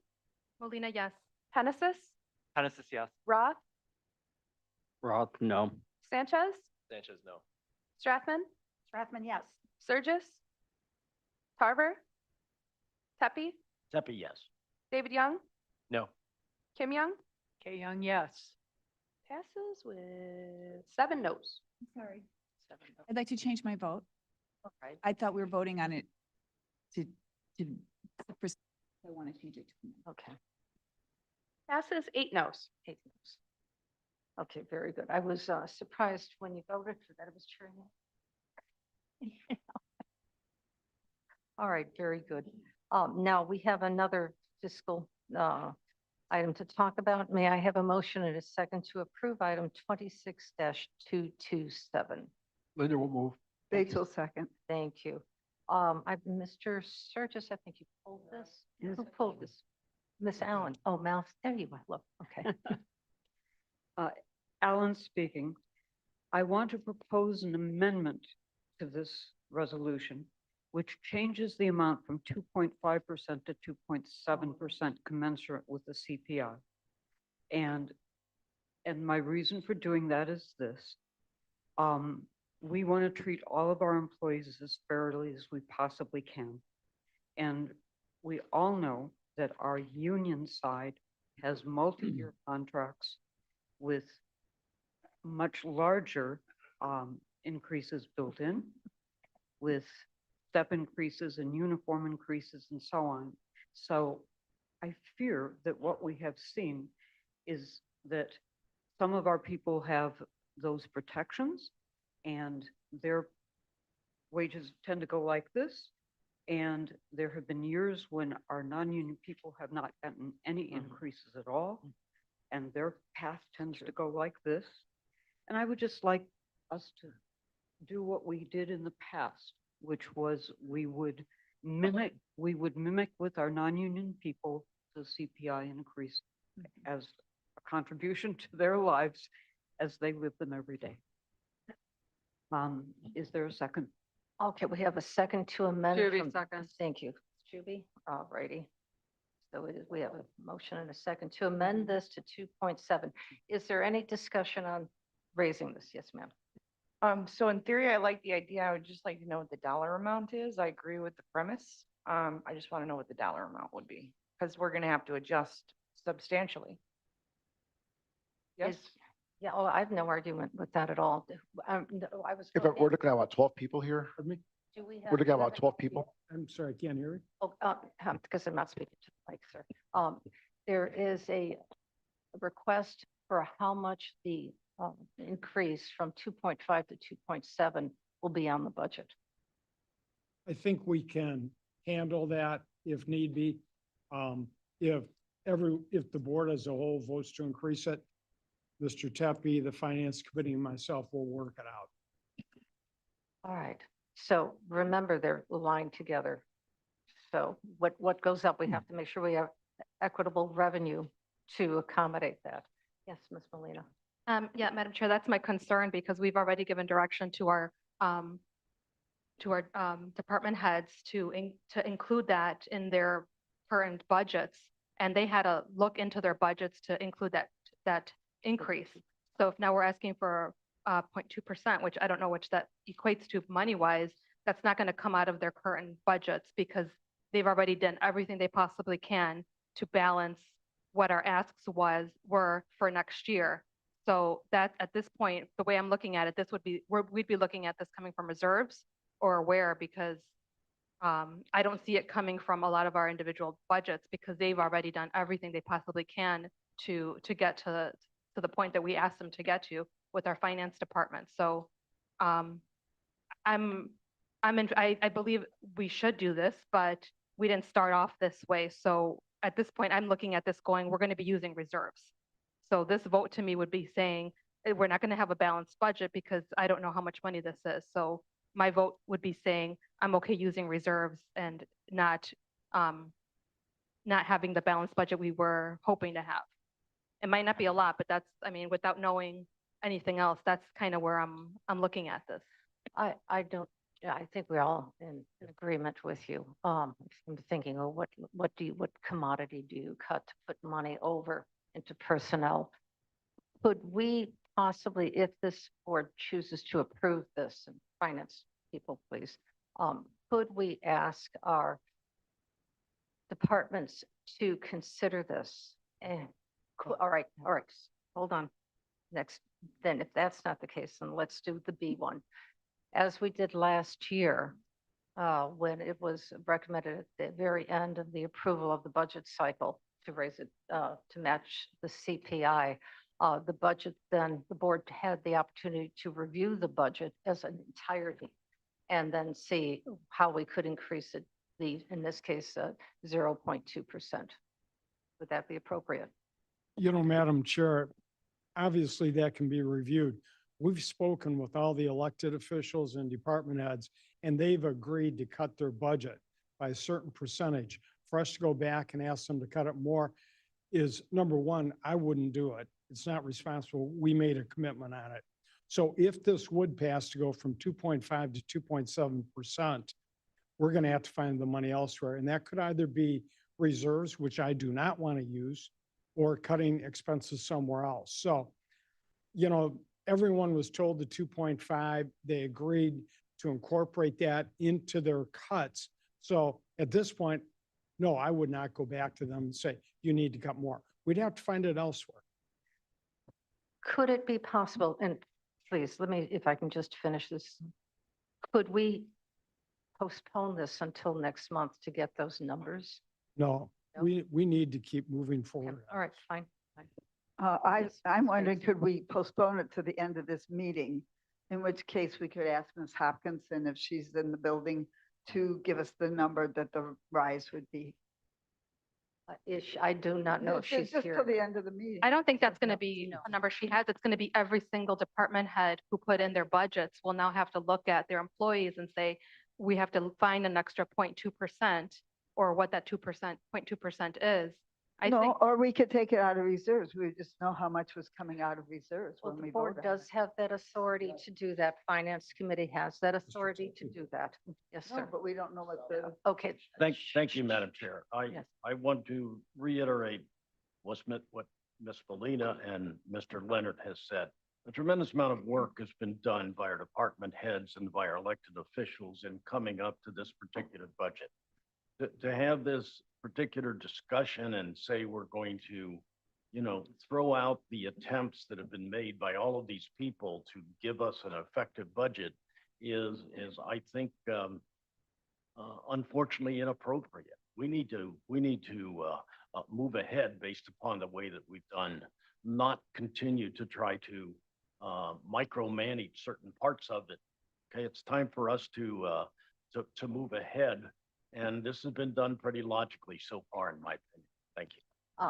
Molina, yes. Hennessis, Hennessis, yes. Roth, Roth, no. Sanchez, Sanchez, no. Strathman, Strathman, yes. Surges, Tarver, Tepe, Tepe, yes. David Young, No. Kim Young, K Young, yes. passes with 7 noes. Sorry. 7. I'd like to change my vote. All right. I thought we were voting on it to, I want to change it to. Okay. Passes 8 noes. 8 noes. Okay, very good. I was surprised when you voted for that. It was cheering. All right, very good. Now, we have another fiscal item to talk about. May I have a motion and a second to approve item 26-227? Linda will move. Rachel second. Thank you. Mr. Sturgis, I think you pulled this. Yes. Who pulled this? Miss Allen. Oh, Mal, there you are. Look, okay. Alan speaking. I want to propose an amendment to this resolution, which changes the amount from 2.5% to 2.7% commensurate with the CPI. And my reason for doing that is this. We want to treat all of our employees as fairly as we possibly can. And we all know that our union side has multi-year contracts with much larger increases built in, with step increases and uniform increases and so on. So I fear that what we have seen is that some of our people have those protections and their wages tend to go like this. And there have been years when our non-union people have not gotten any increases at all. And their path tends to go like this. And I would just like us to do what we did in the past, which was we would mimic with our non-union people the CPI increase as a contribution to their lives as they live them every day. Is there a second? Okay, we have a second to amend. Juby, from- second. Thank you. Juby, all righty. So we have a motion and a second to amend this to 2.7. Is there any discussion on raising this? Yes, ma'am. So in theory, I like the idea. I would just like to know what the dollar amount is. I agree with the premise. I just want to know what the dollar amount would be, because we're going to have to adjust substantially. Yes? Yeah, oh, I have no argument with that at all. No, I was. If we're looking at about 12 people here, Do we have? we're looking at do you about have 12 people. I'm sorry, I can't hear you. Oh, because I'm not speaking to the mic, sir. There is a request for how much the increase from 2.5 to 2.7 will be on the budget. I think we can handle that if need be. If the board as a whole votes to increase it, Mr. Tepe, the finance committee, and myself will work it out. All right. So remember, they're aligned together. So what goes up, we have to make sure we have equitable revenue to accommodate that. Yes, Ms. Molina. Yeah, Madam Chair, that's my concern because we've already given direction to our department heads to include that in their current budgets. And they had to look into their budgets to include that increase. So if now we're asking for 0.2%, which I don't know which that equates to money-wise, that's not going to come out of their current budgets because they've already done everything they possibly can to balance what our asks were for next year. So that at this point, the way I'm looking at it, we'd be looking at this coming from reserves or where, because I don't see it coming from a lot of our individual budgets because they've already done everything they possibly can to get to the point that we asked them to get to with our finance department. So I believe we should do this, but we didn't start off this way. So at this point, I'm looking at this going, we're going to be using reserves. So this vote to me would be saying, we're not going to have a balanced budget because I don't know how much money this is. So my vote would be saying, I'm okay using reserves and not having the balanced budget we were hoping to have. It might not be a lot, but that's, I mean, without knowing anything else, that's kind of where I'm looking at this. I think we're all in agreement with you. I'm thinking, oh, what commodity do you cut to put money over into personnel? Could we possibly, if this board chooses to approve this, and finance people, please, could we ask our departments to consider this? All right, hold on. Next, then if that's not the case, then let's do the B one. As we did last year, when it was recommended at the very end of the approval of the budget cycle to raise it to match the CPI, the budget, then the board had the opportunity to review the budget as an entirety and then see how we could increase it in this case, 0.2%. Would that be appropriate? You know, Madam Chair, obviously that can be reviewed. We've spoken with all the elected officials and department heads, and they've agreed to cut their budget by a certain percentage. For us to go back and ask them to cut it more is, number one, I wouldn't do it. It's not responsible. We made a commitment on it. So if this would pass to go from 2.5 to 2.7%, we're going to have to find the money elsewhere. And that could either be reserves, which I do not want to use, or cutting expenses somewhere else. So, you know, everyone was told the 2.5, they agreed to incorporate that into their cuts. So at this point, no, I would not go back to them and say, you need to cut more. We'd have to find it elsewhere. Could it be possible, and please, let me, if I can just finish this, could we postpone this until next month to get those numbers? No, No? we need to keep moving Okay, forward. all right, fine. fine. I'm wondering, could we postpone it to the end of this meeting? In which case we could ask Ms. Hopkinson if she's in the building to give us the number that the rise would be. I do not know if she's Just here. till the end of the meeting. I don't think that's going to be a number she has. It's going to be every single department head who put in their budgets will now have to look at their employees and say, we have to find an extra 0.2% or what that 0.2% is. I No, think, or we could take it out of reserves. We would just know how much was coming out of reserves Well, when the we board vote on does have that authority to do that. Finance committee has that authority to do that. Yes, No, sir. but we don't know what the. Okay. Thank you, Madam Chair. Yes. I want to reiterate what Ms. Felina and Mr. Leonard has said. A tremendous amount of work has been done by our department heads and by our elected officials in coming up to this particular budget. To have this particular discussion and say we're going to, you know, throw out the attempts that have been made by all of these people to give us an effective budget is I think, unfortunately inappropriate. We need to move ahead based upon the way that we've done, not continue to try to micromanage certain parts of it. Okay, it's time for us to move ahead, and this has been done pretty logically so far, in my opinion. Thank you.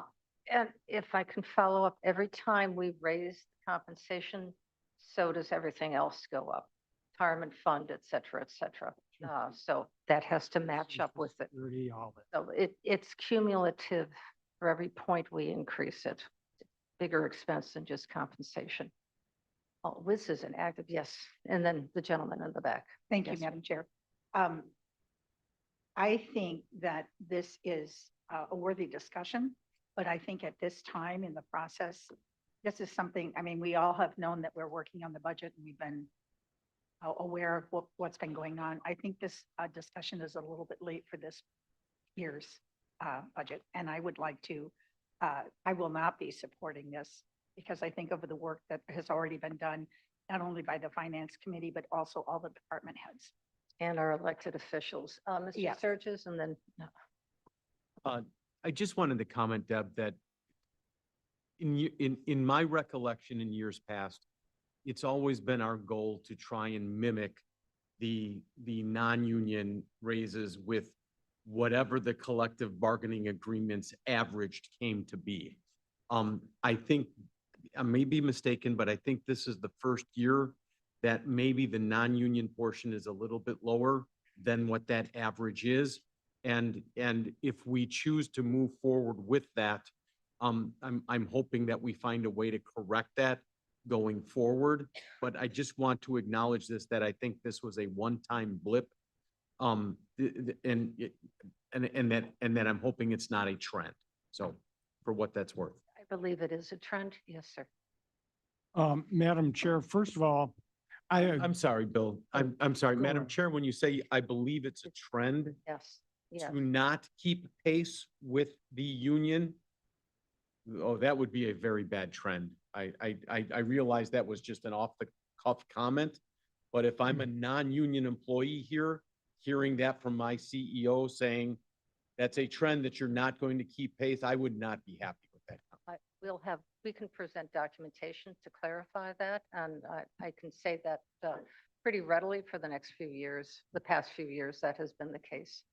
And if I can follow up, every time we raise compensation, so does everything else go up. Retirement fund, et cetera, et cetera. So that has to match up with it. So it's cumulative for every point we increase it. Bigger expense than just compensation. Oh, this is an active, yes. And then the gentleman in the back. Thank you, Yes. Madam Chair. I think that this is a worthy discussion, but I think at this time in the process, this is something, I mean, we all have known that we're working on the budget and we've been aware of what's been going on. I think this discussion is a little bit late for this year's budget. And I would like to, I will not be supporting this because I think of the work that has already been done, not only by the finance committee, but also all the department heads. And our elected officials. Mr. Yes. Sturgis and then, I just wanted to comment, Deb, that in my recollection in years past, it's always been our goal to try and mimic the non-union raises with whatever the collective bargaining agreements averaged came to be. I think, I may be mistaken, but I think this is the first year that maybe the non-union portion is a little bit lower than what that average is. And if we choose to move forward with that, I'm hoping that we find a way to correct that going forward. But I just want to acknowledge this, that I think this was a one-time blip. And that I'm hoping it's not a trend. So for what that's worth. I believe it is a trend. Yes, sir. Madam Chair, first of all, I'm sorry, Bill. I'm sorry, Go Madam ahead. Chair, when you say, I believe it's a trend Yes. Yes. to not keep pace with the union, oh, that would be a very bad trend. I realize that was just an off the cuff comment, but if I'm a non-union employee here, hearing that from my CEO saying that's a trend that you're not going to keep pace, I would not be happy with that. We can present documentation to clarify that. And I can say that pretty readily for the next few years, the past few years, that has been the case.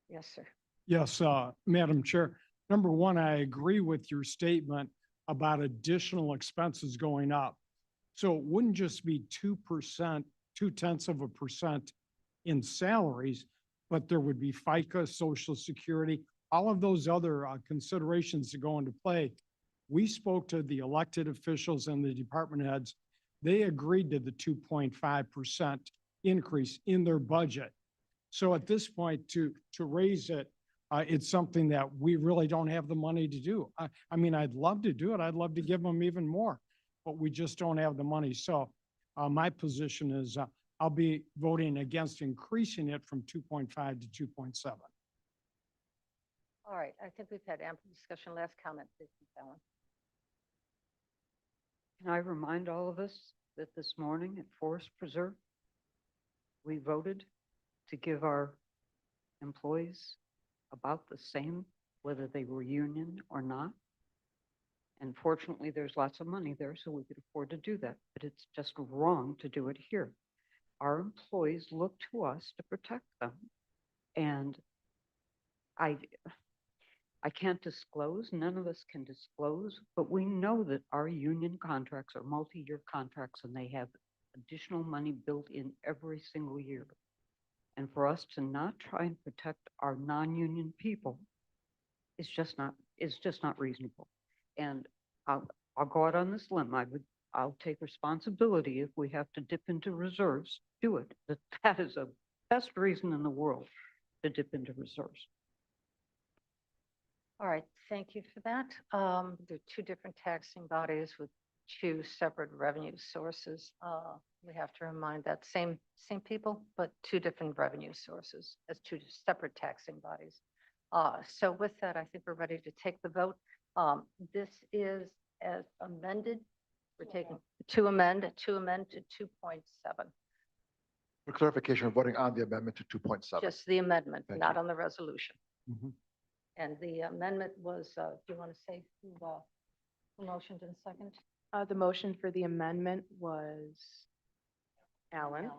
Yes, sir. Yes, Madam Chair. Number one, I agree with your statement about additional expenses going up. So it wouldn't just be 2%, 0.2% in salaries, but there would be FICA, Social Security, all of those other considerations that go into play. We spoke to the elected officials and the department heads. They agreed to the 2.5% increase in their budget. So at this point, to raise it, it's something that we really don't have the money to do. I mean, I'd love to do it. I'd love to give them even more, but we just don't have the money. So my position is I'll be voting against increasing it from 2.5 to 2.7. All right, I think we've had ample discussion. Last comment, please, Ms. Allen. Can I remind all of us that this morning at Forest Preserve, we voted to give our employees about the same, whether they were union or not. And fortunately, there's lots of money there, so we could afford to do that, but it's just wrong to do it here. Our employees look to us to protect them. And I can't disclose, none of us can disclose, but we know that our union contracts are multi-year contracts and they have additional money built in every single year. And for us to not try and protect our non-union people is just not reasonable. And I'll go out on this limb. I'll take responsibility if we have to dip into reserves, do it. That is the best reason in the world to dip into reserves. All right, thank you for that. There are two different taxing bodies with two separate revenue sources. We have to remind that same people, but two different revenue sources as two separate taxing bodies. So with that, I think we're ready to take the vote. This is as amended. We're taking to amend to 2.7. For clarification, we're voting on the amendment to 2.7. Just the amendment, Thank not you. on the resolution. Mhm. And the amendment was, do you want to say who motioned in second? The motion for the amendment was Alan,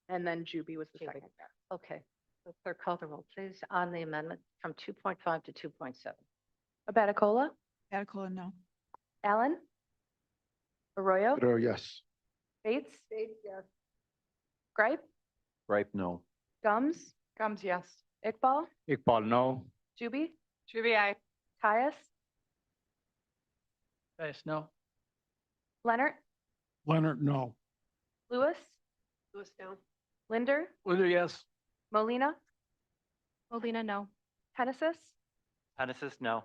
and then Juby was the Juby. second. Okay, so clerk call the roll, please, on the amendment from 2.5 to 2.7. Abaticola, Patacola, no. Allen, Arroyo, Pero yes. Bates, Bates, yes. Gripe, Gripe, no. Gums, Gums, yes. Iqbal, Iqbal, no. Juby, Juby, aye. Caius, Guys, no. Leonard, Leonard, no. Lewis, Lewis, no. Linder, Linder, yes. Molina, Molina, no. Hennessis, Hennessis, no.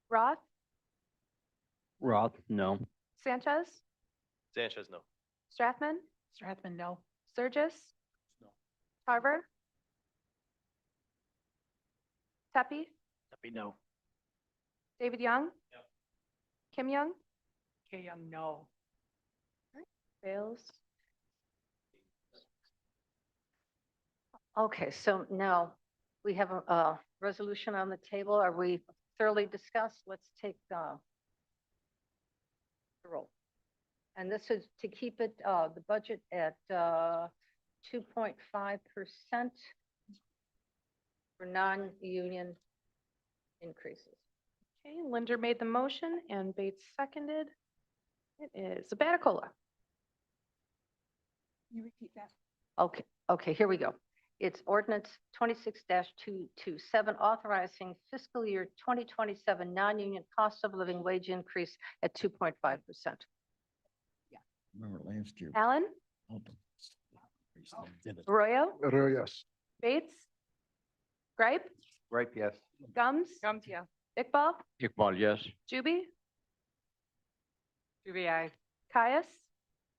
Roth, Roth, no. Sanchez, Sanchez, no. Strathman, Strathman, no. Surges, No. Tarver, Tepe, No. David Young, Kim Young, K Young, no. fails. Okay, so now we have a resolution on the table. Are we thoroughly discussed? Let's take the roll. And this is to keep it, the budget at 2.5% for non-union increases. Okay, Linder made the motion and Bates seconded. It is Abaticola. Can you repeat that? Okay, here we go. It's ordinance 26-227, authorizing fiscal year 2027 non-union cost of living wage increase at 2.5%. Remember last year. Allen, Arroyo, Pero yes. Bates, Gripe, Gripe, yes. Gums, Gums, yeah. Iqbal, Iqbal, yes. Juby, Juby, aye. Caius,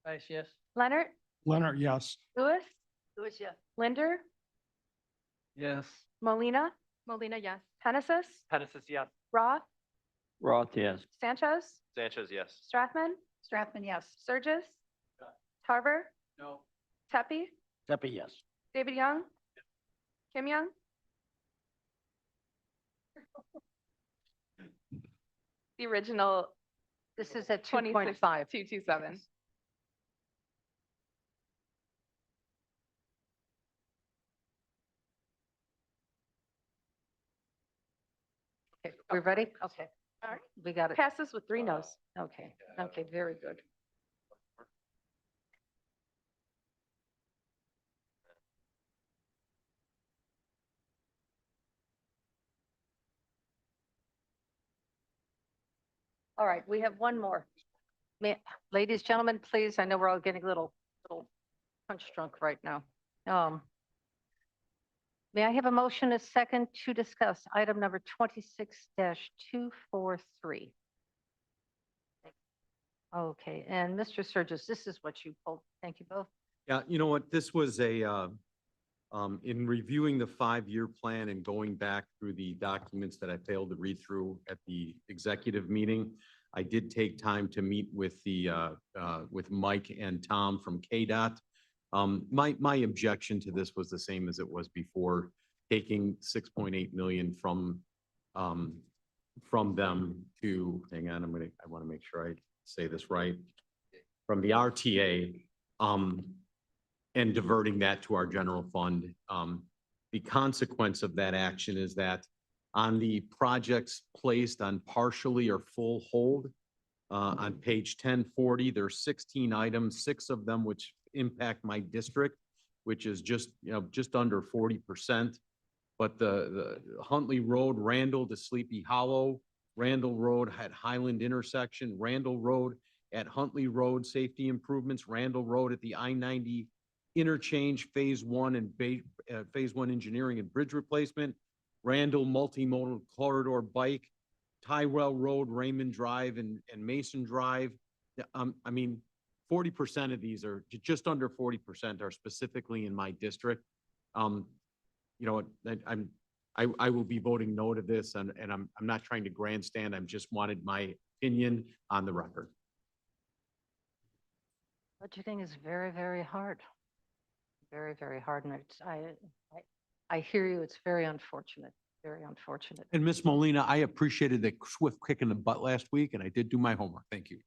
Guys, yes. Leonard, Leonard, yes. Lewis, Lewis, yes. Linder, Yes. Molina, Molina, yes. Hennessis, Hennessis, yes. Roth, Roth, yes. Sanchez, Sanchez, yes. Strathman, Strathman, yes. Surges, Tarver, No. Tepe, Tepe, yes. David Young, Kim Young, the original This is at 26, 2.5. 227. Okay, we ready? Okay. All right. We got it. Passes with 3 noes. Okay, okay, very good. All right, we have one more. Ladies, gentlemen, please, I know we're all getting a little punch drunk right now. May I have a motion, a second, to discuss item number 26-243? Okay, and Mr. Surges, this is what you pulled. Thank you both. Yeah, you know what, this was in reviewing the 5-year plan and going back through the documents that I failed to read through at the executive meeting, I did take time to meet with with Mike and Tom from KDOT. My objection to this was the same as it was before, taking 6.8 million from them to, hang on, I want to make sure I say this right, from the RTA, and diverting that to our general fund. The consequence of that action is that on the projects placed on partially or full hold, on page 1040, there's 16 items, 6 of them which impact my district, which is just under 40%. But the Huntley Road, Randall to Sleepy Hollow, Randall Road at Highland intersection, Randall Road at Huntley Road, safety improvements, Randall Road at the I-90 interchange, phase 1 and phase 1 engineering and bridge replacement, Randall multimodal corridor bike, Tyrell Road, Raymond Drive and Mason Drive. I mean, 40% of these are just under 40% are specifically in my district. You know, I will be voting no to this, and I'm not trying to grandstand. I'm just wanted my opinion on the record. Budgeting is very, very hard. Very, very hard. And I hear you. It's very unfortunate, very unfortunate. And Miss Molina, I appreciated the swift kick in the butt last week, and I did do my homework. Thank you.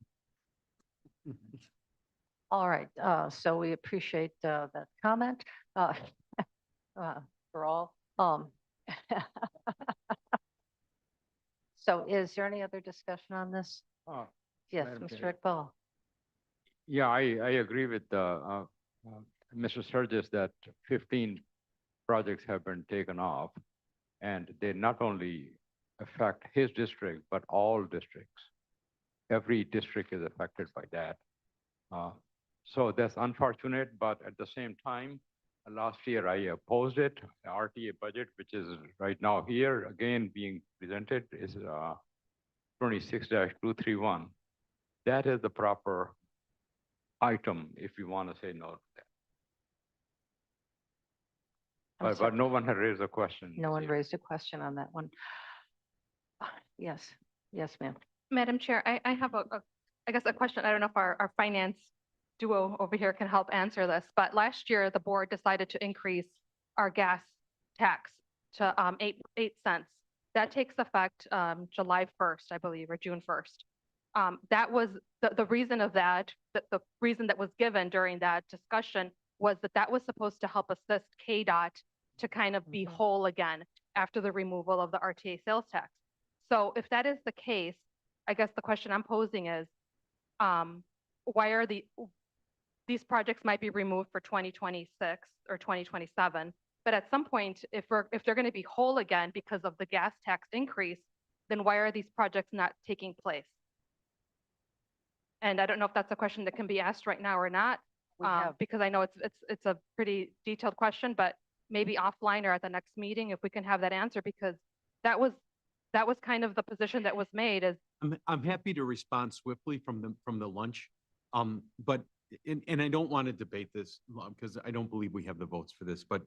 All right, so we appreciate that comment for all. So is there any other discussion on this? Yes, Madam Mr. Chair. Iqbal. Yeah, I agree with Mr. Sturgis that 15 projects have been taken off, and they not only affect his district, but all districts. Every district is affected by that. So that's unfortunate, but at the same time, last year I opposed it. The RTA budget, which is right now here, again being presented, is 26-231. That is the proper item if you want to say no to that. But no one had raised a question. No one raised a question on that one. Yes, yes, ma'am. Madam Chair, I have I guess a question. I don't know if our finance duo over here can help answer this, but last year the board decided to increase our gas tax to 8 cents. That takes effect July 1st, I believe, or June 1st. That was the reason of that, the reason that was given during that discussion was that was supposed to help assist KDOT to kind of be whole again after the removal of the RTA sales tax. So if that is the case, I guess the question I'm posing is, why are these projects might be removed for 2026 or 2027, but at some point, if they're going to be whole again because of the gas tax increase, then why are these projects not taking place? And I don't know if that's a question that can be asked right now or not, because I know it's a pretty detailed question, but maybe offline or at the next meeting, if we can have that answer, because that was kind of the position that was made. Is I'm happy to respond swiftly from the lunch, but and I don't want to debate this because I don't believe we have the votes for this. But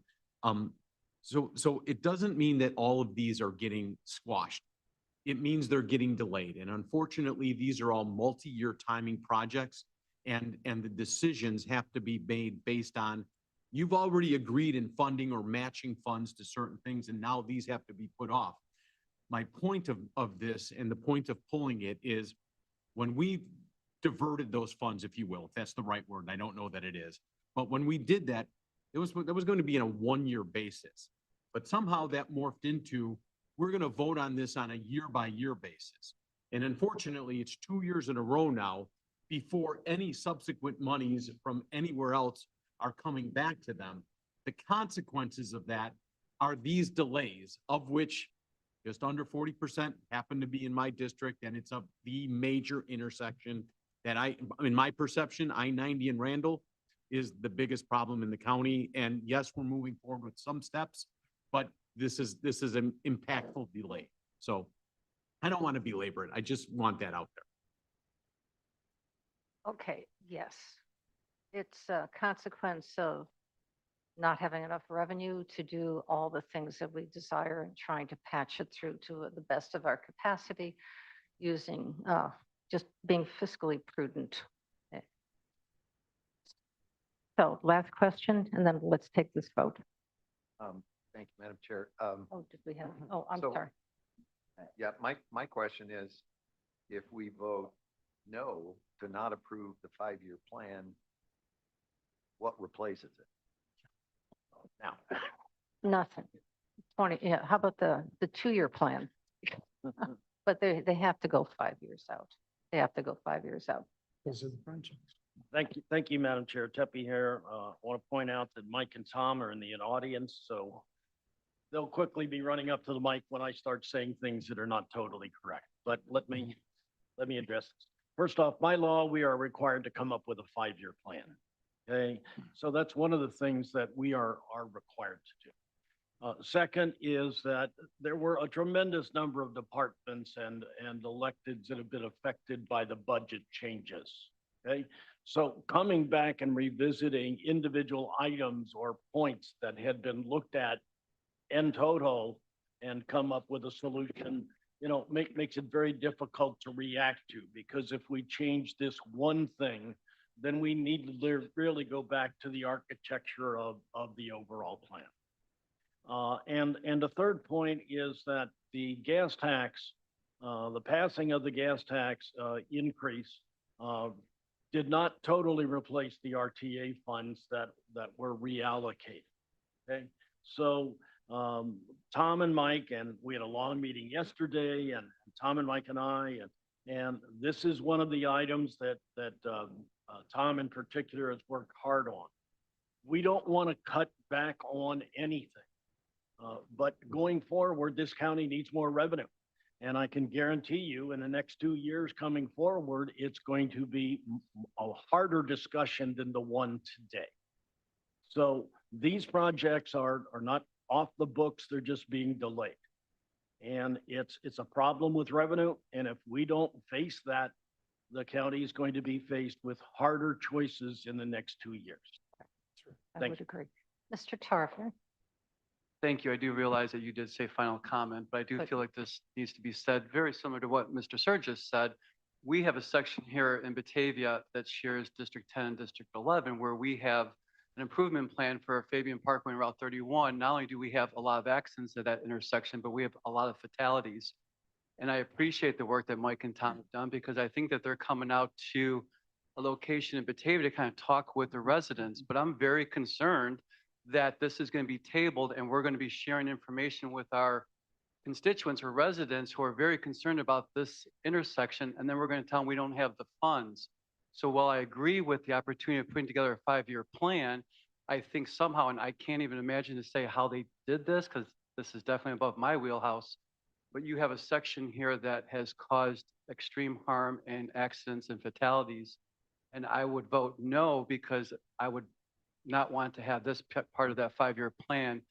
so it doesn't mean that all of these are getting squashed. It means they're getting delayed, and unfortunately, these are all multi-year timing projects, and the decisions have to be made based on. You've already agreed in funding or matching funds to certain things, and now these have to be put off. My point of this and the point of pulling it is when we diverted those funds, if you will, if that's the right word, and I don't know that it is, but when we did that, that was going to be in a 1-year basis. But somehow that morphed into, we're going to vote on this on a year-by-year basis. And unfortunately, it's 2 years in a row now before any subsequent monies from anywhere else are coming back to them. The consequences of that are these delays, of which just under 40% happen to be in my district, and it's the major intersection that in my perception, I-90 and Randall is the biggest problem in the county. And yes, we're moving forward with some steps, but this is an impactful delay. So I don't want to belabor it. I just want that out there. Okay, yes. It's a consequence of not having enough revenue to do all the things that we desire and trying to patch it through to the best of our capacity using, just being fiscally prudent. So last question, and then let's take this vote. Thank you, Madam Chair. Oh, did we have, oh, I'm so- sorry. Yeah, my question is, if we vote no to not approve the 5-year plan, what replaces it? Now, Nothing. 20, yeah, how about the 2-year plan? But they have to go 5 years out. They have to go 5 years out. Those are the projects. Thank you, Madam Chair. Tepe here. I want to point out that Mike and Tom are in the audience, so they'll quickly be running up to the mic when I start saying things that are not totally correct. But let me address this. First off, by law, we are required to come up with a 5-year plan. Okay, so that's one of the things that we are required to do. Second is that there were a tremendous number of departments and electeds that have been affected by the budget changes. Okay, so coming back and revisiting individual items or points that had been looked at in total and come up with a solution, makes it very difficult to react to, because if we change this one thing, then we need to really go back to the architecture of the overall plan. And the third point is that the gas tax, the passing of the gas tax increase did not totally replace the RTA funds that were reallocated. Okay, so Tom and Mike, and we had a long meeting yesterday, and Tom and Mike and I, and this is one of the items that Tom in particular has worked hard on. We don't want to cut back on anything. But going forward, this county needs more revenue. And I can guarantee you in the next 2 years coming forward, it's going to be a harder discussion than the one today. So these projects are not off the books, they're just being delayed. And it's a problem with revenue. And if we don't face that, the county is going to be faced with harder choices in the next 2 years. I Thank would you. agree. Mr. Tarver? Thank you. I do realize that you did say final comment, but I do Good. feel like this needs to be said, very similar to what Mr. Surges said. We have a section here in Batavia that shares District 10 and District 11, where we have an improvement plan for Fabian Parkway and Route 31. Not only do we have a lot of accidents at that intersection, but we have a lot of fatalities. And I appreciate the work that Mike and Tom have done, because I think that they're coming out to a location in Batavia to kind of talk with the residents. But I'm very concerned that this is going to be tabled and we're going to be sharing information with our constituents or residents who are very concerned about this intersection. And then we're going to tell them we don't have the funds. So while I agree with the opportunity of putting together a 5-year plan, I think somehow, and I can't even imagine to say how they did this, because this is definitely above my wheelhouse, but you have a section here that has caused extreme harm and accidents and fatalities. And I would vote no, because I would not want to have this part of that 5-year plan,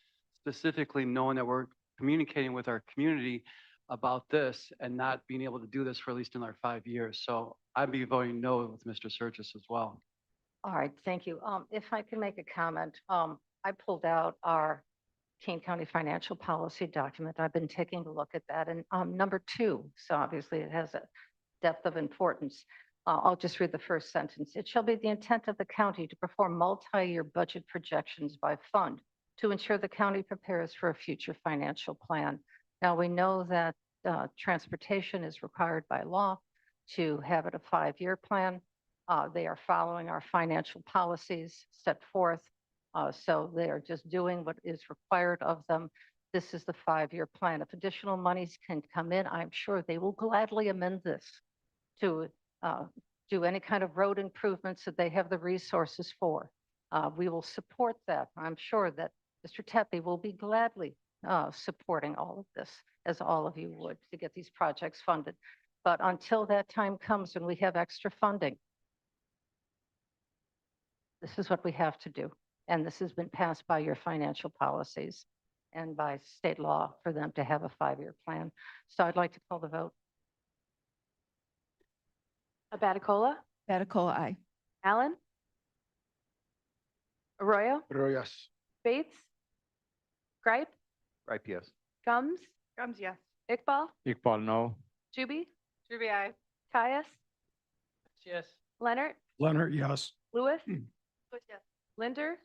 specifically knowing that we're communicating with our community about this and not being able to do this for at least another 5 years. So I'd be voting no with Mr. Surges as well. All right, thank you. If I can make a comment, I pulled out our Kane County financial policy document. I've been taking a look at that, and number 2, so obviously it has a depth of importance. I'll just read the first sentence. It shall be the intent of the county to perform multi-year budget projections by fund to ensure the county prepares for a future financial plan. Now, we know that transportation is required by law to have it a 5-year plan. They are following our financial policies set forth. So they are just doing what is required of them. this is the 5-year plan. If additional monies can come in, I'm sure they will gladly amend this to do any kind of road improvements that they have the resources for. We will support that. I'm sure that Mr. Tepe will be gladly supporting all of this, as all of you would, to get these projects funded. But until that time comes and we have extra funding, this is what we have to do. And this has been passed by your financial policies and by state law for them to have a 5-year plan. So I'd like to call the vote. Abaticola, Batacola, aye. Allen, Arroyo, Arroyo, yes. Bates, Gripe, Right, yes. Gums, Gums, yes. Iqbal, Iqbal, no. Juby. Juby, aye. Caius, Yes. Leonard, Leonard, yes. Lewis. Lewis, yes. Linder,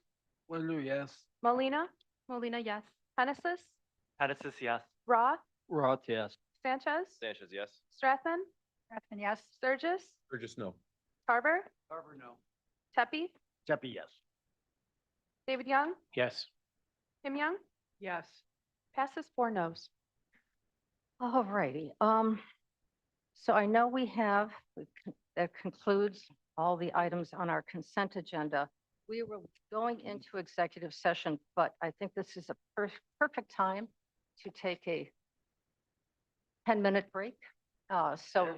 Lulu, yes. Molina, Molina, yes. Hennessis, Pettis, yes. Roth, Roth, yes. Sanchez, Sanchez, yes. Strathman, Strathman, yes. Sturgis, Or just no? Tarver, Carver, no. Tepe, Jeppy, yes. David Young, Yes. Kim Young, Yes. passes 4 noes. All righty. So I know that concludes all the items on our consent agenda. We were going into executive session, but I think this is a perfect time to take a 10-minute break. So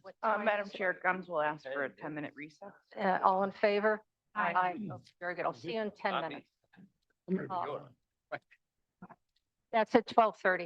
what time Madam is it? Chair, Gums will ask for a 10-minute recess. All in favor? Aye. Oh, very good. I'll see you in 10 minutes. That's at 12:30.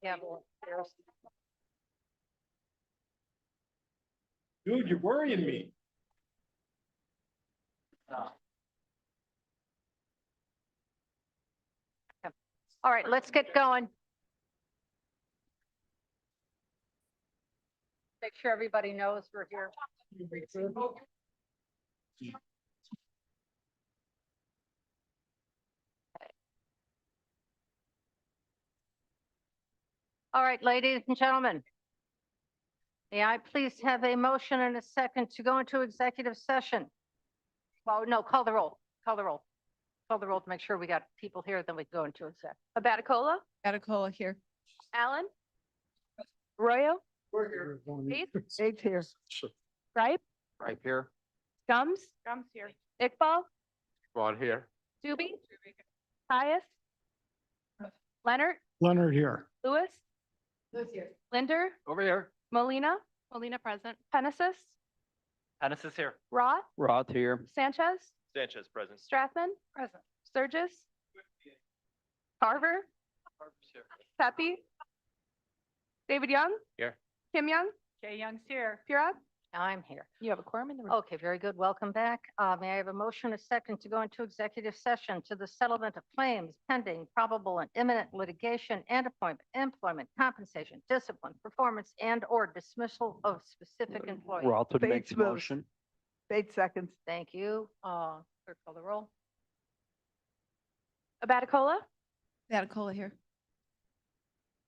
Yeah. Dude, you're worrying me. All right, let's get going. Make sure everybody knows we're here. All right, ladies and gentlemen. May I please have a motion and a second to go into executive session? Well, no, call the roll, call the roll. Call the roll to make sure we got people here, then we go into exec. Abaticola, Atacola here. Allen, Arroyo, Bates here. Sure. Gripe, Right here. Gums, Gums here. Iqbal, Well, here. Zuby, Caius, Leonard, Leonard here. Lewis, Linder, Over here. Molina, Molina present. Penesis, Hennis is here. Roth, Roth here. Sanchez, Sanchez present. Strathman, Present. Sturgis, Carver, Pepe, David Young. Here. Kim Young, Jay Young's here. Purab. I'm here. You have a quorum in the room. Okay, very good. Welcome back. May I have a motion, a second to go into executive session to the settlement of claims pending, probable and imminent litigation and appointment, employment, compensation, discipline, performance, and or dismissal of specific employees. Roth would make Bates the moves. motion. Bates seconds. Thank you. Clerk call the roll. Abaticola, Atacola here.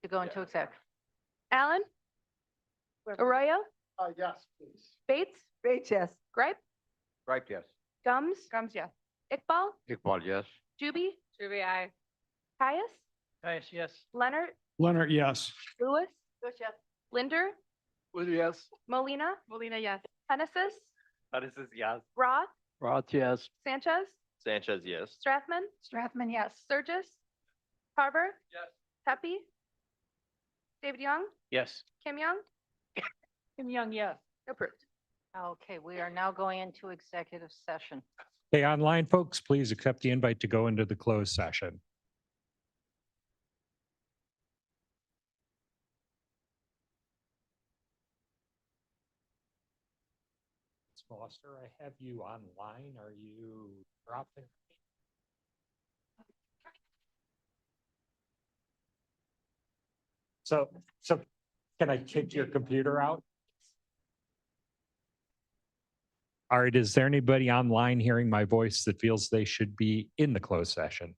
To go into exec. Allen, Arroyo, Yes, please. Bates, Bates, yes. Gripe, Right, yes. Gums, Gums, yes. Iqbal, Iqbal, yes. Juby, Juby, aye. Caius, Caius, yes. Leonard, Leonard, yes. Lewis, Yes. Linder, Yes. Molina, Molina, yes. Penesis, Hennis is yes. Roth, Roth, yes. Sanchez, Sanchez, yes. Strathman, Strathman, yes. Sturgis, Carver, Yes. Pepe, David Young, Yes. Kim Young, Kim Young, yes. approved. Okay, we are now going into executive session. Hey, online folks, please accept the invite to go into the closed session. Foster, I have you online. Are you dropping? So can I kick your computer out? All right, is there anybody online hearing my voice that feels they should be in the closed session?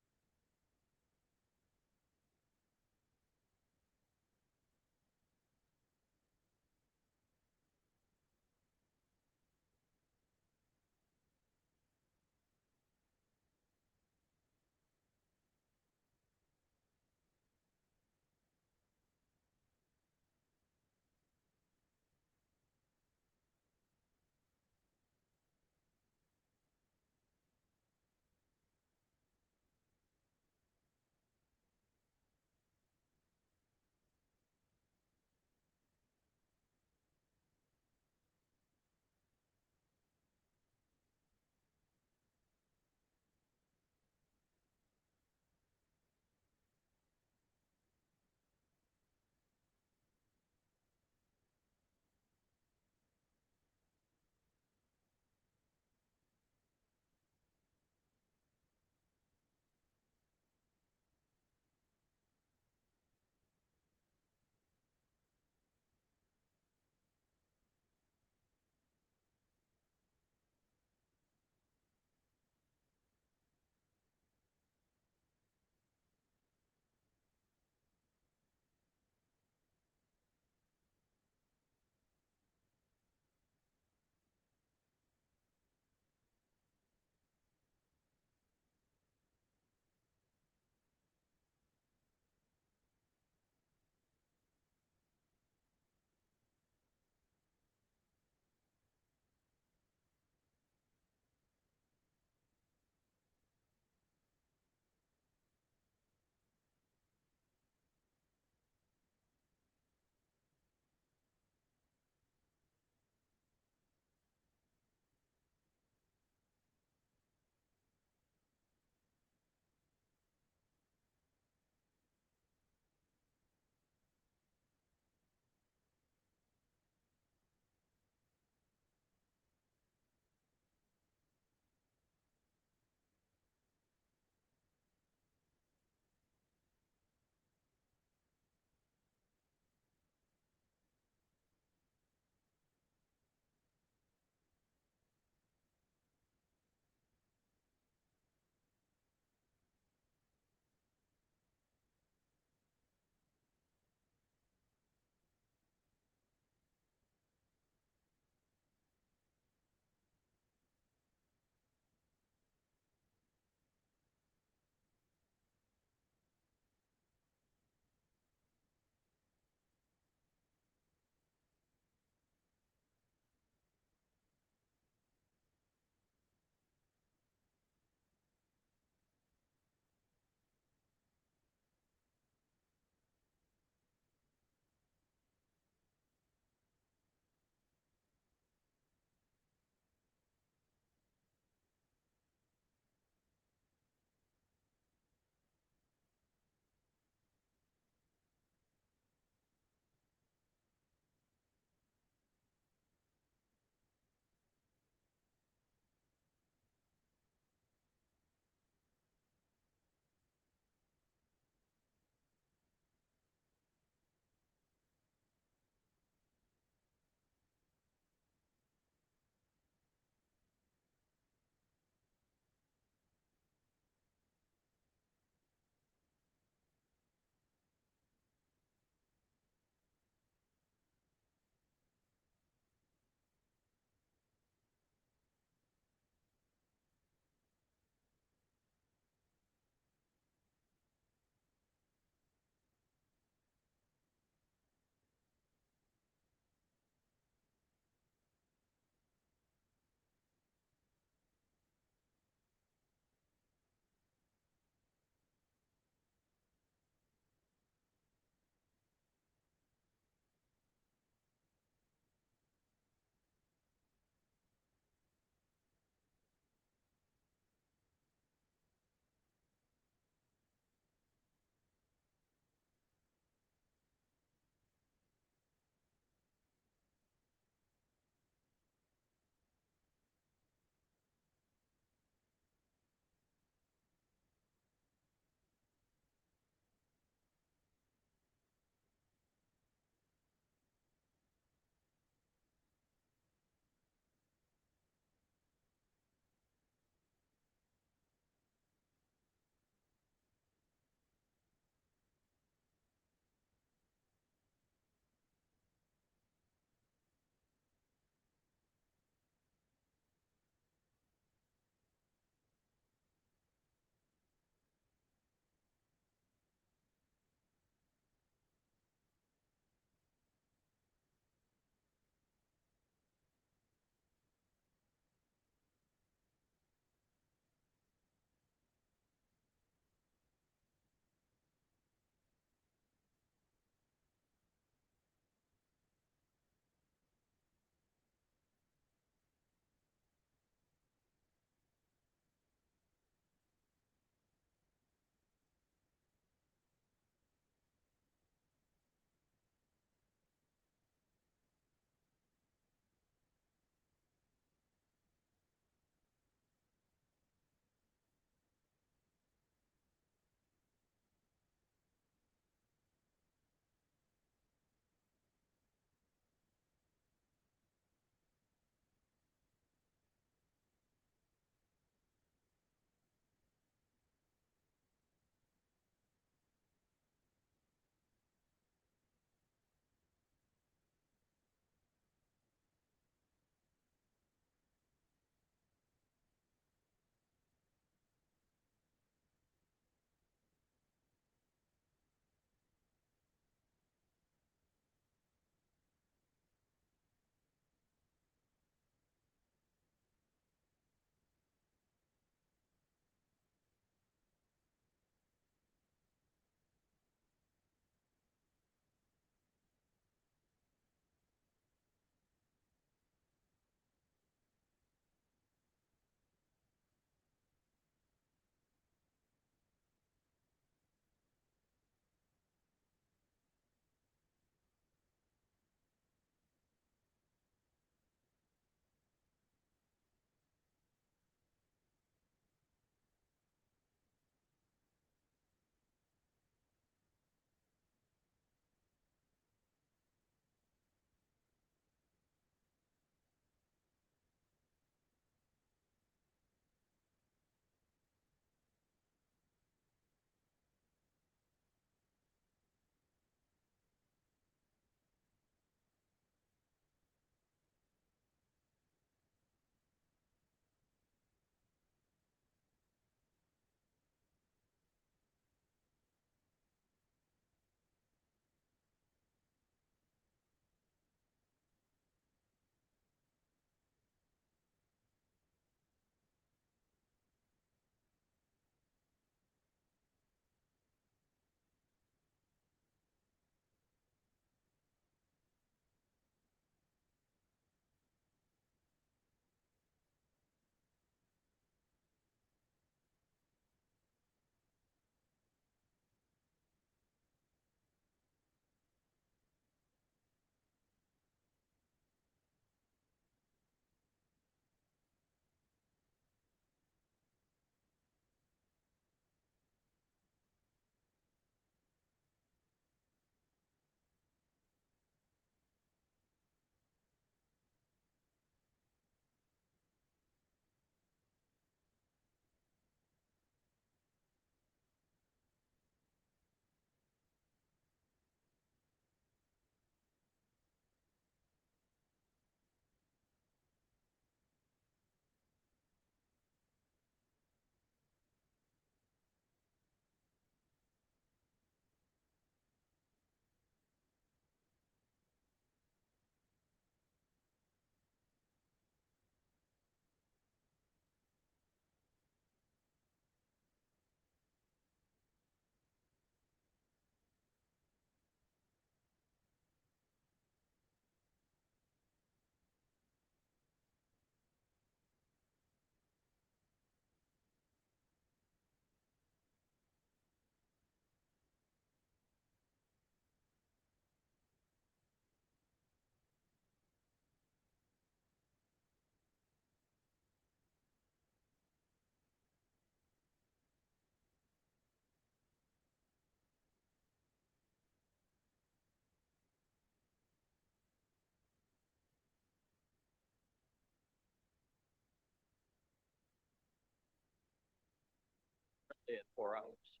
Stay at 4 hours.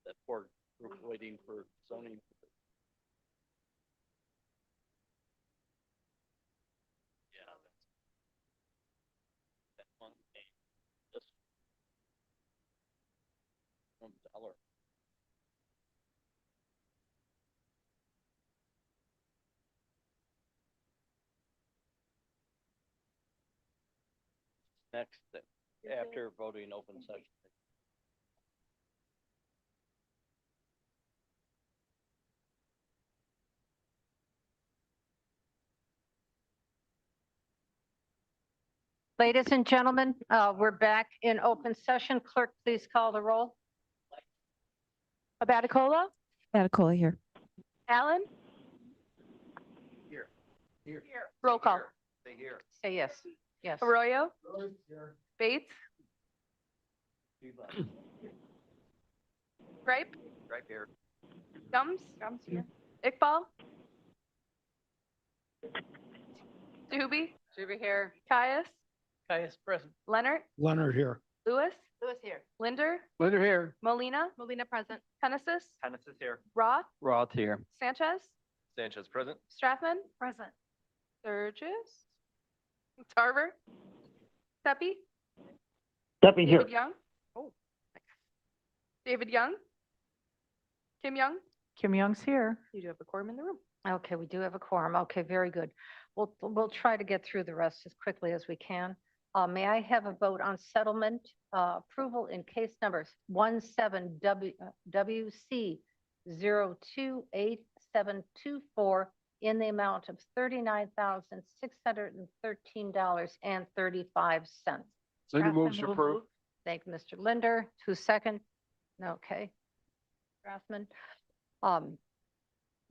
That poor group waiting for zoning. Yeah. That one thing, just $1. Next, after voting open session. Ladies and gentlemen, we're back in open session. Clerk, please call the roll. Abaticola, Batacola here. Allen, Here. roll call. Stay here. Say yes. Yes. Arroyo, Bates, Gripe, Right here. Gums, Gums here. Iqbal, Zuby, Zuby here. Caius, Caius present. Leonard, Leonard here. Lewis, Lewis here. Linder, Linder here. Molina, Molina present. Hennessis, Tennis is here. Roth, Roth here. Sanchez, Sanchez present. Strathman, Present. Sturgis, Tarver, Pepe, Deputy David Young. Oh. David Young. Kim Young. Kim Young's here. You do have a quorum in the room. Okay, we do have a quorum. Okay, very good. We'll try to get through the rest as quickly as we can. May I have a vote on settlement approval in case numbers 17WC 028724 in the amount of $39,613.35. Linder moves to Strathman, approve. Thank you, Mr. Linder. Who's second? Okay. Strathman.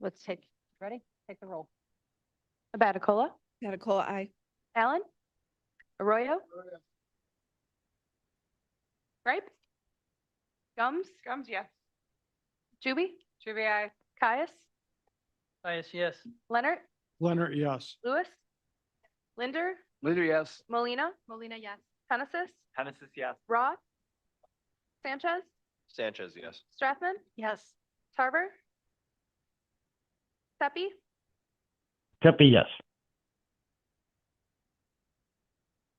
Let's take, ready? Take the roll. Abaticola, Batacola, aye. Allen, Arroyo, Gripe, Gums, Gums, yes. Juby, Juby, aye. Caius, Caius, yes. Leonard, Leonard, yes. Lewis, Linder, Linder, yes. Molina, Molina, yes. Hennessis, Tennis is yes. Roth, Sanchez, Sanchez, yes. Strathman, Yes. Tarver, Pepe, Pepe, yes.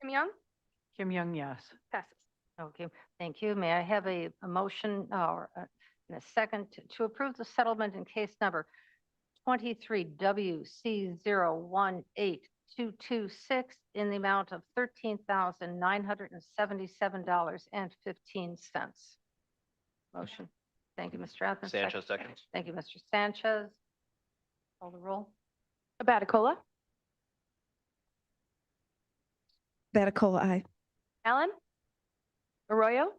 Kim Young, Kim Young, yes. passes. Okay, thank you. May I have a motion or and a second to approve the settlement in case number 23WC018226 in the amount of $13,977.15. Motion. Thank you, Mr. Athens. Sanchez seconds. Thank you, Mr. Sanchez. Call the roll. Abaticola, Batacola, aye. Allen, Arroyo,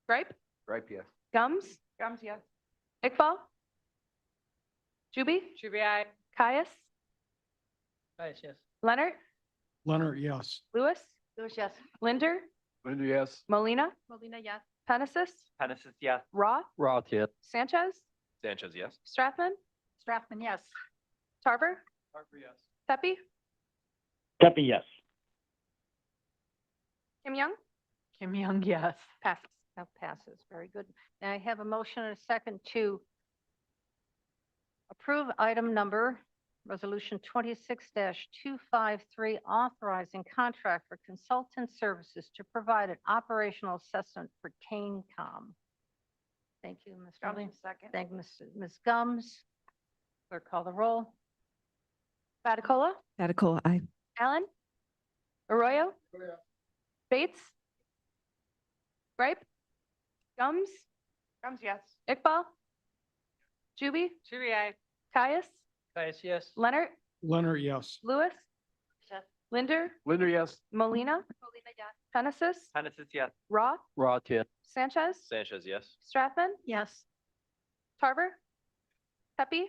Gripe, Right, yes. Gums, Gums, yes. Iqbal, Juby, Juby, aye. Caius, Caius, yes. Leonard, Leonard, yes. Lewis, Lewis, yes. Linder, Linder, yes. Molina, Molina, yes. Hennessis, Tennis is yes. Roth, Roth, yes. Sanchez, Sanchez, yes. Strathman, Strathman, yes. Tarver, Tarver, yes. Pepe, Pepe, yes. Kim Young, Kim Young, yes. passes. That passes. Very good. Now I have a motion and a second to approve item number, resolution 26-253, authorizing contract for consultant services to provide an operational assessment for Kane. Thank you, Ms. Gums, Williams. second. Thank you, Ms. Gums. Clerk, call the roll. Abaticola, Batacola, aye. Allen, Arroyo, Bates, Gripe, Gums, Gums, yes. Iqbal, Juby, Juby, aye. Caius, Caius, yes. Leonard, Leonard, yes. Lewis, Linder, Linder, yes. Molina, Molina, yes. Hennessis, Tennis is yes. Roth, Roth, yes. Sanchez, Sanchez, yes. Strathman, Yes. Tarver, Pepe,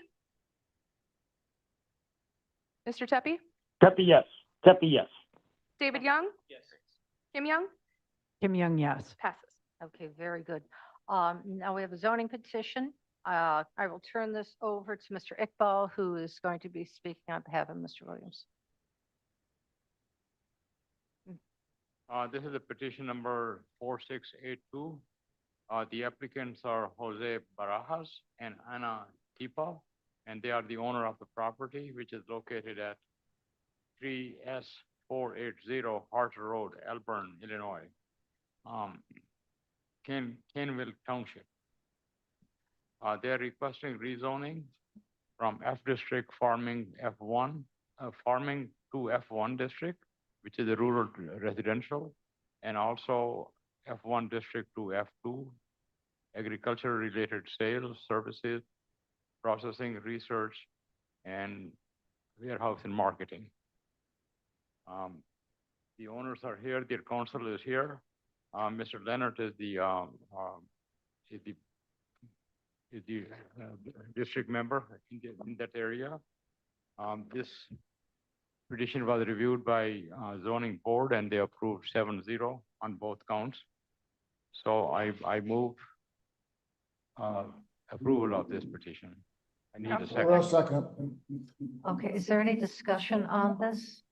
Mr. Tepe, Pepe, yes. Pepe, yes. David Young, Yes. Kim Young, Kim Young, yes. passes. Okay, very good. Now we have a zoning petition I will turn this over to Mr. Iqbal, who is going to be speaking on behalf of Mr. Williams. This is a petition number 4682. The applicants are Jose Barajas and Ana Tipa, and they are the owner of the property, which is located at 3S480 Hart Road, Elburn, Illinois, Caneville Township. They are requesting rezoning from F District farming farming to F1 district, which is a rural residential, and also F1 district to F2, agriculture related sales, services, processing, research, and warehouse and marketing. The owners are here, their counsel is here. Mr. Leonard is the district member in that area. This petition was reviewed by zoning board and they approved 7-0 on both counts. So I move approval of this petition. I need a second. Okay, is there any discussion on this?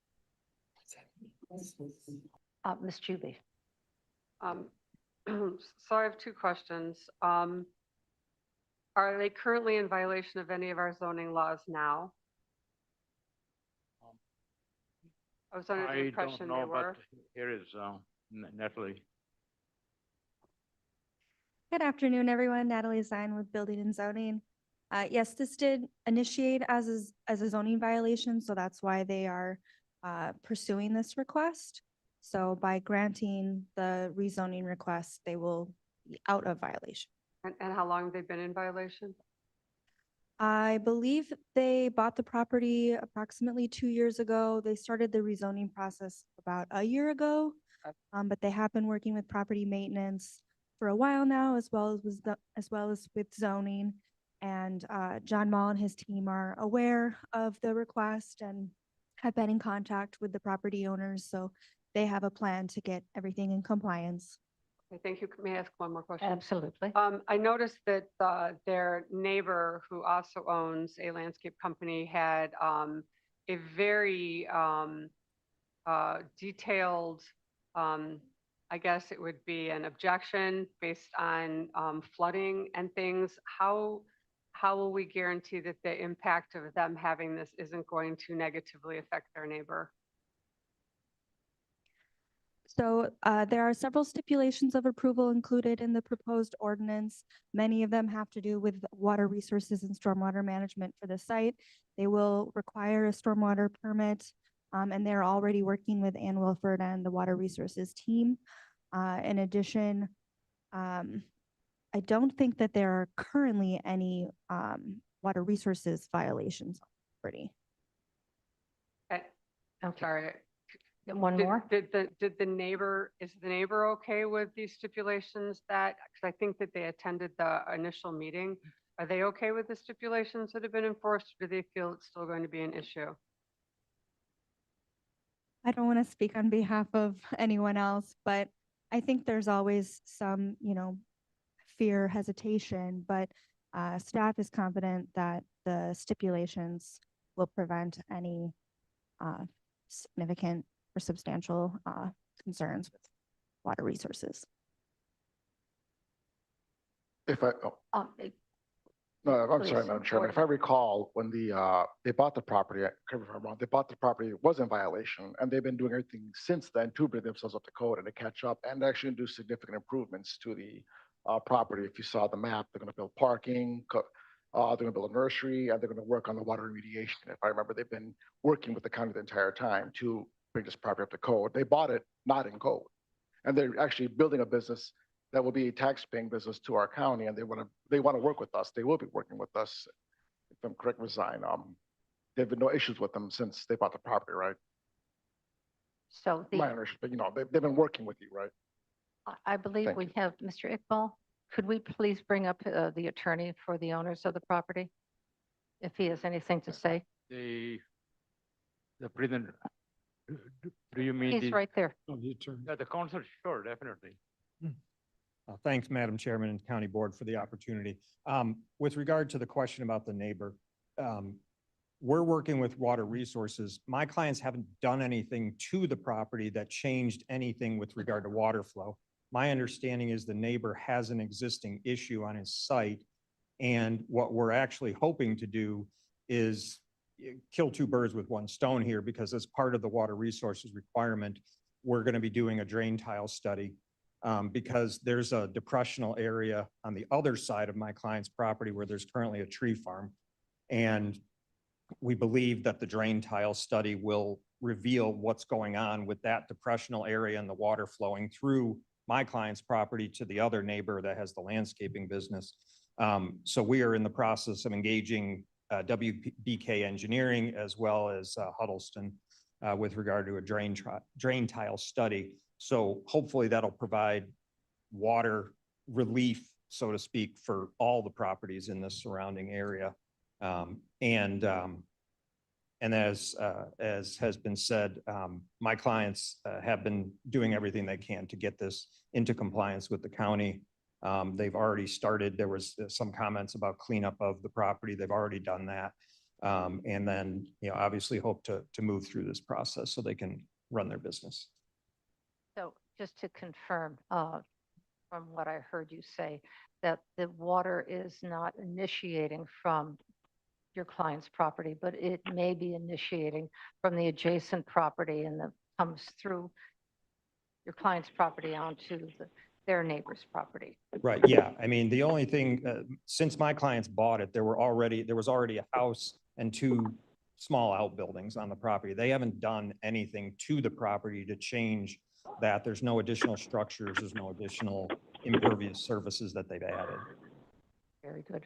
Ms. Juby. So I have two questions. Are they currently in violation of any of our zoning laws now? I was under the I impression don't they know, were. but here is Natalie. Good afternoon, everyone. Natalie Zine with Building and Zoning. Yes, this did initiate as a zoning violation, so that's why they are pursuing this request. So by granting the rezoning request, they will be out of violation. And how long have they been in violation? I believe they bought the property approximately 2 years ago. They started the rezoning process about a year ago, but they have been working with property maintenance for a while now, as well as with zoning. And John Mall and his team are aware of the request and have been in contact with the property owners, so they have a plan to get everything in compliance. Okay, thank you. May I ask one more question? Absolutely. I noticed that their neighbor, who also owns a landscape company, had a very detailed, I guess it would be an objection based on flooding and things. How will we guarantee that the impact of them having this isn't going to negatively affect their neighbor? So there are several stipulations of approval included in the proposed ordinance. Many of them have to do with water resources and stormwater management for the site. They will require a stormwater permit, and they're already working with Ann Wilford and the water resources team. In addition, I don't think that there are currently any water resources violations on the property. I'm sorry. One more? Did the neighbor, is the neighbor okay with these stipulations that, because I think that they attended the initial meeting. Are they okay with the stipulations that have been enforced, or do they feel it's still going to be an issue? I don't want to speak on behalf of anyone else, but I think there's always some, fear, hesitation, but staff is confident that the stipulations will prevent any significant or substantial concerns with water resources. No, I'm sorry, Please. Madam Chairman. If I recall, when they bought the property, correct me if I'm wrong, they bought the property, it was in violation, and they've been doing everything since then to bring themselves up to code and to catch up and actually do significant improvements to the property. If you saw the map, they're going to build parking, they're going to build a nursery, and they're going to work on the water remediation. If I remember, they've been working with the county the entire time to bring this property up to code. They bought it not in code, and they're actually building a business that will be a tax-paying business to our county, and they want to work with us. They will be working with us. If I'm correct, resign. There've been no issues with them since they bought the property, right? So My understanding, but they've been working with you, right? I believe Thank we have Mr. Iqbal. Could we please bring up the attorney for the owners of the property? If he has anything to say. The president, do you mean? He's right there. Yeah, the council, sure, definitely. Thanks, Madam Chairman and County Board for the opportunity. With regard to the question about the neighbor, we're working with Water Resources. My clients haven't done anything to the property that changed anything with regard to water flow. My understanding is the neighbor has an existing issue on his site. And what we're actually hoping to do is kill two birds with one stone here, because as part of the Water Resources requirement, we're going to be doing a drain tile study. Because there's a depressional area on the other side of my client's property where there's currently a tree farm. And we believe that the drain tile study will reveal what's going on with that depressional area and the water flowing through my client's property to the other neighbor that has the landscaping business. So we are in the process of engaging WBK Engineering as well as Huddleston with regard to a drain tile study. So hopefully that'll provide water relief, so to speak, for all the properties in the surrounding area. And as has been said, my clients have been doing everything they can to get this into compliance with the county. They've already started. There was some comments about cleanup of the property. They've already done that. And then, obviously hope to move through this process so they can run their business. So just to confirm, from what I heard you say, that the water is not initiating from your client's property, but it may be initiating from the adjacent property and that comes through your client's property onto their neighbor's property. Right, yeah. I mean, the only thing, since my clients bought it, there was already a house and two small outbuildings on the property. They haven't done anything to the property to change that. There's no additional structures, there's no additional impervious surfaces that they've added. Very good.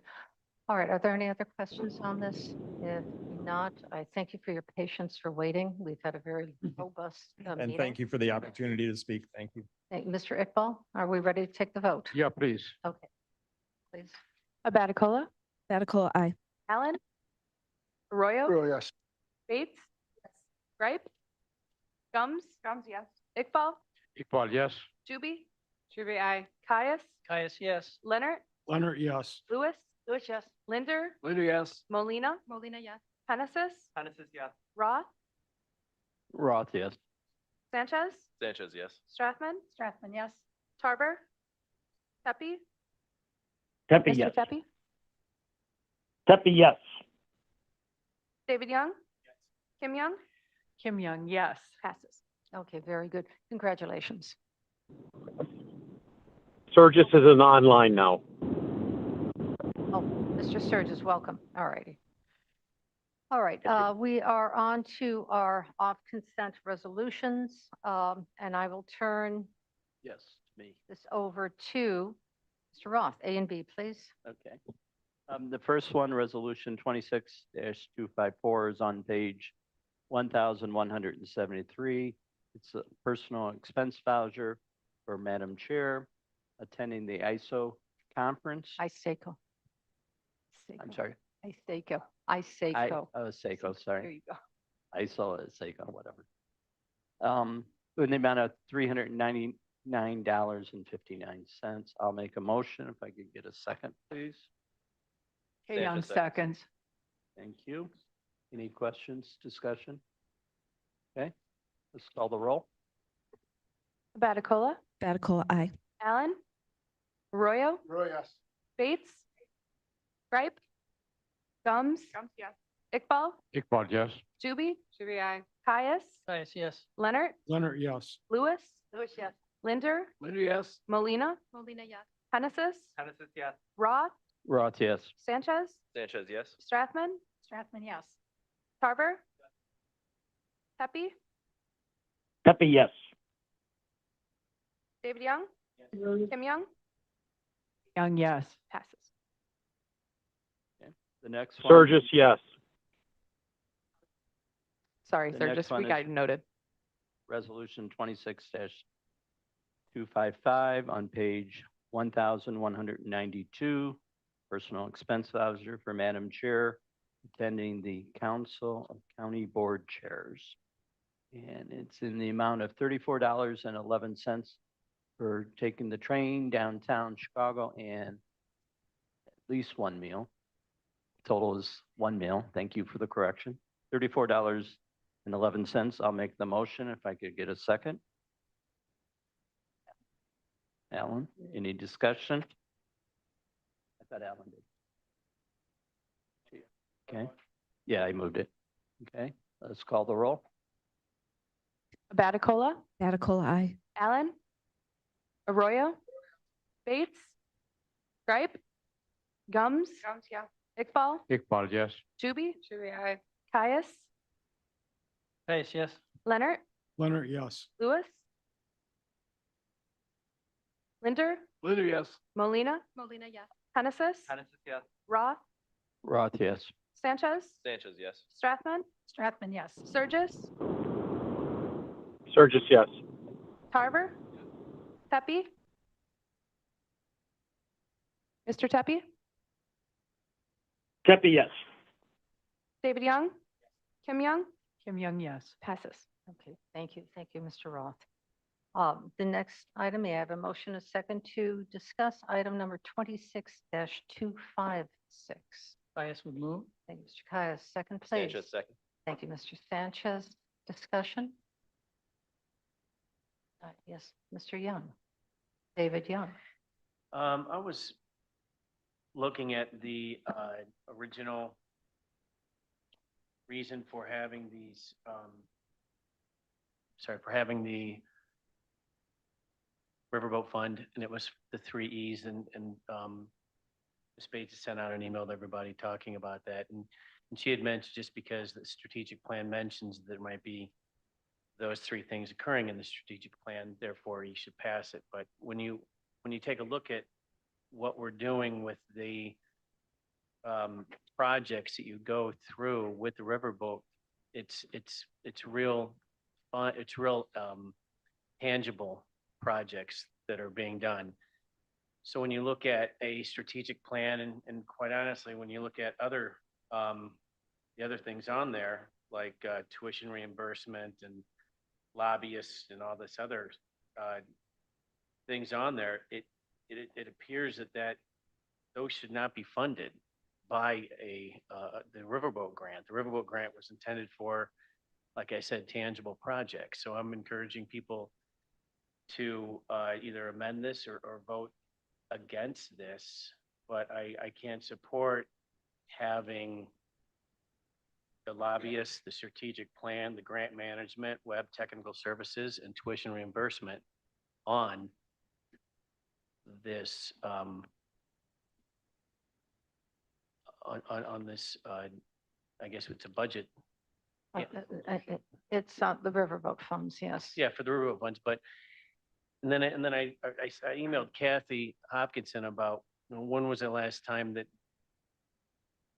All right, are there any other questions on this? If not, I thank you for your patience for waiting. We've had a very robust And meeting. thank you for the opportunity to speak. Thank you. Mr. Iqbal, are we ready to take the vote? Yeah, please. Okay, please. Abaticola, Radical, aye. Allen, Arroyo, yes. Bates, Gripe, Gums, Yes. Iqbal, Iqbal, yes. Juby. Juby, aye. Caius, Caius, yes. Leonard, Leonard, yes. Lewis, Lewis, yes. Linder, Linder, yes. Molina, Molina, yes. Genesis, Genesis, yes. Roth, Roth, yes. Sanchez, Sanchez, yes. Strathman, Strathman, yes. Tarver, Pepe, Pepe, Mr. yes. Pepe, Pepe, yes. David Young, Kim Young, Kim Young, yes. passes. Okay, very good. Congratulations. Surges is an online now. Oh, Mr. Sturgis, welcome. All righty. All right, we are on to our off consent resolutions, and I will turn Yes, me. this over to Mr. Roth. A and B, please. Okay. The first one, resolution 26-254 is on page 1173. It's a personal expense voucher for Madam Chair attending the ISO conference. ISACO. I'm sorry. ISACO. ISACO. SACO, sorry. There you go. ISO, SACO, whatever. In the amount of $399.59. I'll make a motion if I could get a second, please. Kane Young seconds. Thank you. Any questions, discussion? Okay, let's call the roll. Abaticola, Radical, aye. Allen, Arroyo, yes. Bates, Gripe, Gums, Yes. Iqbal, Iqbal, yes. Juby, Juby, aye. Caius, Caius, yes. Leonard, Leonard, yes. Lewis, Lewis, yes. Linder, Linder, yes. Molina, Molina, yes. Genesis, Genesis, yes. Roth, Roth, yes. Sanchez, Sanchez, yes. Strathman, Strathman, yes. Tarver, Pepe, Pepe, yes. David Young, Kim Young, Young, yes. passes. The next one. Surges, yes. Sorry, The sir, next just one we got is- noted. Resolution 26-255 on page 1192, personal expense voucher for Madam Chair attending the Council of County Board Chairs. And it's in the amount of $34.11. for taking the train downtown Chicago and at least one meal. Total is one meal. Thank you for the correction. $34.11. I'll make the motion if I could get a second. Alan, any discussion? I thought Alan did. Okay, yeah, I moved it. Okay, let's call the roll. Baticola, Baticola, aye. Allen, Arroyo, Bates, Gripe, Gums, Yeah. Iqbal, Iqbal, yes. Juby, Aye. Caius, Caius, yes. Leonard, Leonard, yes. Lewis, Linder, Linder, yes. Molina, Molina, yes. Genesis, yes. Roth, Roth, yes. Sanchez, Sanchez, yes. Strathman, Strathman, yes. Surges, Surges, yes. Tarver, Tepe, Mr. Tepe, Kepi, yes. David Young, Kim Young, Kim Young, yes. passes. Okay, thank you. Thank you, Mr. Roth. The next item, may I have a motion, a second to discuss item number 26-256? Caius would move. Thank you, Mr. Caius. Second, please. Sanchez, second. Thank you, Mr. Sanchez. Discussion? Yes, Mr. Young. David Young. I was looking at the original reason for having these, for having the Riverboat Fund, and it was the 3 E's, and Ms. Bates sent out an email to everybody talking about that, and she had mentioned, just because the strategic plan mentions there might be those 3 things occurring in the strategic plan, therefore you should pass it. But when you take a look at what we're doing with the projects that you go through with the riverboat, it's real fun, it's real tangible projects that are being done. So when you look at a strategic plan, and quite honestly, when you look at other the other things on there, like tuition reimbursement and lobbyists and all this other things on there, it appears that those should not be funded by the Riverboat grant. The Riverboat grant was intended for, like I said, tangible projects. So I'm encouraging people to either amend this or vote against this, but I can't support having the lobbyists, the strategic plan, the grant management, web technical services, and tuition reimbursement on this on this I guess it's a budget. Yeah. It's the riverboat funds, yes. Yeah, for the riverboat funds, but and then I emailed Kathy Hopkinson about, when was the last time that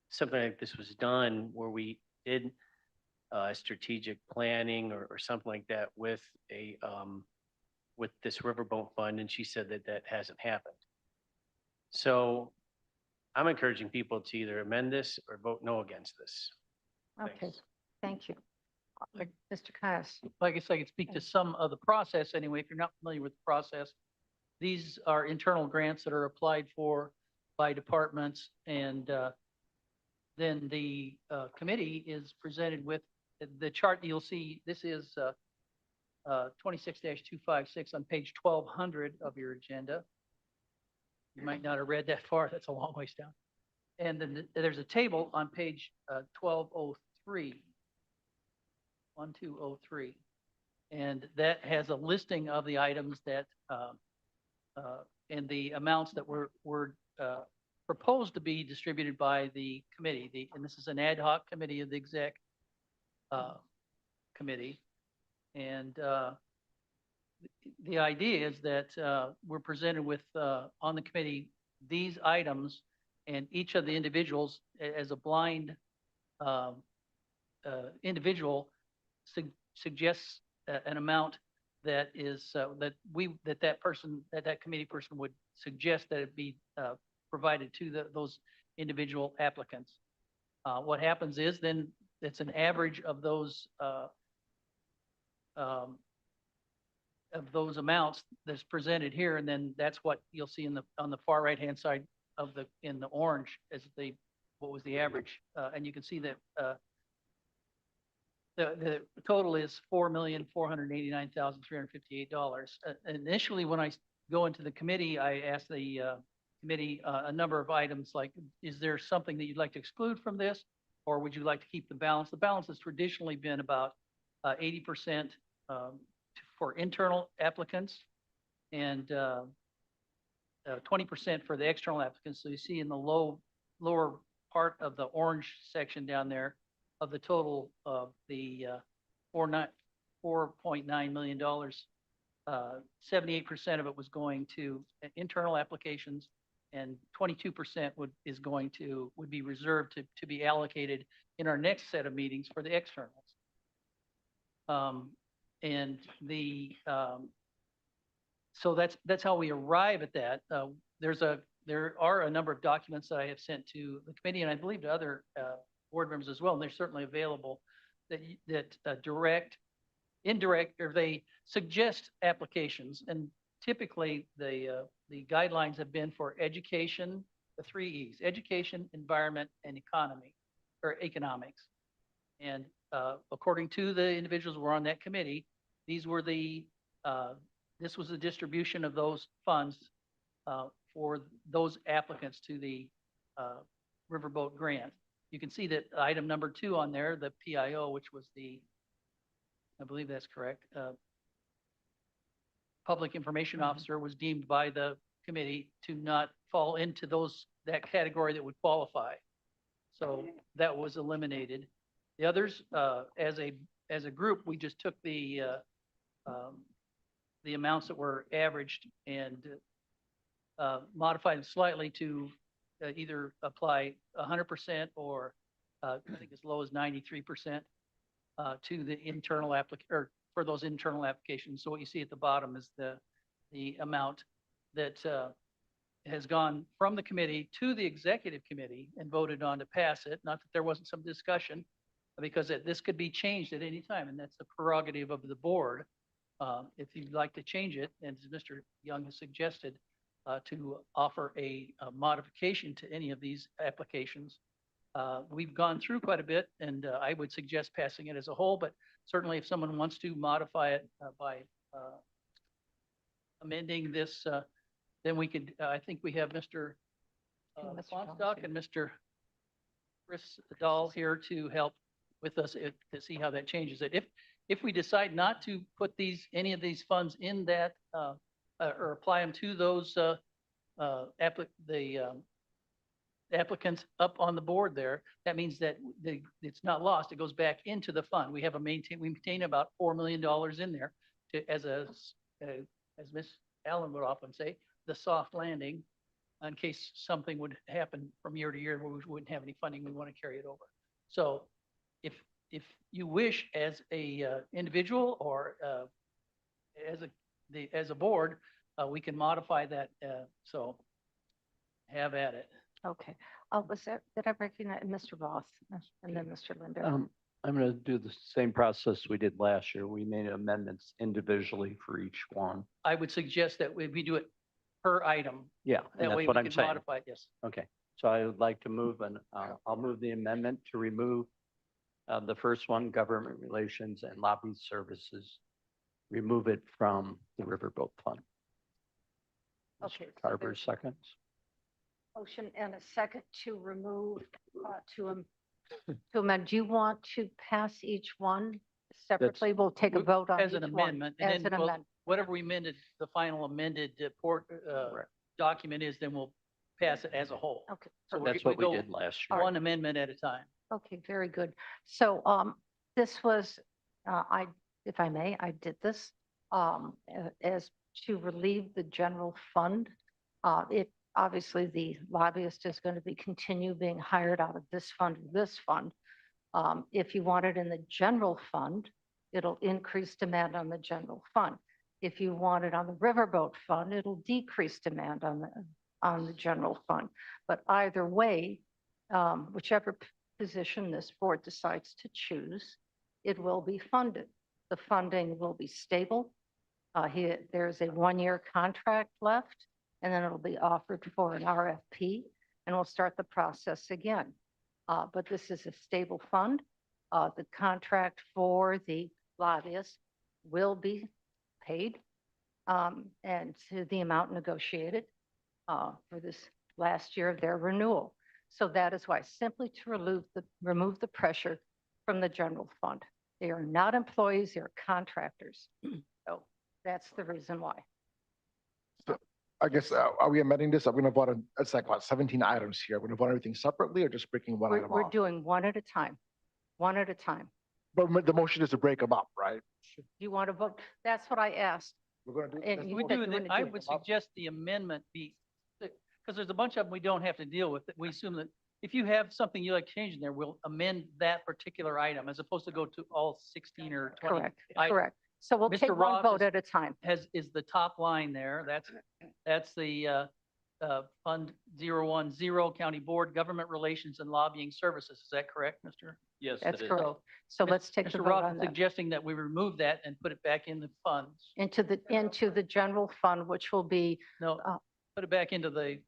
something like this was done, where we did strategic planning or something like that with with this riverboat fund, and she said that hasn't happened. So I'm encouraging people to either amend this or vote no against this. Okay, Thanks. thank you. Mr. Caius. I guess I could speak to some of the process anyway, if you're not familiar with the process. These are internal grants that are applied for by departments, and then the committee is presented with the chart you'll see. This is 26-256 on page 1200 of your agenda. You might not have read that far. That's a long ways down. And then there's a table on page 1203. 1203. And that has a listing of the items that and the amounts that were proposed to be distributed by the committee. And this is an ad hoc committee of the exec committee. And the idea is that we're presented with on the committee these items, and each of the individuals, as a blind individual, suggests an amount that is that committee person would suggest that it be provided to those individual applicants. What happens is then it's an average of those of those amounts that's presented here, and then that's what you'll see in the, on the far right-hand side of the, in the orange as what was the average. And you can see that, the total is $4,489,358. Initially, when I go into the committee, I asked the committee a number of items like, is there something that you'd like to exclude from this? Or would you like to keep the balance? The balance has traditionally been about 80% for internal applicants and 20% for the external applicants. So you see in the lower part of the orange section down there, of the total of the $4.9 million, 78% of it was going to internal applications, and 22% would be reserved to be allocated in our next set of meetings for the externals. So that's how we arrive at that. There are a number of documents that I have sent to the committee, and I believe to other board members as well, and they're certainly available, that direct, indirect, or they suggest applications. And typically, the guidelines have been for education, the 3 E's: education, environment, and economy, or economics. And according to the individuals who were on that committee, this was the distribution of those funds for those applicants to the Riverboat Grant. You can see that item number 2 on there, the PIO, which was I believe that's correct, Public Information Officer, was deemed by the committee to not fall into that category that would qualify. So that was eliminated. The others, as a group, we just took the amounts that were averaged and modified them slightly to either apply 100% or I think as low as 93% to the internal or for those internal applications. So what you see at the bottom is the amount that has gone from the committee to the executive committee and voted on to pass it. Not that there wasn't some discussion, because this could be changed at any time, and that's the prerogative of the board. If you'd like to change it, and as Mr. Young has suggested, to offer a modification to any of these applications. We've gone through quite a bit, and I would suggest passing it as a whole, but certainly if someone wants to modify it by amending this, then we could, I think we have Mr. Fonstock and Mr. Chris Dahl here to help with us to see how that changes it. If we decide not to put any of these funds in that, or apply them to those applicants up on the board there, that means that it's not lost. It goes back into the fund. We maintain about $4 million in there as Miss Allen would often say, the soft landing, in case something would happen from year to year where we wouldn't have any funding, we want to carry it over. So if you wish, as a individual or as a board, we can modify that. So have at it. Okay. Did I recognize Mr. Voss and then Mr. Linder? I'm going to do the same process we did last year. We made amendments individually for each one. I would suggest that we do it per item. Yeah, and That way that's what we I'm can saying. modify it, yes. Okay, so I would like to move, and I'll move the amendment to remove the first one, government relations and lobby services. Remove it from the Riverboat Fund. Okay. Mr. Carver, seconds. Motion and a second to remove, to amend. Do you want to pass each one separately? We'll take a vote on As each an one. amendment. As And an then amendment. whatever we amended, the final amended document is, then we'll pass it as a whole. Okay. So That's what we go did last year. one amendment at a time. Okay, very good. So this was, if I may, I did this as to relieve the general fund. Obviously, the lobbyist is going to be continue being hired out of this fund, this fund. If you want it in the general fund, it'll increase demand on the general fund. If you want it on the riverboat fund, it'll decrease demand on the general fund. But either way, whichever position this board decides to choose, it will be funded. The funding will be stable. There's a 1-year contract left, and then it'll be offered for an RFP, and we'll start the process again. But this is a stable fund. The contract for the lobbyists will be paid, and to the amount negotiated for this last year of their renewal. So that is why, simply to remove the pressure from the general fund. They are not employees, they are contractors. So that's the reason why. So I guess, are we amending this? Are we going to vote on, it's like what, 17 items here? We're going to vote on everything separately or just breaking one item We're off? doing one at a time, one at a time. But the motion is to break them up, right? Do you want to vote? That's what I asked. We're going to do. And let's you We vote. said do, you that. wanna I do would them up. suggest the amendment be, because there's a bunch of them we don't have to deal with. That we assume that if you have something you like changing there, we'll amend that particular item as opposed to go to all 16 or 20. Correct, items. correct. So we'll Mr. take one Roth vote is- at a time. Is the top line there. That's the Fund 010 County Board, Government Relations and Lobbying Services. Is that correct, Mr.? Yes, That's it is. correct. So let's take the Mr. vote Roth on is that. suggesting that we remove that and put it back in the funds. Into the general fund, which will be No, Uh, put it back into the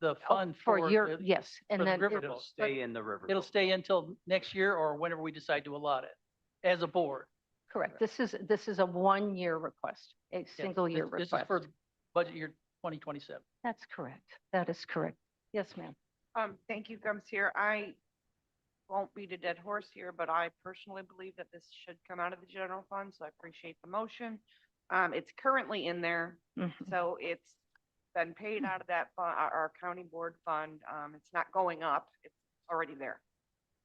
oh, fund for for your, the- yes, and for the then river it- It'll boat. stay in the river. It'll stay until next year or whenever we decide to allot it as a board. correct. This is a 1-year request, a Yes, single year this is request. for budget year 2027. That's correct. That is correct. Yes, ma'am. Thank you, Gums here. I won't beat a dead horse here, but I personally believe that this should come out of the general fund, so I appreciate the motion. It's currently in there, Mhm. so it's been paid out of that fund, our county board fund. It's not going up, it's already there.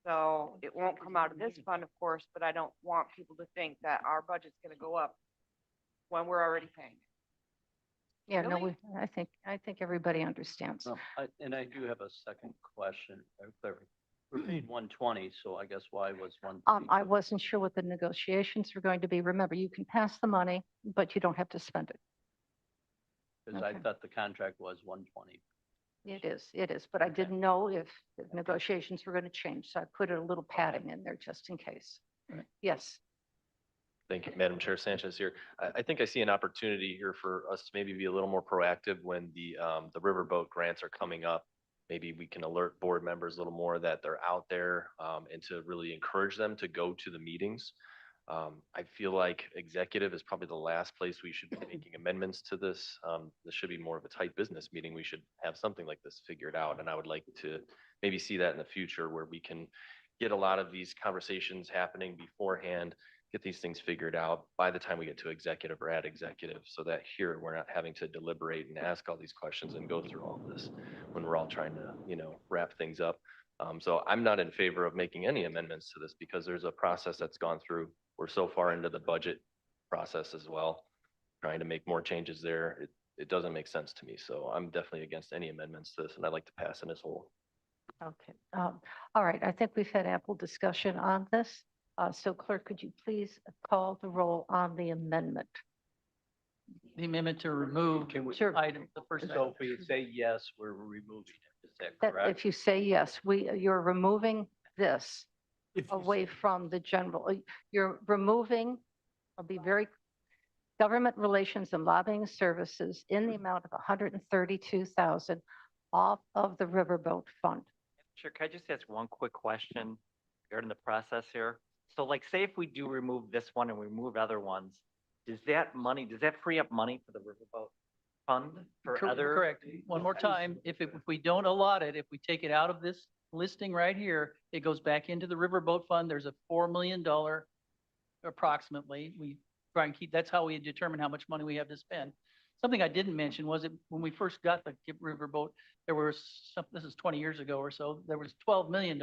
So it won't come out of this fund, of course, but I don't want people to think that our budget's gonna go up when we're already paying. Yeah, no, Really? I think everybody understands. No, and I do have a second question. We're paid 120, so I guess why was one? I wasn't sure what the negotiations were going to be. Remember, you can pass the money, but you don't have to spend it. Because I okay. thought the contract was 120. It is, but I Okay. didn't know if the negotiations were going to change, so I put a little padding in there just in case. Right. Yes. Thank you, Madam Chair Sanchez here. I think I see an opportunity here for us to maybe be a little more proactive when the riverboat grants are coming up. Maybe we can alert board members a little more that they're out there, and to really encourage them to go to the meetings. I feel like executive is probably the last place we should be making amendments to this. This should be more of a tight business meeting. We should have something like this figured out. And I would like to maybe see that in the future where we can get a lot of these conversations happening beforehand, get these things figured out by the time we get to executive or at executive, so that here we're not having to deliberate and ask all these questions and go through all this when we're all trying to, wrap things up. So I'm not in favor of making any amendments to this because there's a process that's gone through. We're so far into the budget process as well, trying to make more changes there. It doesn't make sense to me. So I'm definitely against any amendments to this, and I'd like to pass in this whole. Okay. All right. I think we've had ample discussion on this. So clerk, could you please call the roll on the amendment? The amendment to remove Sure. item, the first So item. if we say yes, we're removing it. Is that That correct? if you say yes, you're removing this away from the general, you're removing, I'll be very, government relations and lobbying services in the amount of 132,000 off of the riverboat fund. Sure, can I just ask one quick question regarding the process here? So like, say if we do remove this one and we remove other ones, does that free up money for the riverboat fund for other? Correct. One more time, if we don't allot it, if we take it out of this listing right here, it goes back into the riverboat fund. There's a $4 million approximately. We try and keep, that's how we determine how much money we have to spend. Something I didn't mention was it when we first got the riverboat, there was this is 20 years ago or so, there was $12 million.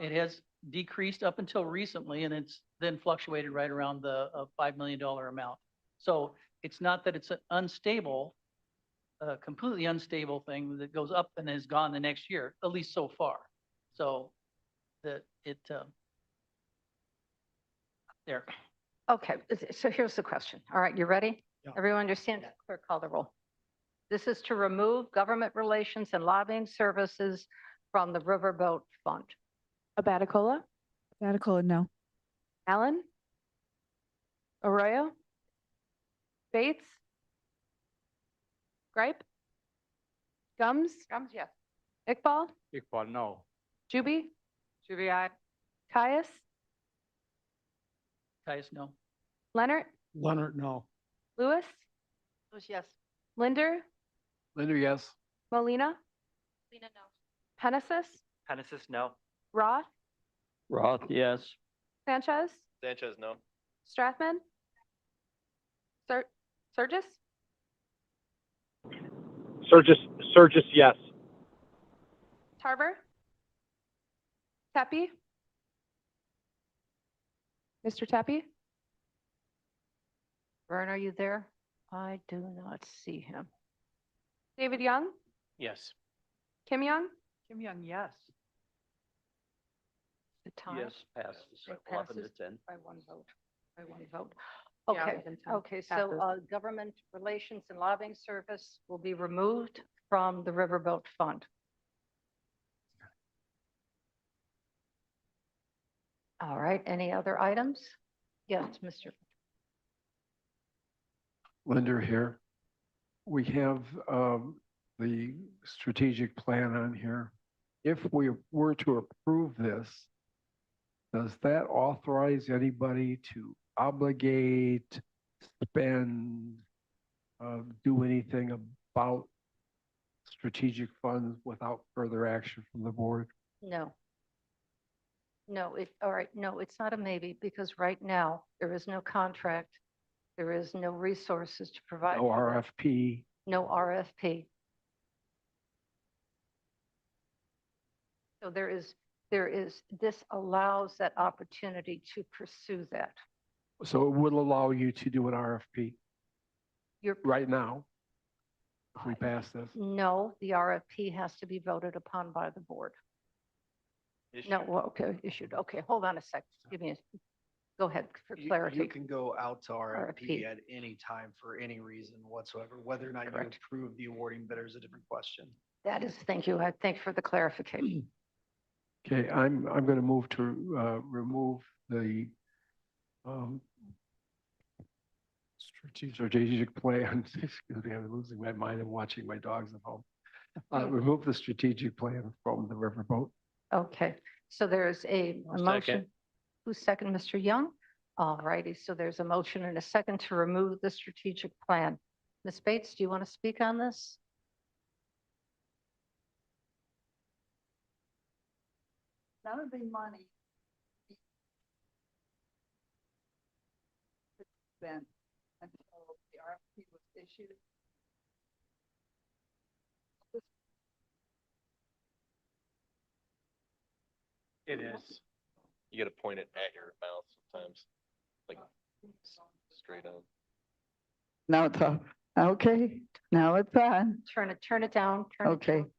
It has decreased up until recently, and it's then fluctuated right around the $5 million amount. So it's not that it's an unstable, completely unstable thing that goes up and is gone the next year, at least so far. So that there. Okay, so here's the question. All right, you ready? Everyone understand? Clerk, call the roll. This is to remove government relations and lobbying services from the riverboat fund. Abaticola, Radical, no. Allen, Arroyo, Bates? Gripe? Gums? Gums, yes. Iqbal? Iqbal, no. Juby? Juby, aye. Caius? Caius, no. Leonard? Leonard, no. Lewis? Lewis, yes. Linder? Linder, yes. Molina? Lena, no. Penesis? Genesis, no. Roth? Roth, yes. Sanchez? Sanchez, no. Strathman? Surges? Surges, yes. Tarver? Tepe? Mr. Tepe? Vern, are you there? I do not see him. David Young? Yes. Kim Young? Kim Young, yes. The time? Yes, passes, It 11 to passes 10. by one vote, by one vote. Yeah, Okay, 11-10. okay, so, Passes. government relations and lobbying service will be removed from the Riverboat Fund. All right, any other items? Yes, Mr. Linder here. We have the strategic plan on here. If we were to approve this, does that authorize anybody to obligate, spend, do anything about strategic funds without further action from the board? No. No, all right, no, it's not a maybe, because right now, there is no contract. There is no resources to provide. No for that. RFP? No RFP. So this allows that opportunity to pursue that. So it would allow you to do an RFP You're, right now if we pass this? no, the RFP has to be voted upon by the board. No, well, okay, issued. Okay, hold on a sec. Give me go ahead for clarity. You can go out to RFP. RFP at any time for any reason whatsoever. Whether or not you Correct. approve the awarding bidder is a different question. That is, thank you. I thank you for the clarification. Okay, I'm going to move to remove the strategic plan. Excuse me, I'm losing my mind and watching my dogs at home. Remove the strategic plan from the riverboat. Okay, so there's a I'll motion. second. Who's second, Mr. Young? All righty, so there's a motion and a second to remove the strategic plan. Ms. Bates, do you want to speak on this? None of the money spent until the RFP was issued. It is. You gotta point it at your mouth sometimes, like straight on. Now it's off. Okay, now it's on. Turn it down, turn it Okay, down.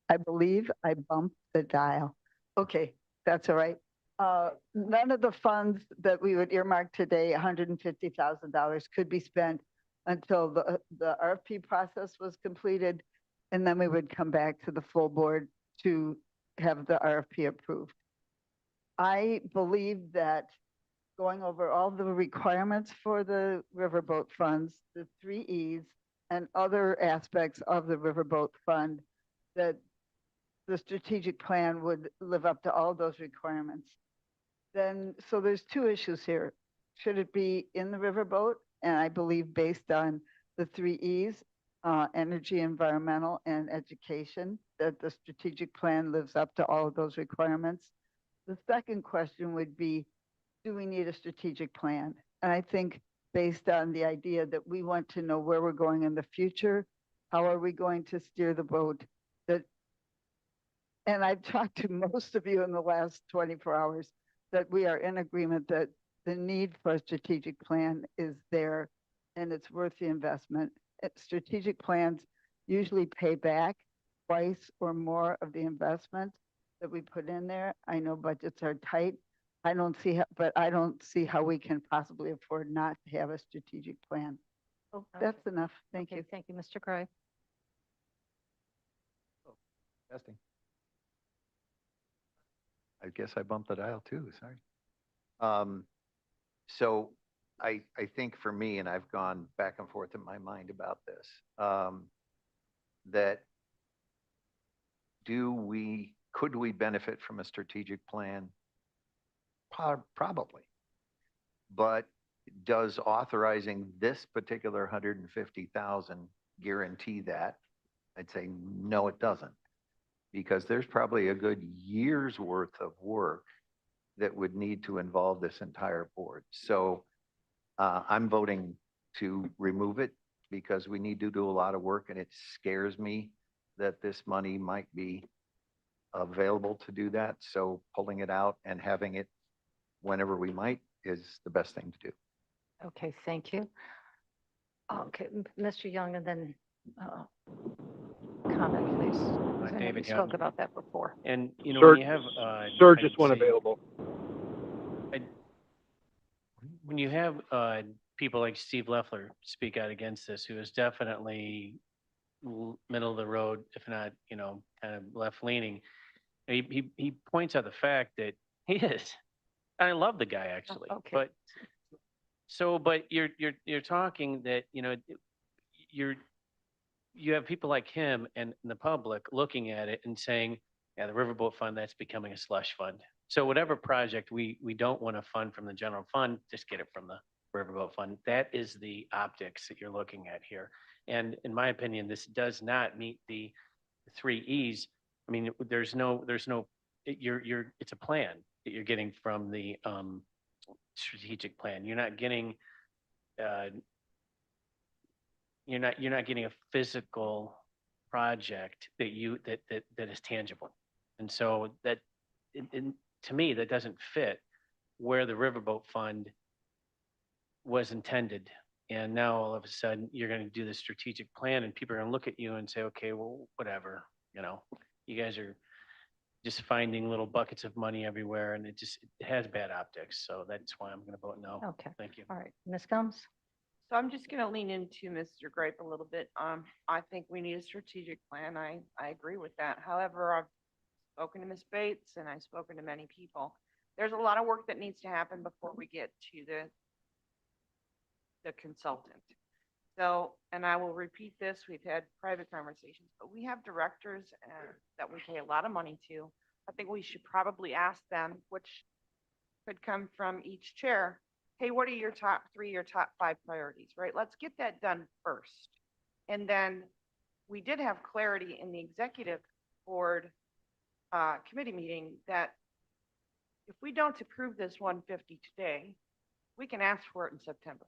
I believe I bumped the dial. Okay, that's all right. None of the funds that we would earmark today, $150,000, could be spent until the RFP process was completed. And then we would come back to the full board to have the RFP approved. I believe that going over all the requirements for the riverboat funds, the 3 E's, and other aspects of the riverboat fund, that the strategic plan would live up to all those requirements. Then, so there's 2 issues here. Should it be in the riverboat? And I believe based on the 3 E's, energy, environmental, and education, that the strategic plan lives up to all of those requirements. The second question would be, do we need a strategic plan? And I think based on the idea that we want to know where we're going in the future, how are we going to steer the boat? And I've talked to most of you in the last 24 hours, that we are in agreement that the need for a strategic plan is there and it's worth the investment. Strategic plans usually pay back twice or more of the investment that we put in there. I know budgets are tight. I don't see how we can possibly afford not to have a strategic plan. Oh, That's enough. Thank okay, you. thank you, Mr. Gray. Testing. I guess I bumped the dial too, sorry. So I think for me, and I've gone back and forth in my mind about this, that could we benefit from a strategic plan? Probably. But does authorizing this particular 150,000 guarantee that? I'd say, no, it doesn't. Because there's probably a good year's worth of work that would need to involve this entire board. So I'm voting to remove it because we need to do a lot of work, and it scares me that this money might be available to do that. So pulling it out and having it whenever we might is the best thing to do. Okay, thank you. Okay, Mr. Young, and then comment, please. 'Cause I know David we Young. spoke about that before. And, you know, Sir, when you have, Sir, I'd just one say- available. when you have people like Steve Leffler speak out against this, who is definitely middle of the road, if not, you know, kind of left leaning, he points out the fact that he is. I love the guy actually, okay. but you're talking that, you know, you have people like him and the public looking at it and saying, yeah, the Riverboat Fund, that's becoming a slush fund. So whatever project we don't want to fund from the general fund, just get it from the Riverboat Fund. That is the optics that you're looking at here. And in my opinion, this does not meet the 3 E's. I mean, it's a plan that you're getting from the strategic plan. You're not getting you're not getting a physical project that is tangible. And so that to me, that doesn't fit where the Riverboat Fund was intended. And now all of a sudden you're going to do the strategic plan and people are going to look at you and say, okay, well, whatever, you know, you guys are just finding little buckets of money everywhere and it has bad optics. So that's why I'm going to vote no. Okay. Thank you. All right, Ms. Gums? So I'm just going to lean into Mr. Gripe a little bit. I think we need a strategic plan. I agree with that. However, I've spoken to Ms. Bates and I've spoken to many people. There's a lot of work that needs to happen before we get to the consultant. So, and I will repeat this, we've had private conversations, but we have directors that we pay a lot of money to. I think we should probably ask them, which could come from each chair, hey, what are your top 3, your top 5 priorities, right? Let's get that done first. And then we did have clarity in the executive board committee meeting that if we don't approve this 150 today, we can ask for it in September.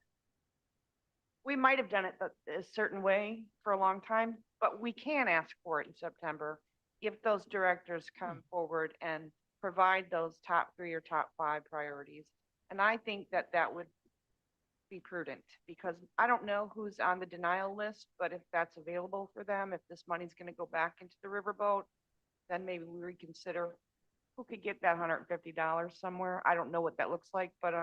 We might have done it a certain way for a long time, but we can ask for it in September if those directors come forward and provide those top 3 or top 5 priorities. And I think that that would be prudent because I don't know who's on the denial list, but if that's available for them, if this money's going to go back into the riverboat, then maybe we reconsider who could get that $150 somewhere. I don't know what that looks like, but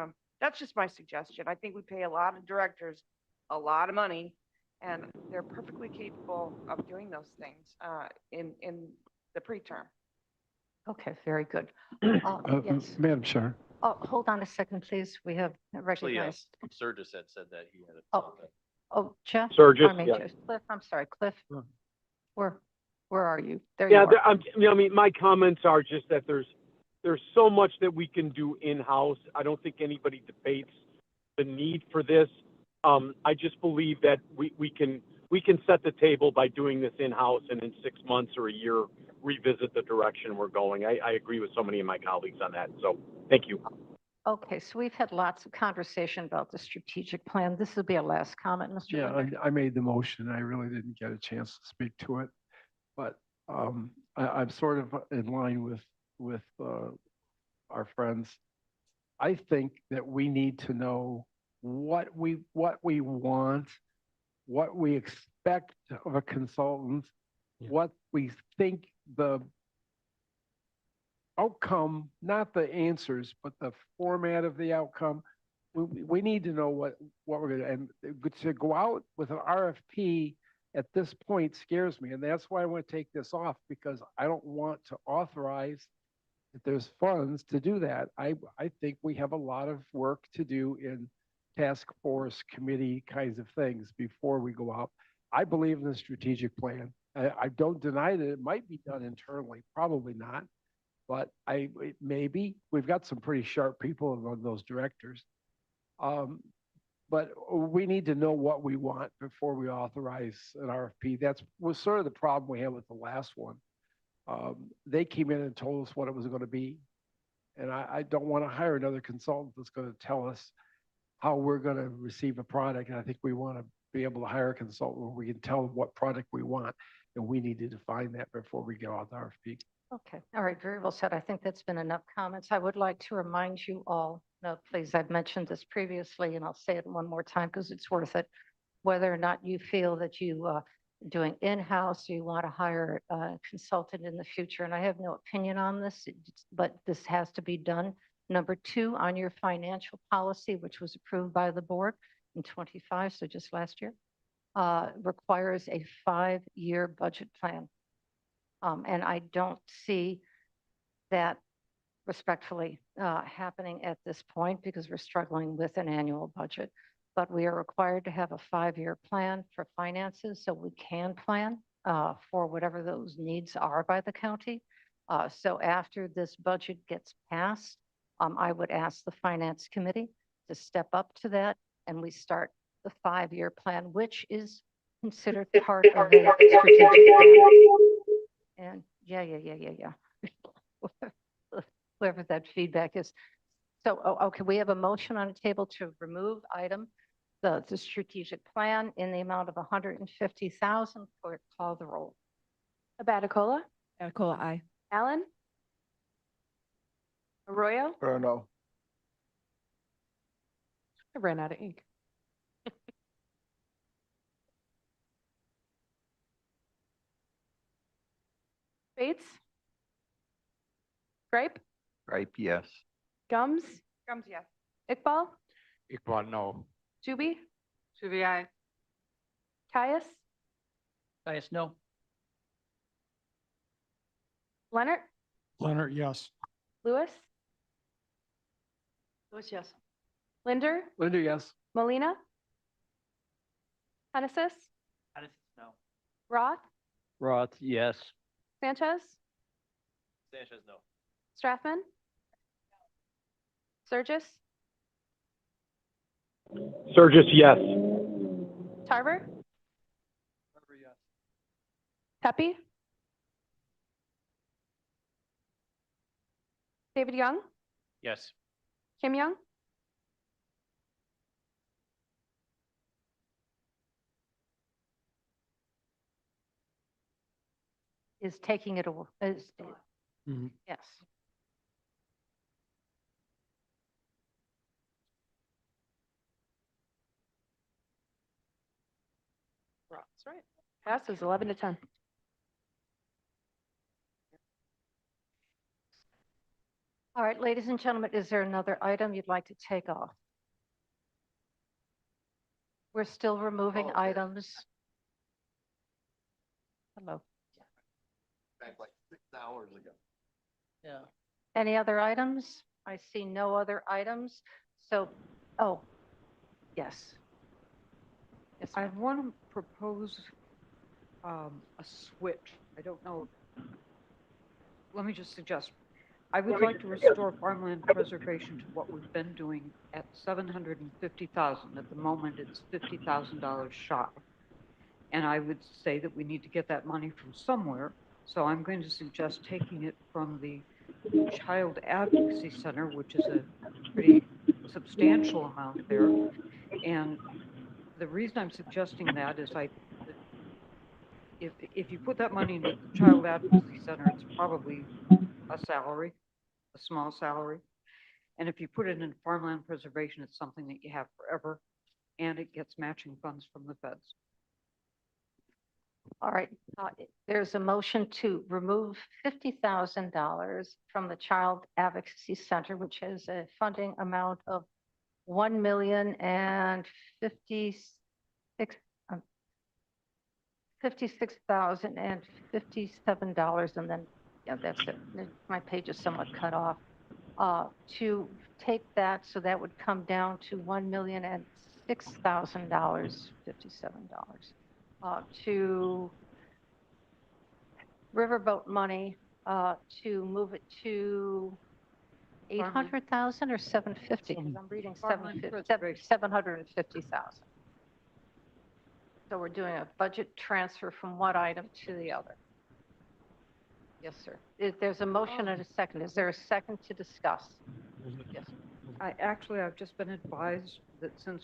that's just my suggestion. I think we pay a lot of directors a lot of money and they're perfectly capable of doing those things in the preterm. Okay, very good. Yes. Madam Chair. Oh, hold on a second, please. We have Actually, recognized. Surges had said that he had a. Oh, oh, Jeff? Surges, I mean, yeah. Cliff, I'm sorry, Cliff. Where are you? There Yeah, you are. I mean, my comments are just that there's so much that we can do in-house. I don't think anybody debates the need for this. I just believe that we can set the table by doing this in-house and in 6 months or a year, revisit the direction we're going. I agree with so many of my colleagues on that. So thank you. Okay, so we've had lots of conversation about the strategic plan. This will be a last comment, Mr. Yeah, Linder. I made the motion. I really didn't get a chance to speak to it. But I'm sort of in line with our friends. I think that we need to know what we want, what we expect of a consultant, what we think the outcome, not the answers, but the format of the outcome. We need to know what we're going to, and to go out with an RFP at this point scares me. And that's why I want to take this off, because I don't want to authorize if there's funds to do that. I think we have a lot of work to do in task force committee kinds of things before we go out. I believe in the strategic plan. I don't deny that it might be done internally, probably not. But maybe, we've got some pretty sharp people among those directors. But we need to know what we want before we authorize an RFP. Was sort of the problem we had with the last one. They came in and told us what it was going to be. And I don't want to hire another consultant that's going to tell us how we're going to receive a product. And I think we want to be able to hire a consultant where we can tell them what product we want. And we need to define that before we go out the RFP. Okay, all right, very well said. I think that's been enough comments. I would like to remind you all, no, please, I've mentioned this previously, and I'll say it one more time because it's worth it. Whether or not you feel that you doing in-house, or you want to hire a consultant in the future, and I have no opinion on this, but this has to be done. Number 2, on your financial policy, which was approved by the board in 25, so just last year, requires a 5-year budget plan. And I don't see that respectfully happening at this point because we're struggling with an annual budget. But we are required to have a 5-year plan for finances so we can plan for whatever those needs are by the county. So after this budget gets passed, I would ask the finance committee to step up to that and we start the 5-year plan, which is considered part of the strategic plan. And yeah. Whoever that feedback is. So, okay, we have a motion on the table to remove the strategic plan in the amount of 150,000. Clerk, call the roll. Abaticola, Abacola, aye. Allen, Arroyo. No. I ran out of ink. Bates, Gripe, Right, yes. Gums, Gums, yes. Iqbal, Iqbal, no. Zuby, Shubi, aye. Caius, Caius, no. Leonard, Leonard, yes. Lewis, Lewis, yes. Linder, Linda, yes. Molina, Hennessis, No. Roth, Roth, yes. Sanchez, Sanchez, no. Strathman, Surgis, Surgis, yes. Tarver, Pepe, David Young, Yes. Kim Young, Is taking it away. Mhm. Yes. That's right. Passes 11-10. All right, ladies and gentlemen, is there another item you'd like to take off? We're still removing items. Hello. Back like 6 hours ago. Yeah. Any other items? I see no other items. So, oh, yes. Yes, I ma'am. want to propose a switch. I don't know. Let me just suggest. I would like to restore farmland preservation to what we've been doing at 750,000. At the moment, it's $50,000 shy. And I would say that we need to get that money from somewhere. So I'm going to suggest taking it from the Child Advocacy Center, which is a pretty substantial amount there. And the reason I'm suggesting that is if you put that money into the Child Advocacy Center, it's probably a salary, a small salary. And if you put it in farmland preservation, it's something that you have forever, and it gets matching funds from the feds. All right, there's a motion to remove $50,000 from the Child Advocacy Center, which has a funding amount of $1,056,057, and then, yeah, that's it. My page is somewhat cut off. To take that, so that would come down to $1,006,057 to riverboat money, to move it to 800,000 or 750? Because I'm reading Farmland 750, preservation. 750,000. So we're doing a budget transfer from one item to the other. Yes, sir. There's a motion and a second. Is there a second to discuss? Yes. I've just been advised that since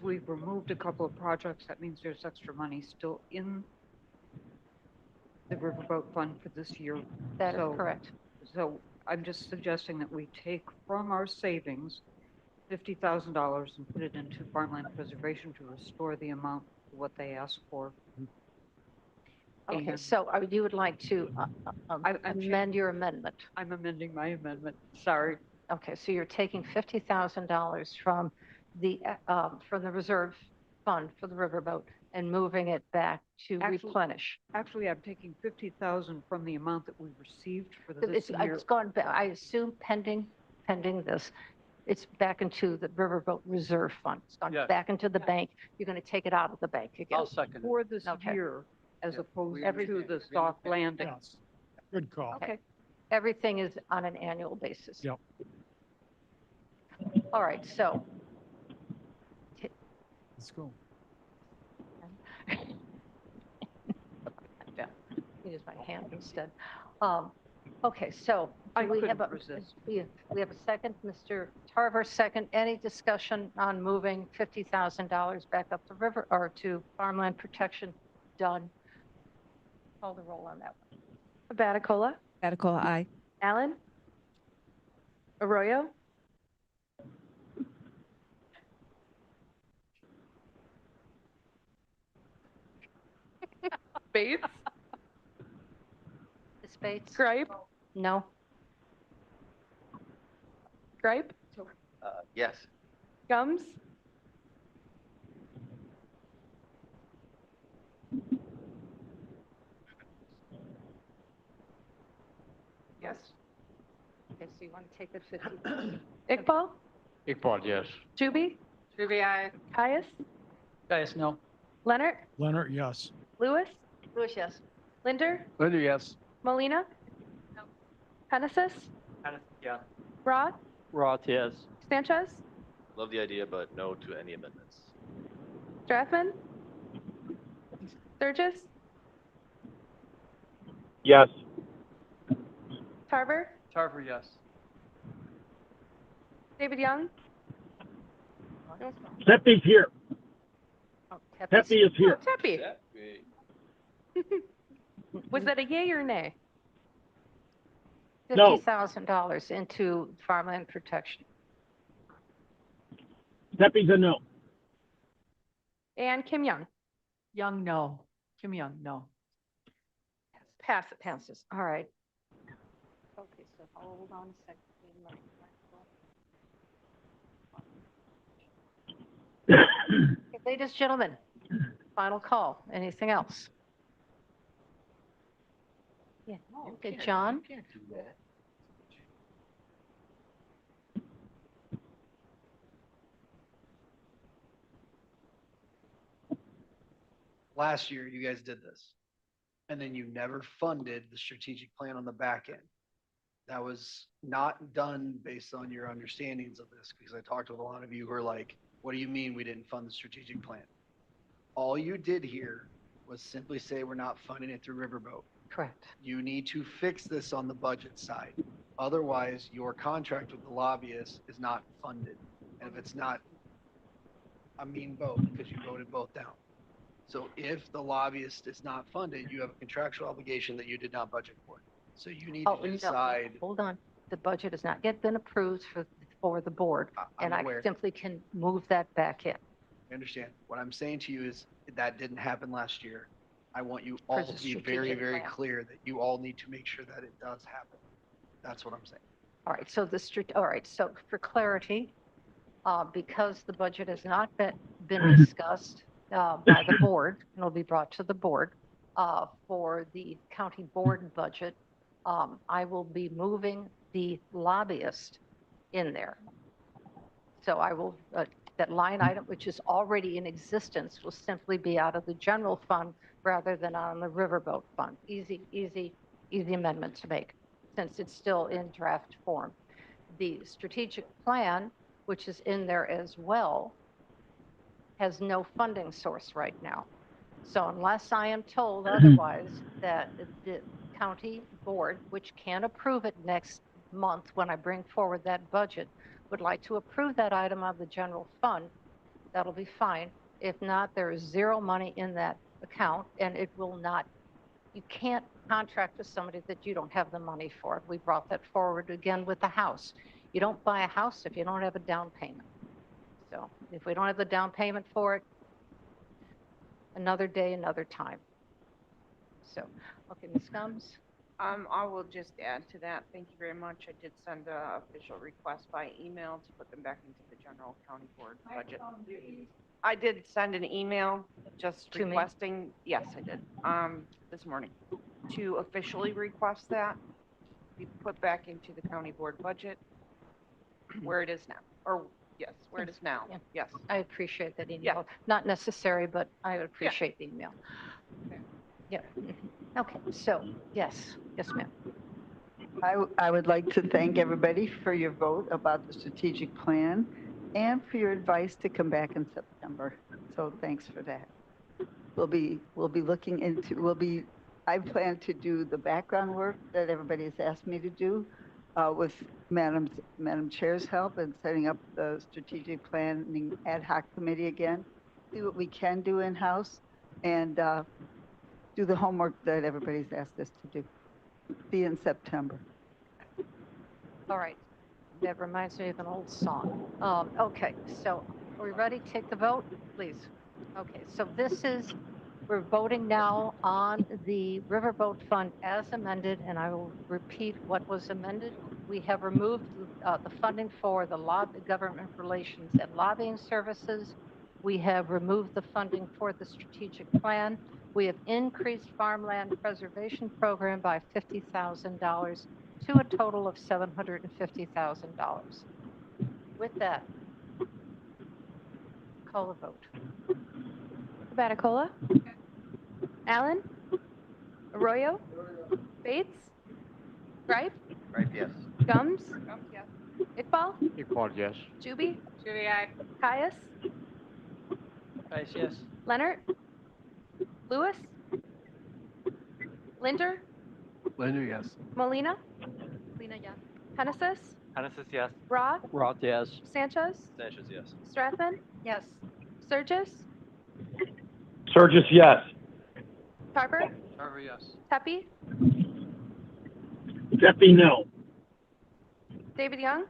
we've removed a couple of projects, that means there's extra money still in the riverboat fund for this year. That is So- correct. So I'm just suggesting that we take from our savings $50,000 and put it into farmland preservation to restore the amount to what they asked for. Okay, And so you would like to I'm amend your amendment? I'm amending my amendment. Sorry. Okay, so you're taking $50,000 from the reserve fund for the riverboat and moving it back to replenish. Actually, I'm taking 50,000 from the amount that we received for this year. It's gone, I assume pending this, it's back into the riverboat reserve fund. It's gone Yes. back into the bank. You're going to take it out of the bank again. I'll second it. For this Okay. year, as opposed Every- to the soft landing. Yes. Good call. Okay. Everything is on an annual basis. Yep. All right, so Let's go. Yeah, use my hand instead. Okay, so I do we have couldn't a, resist. we have a second, Mr. Tarver, second. Any discussion on moving $50,000 back up the river or to farmland protection? Done. Call the roll on that one. Baticola, Baticola, aye. Allen, Arroyo, Bates, Ms. Bates? Gripe, No? Gripe, Yes. Gums, Yes. Okay, so you want to take the 50? Iqbal, Iqbal, yes. Juby, Ruby, I. Caius, Guys, no. Leonard, Leonard, yes. Lewis, Lewis, yes. Linder, Linda, yes. Molina, Genesis, Yeah. Roth, Roth, yes. Sanchez, Love the idea, but no to any amendments. Strathman, Sturgis, Yes. Tarver, Tarver, yes. David Young, Pepe's here. Oh, Pepe is here. oh, Tepe. Was that a yay or nay? No. $50,000 into farmland protection. Pepe's a no. And Kim Young. Young, no. Kim Young, no. Pass it. Passes. All right. Okay, so hold on a second. Okay, ladies and gentlemen, final call. Anything else? Yeah. Okay, John? Can't do that. Last year, you guys did this. And then you never funded the strategic plan on the back end. That was not done based on your understandings of this, because I talked with a lot of you who are like, what do you mean we didn't fund the strategic plan? All you did here was simply say we're not funding it through Riverboat. Correct. You need to fix this on the budget side. Otherwise, your contract with the lobbyist is not funded. And if it's not, I mean both, because you voted both down. So if the lobbyist is not funded, you have a contractual obligation that you did not budget for. So you need Oh, to no, decide. hold on. The budget has not yet been approved for the board, and I aware. simply can move that back in. I understand. What I'm saying to you is that didn't happen last year. I want you all For the to be very, strategic very plan. clear that you all need to make sure that it does happen. That's what I'm saying. All right, so all right, so for clarity, because the budget has not been discussed by the board, and will be brought to the board for the county board budget, I will be moving the lobbyist in there. So I will, that line item, which is already in existence, will simply be out of the general fund rather than on the riverboat fund. Easy, easy, easy amendment to make, since it's still in draft form. The strategic plan, which is in there as well, has no funding source right now. So unless I am told otherwise, that the county board, which can approve it next month when I bring forward that budget, would like to approve that item of the general fund, that'll be fine. If not, there is zero money in that account, and it will not, you can't contract with somebody that you don't have the money for. We brought that forward again with the house. You don't buy a house if you don't have a down payment. So if we don't have the down payment for it, another day, another time. So, okay, Ms. Gumbs? I will just add to that. Thank you very much. I did send a official request by email to put them back into the general county board budget. I did send an email just To me? requesting, yes, I did, this morning, to officially request that be put back into the county board budget where it is now, or yes, where it is now. Yeah. Yes. I appreciate that email. Yeah. Not necessary, but I would appreciate the email. Yeah. Okay, so, yes, yes, ma'am. I would like to thank everybody for your vote about the strategic plan and for your advice to come back in September. So thanks for that. We'll be looking into, I plan to do the background work that everybody has asked me to do with Madam Chair's help in setting up the strategic planning ad hoc committee again, see what we can do in-house, and do the homework that everybody's asked us to do. See you in September. All right. That reminds me of an old song. Okay, so are we ready? Take the vote, please. Okay, so this is, we're voting now on the Riverboat Fund as amended, and I will repeat what was amended. We have removed the funding for the government relations and lobbying services. We have removed the funding for the strategic plan. We have increased farmland preservation program by $50,000 to a total of $750,000. With that, call the vote. Batacola? Allen? Arroyo? Bates? Gripe? Right, yes. Gums? Yes. Iqbal? Iqbal, yes. Juby? Judy, aye. Caius? Guys, yes. Leonard? Lewis? Linder? Linda, yes. Molina? Molina, yes. Hennessis? Hennessis, yes. Roth? Roth, yes. Sanchez? Sanchez, yes. Strathman? Yes. Sturgis? Sturgis, yes. Tarver? Tarver, yes. Pepe? Pepe, no. David Young?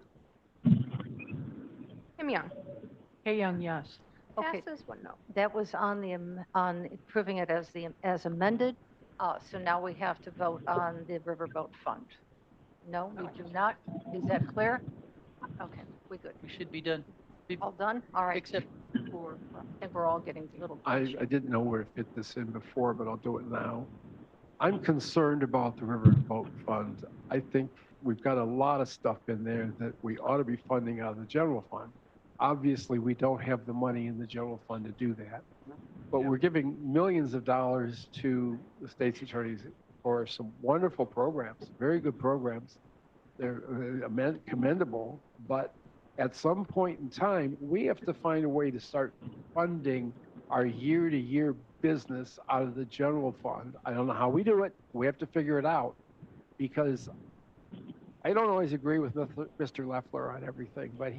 Kim Young? Hey, Young, yes. Okay. Passes 1 no. That was on the, on approving it as amended. So now we have to vote on the Riverboat Fund. No, we do not. Is that clear? Okay, we good. We should be done. All done? All right. Except for, I think we're all getting a little. I didn't know where to fit this in before, but I'll do it now. I'm concerned about the Riverboat Fund. I think we've got a lot of stuff in there that we ought to be funding out of the general fund. Obviously, we don't have the money in the general fund to do that, but we're giving millions of dollars to the state's attorneys for some wonderful programs, very good programs. They're commendable, but at some point in time, we have to find a way to start funding our year-to-year business out of the general fund. I don't know how we do it. We have to figure it out, because I don't always agree with Mr. Leffler on everything, but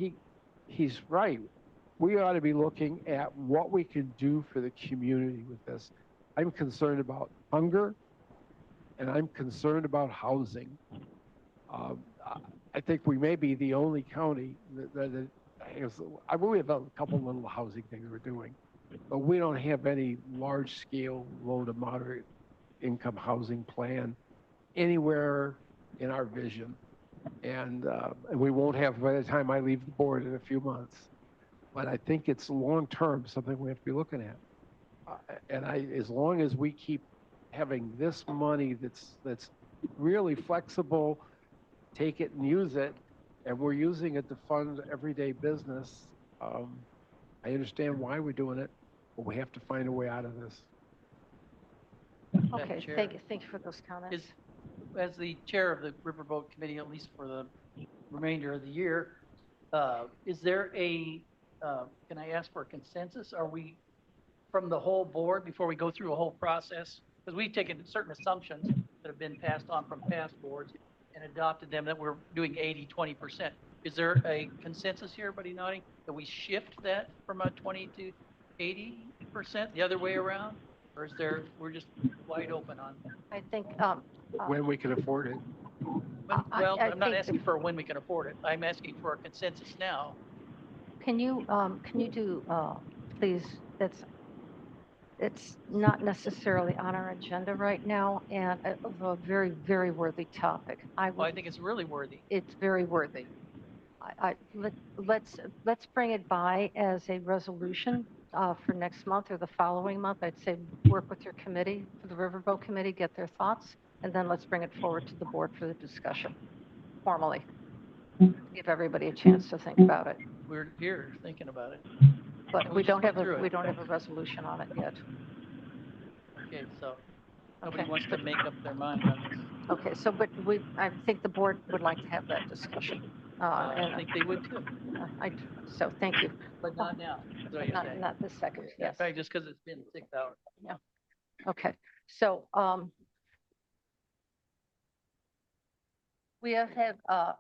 he's right. We ought to be looking at what we can do for the community with this. I'm concerned about hunger, and I'm concerned about housing. I think we may be the only county that has, I mean, we have a couple little housing things we're doing, but we don't have any large-scale, low to moderate income housing plan anywhere in our vision. And we won't have by the time I leave the board in a few months. But I think it's long-term, something we have to be looking at. As long as we keep having this money that's really flexible take it and use it, and we're using it to fund everyday business. I understand why we're doing it, but we have to find a way out of this. Madam Okay, Chair, thank you for those comments. Is, as the chair of the Riverboat Committee, at least for the remainder of the year, is there a, can I ask for a consensus? Are we, from the whole board, before we go through a whole process? Because we've taken certain assumptions that have been passed on from past boards and adopted them, that we're doing 80-20%. Is there a consensus here, everybody nodding, that we shift that from a 20 to 80%, the other way around? Or is there, we're just wide open on? I think, When we can afford it. Well, I I'm not think- asking for when we can afford it. I'm asking for a consensus now. can you do, please, it's not necessarily on our agenda right now, and a very, very worthy topic. Well, I think it's really worthy. It's very worthy. Let's bring it by as a resolution for next month or the following month. I'd say work with your committee, the Riverboat Committee, get their thoughts, and then let's bring it forward to the board for the discussion formally. Give everybody a chance to think about it. We're here thinking about it. But And we just don't have went through a, it. we don't have a resolution on it yet. Okay, so nobody Okay. wants to make up their mind on this. Okay, so, but I think the board would like to have that discussion. I think they would too, So thank you. but not now. That's what you're Not, saying. not this second, Yeah, yes. probably just because it's been 6 hours. Yeah. Okay, so, we have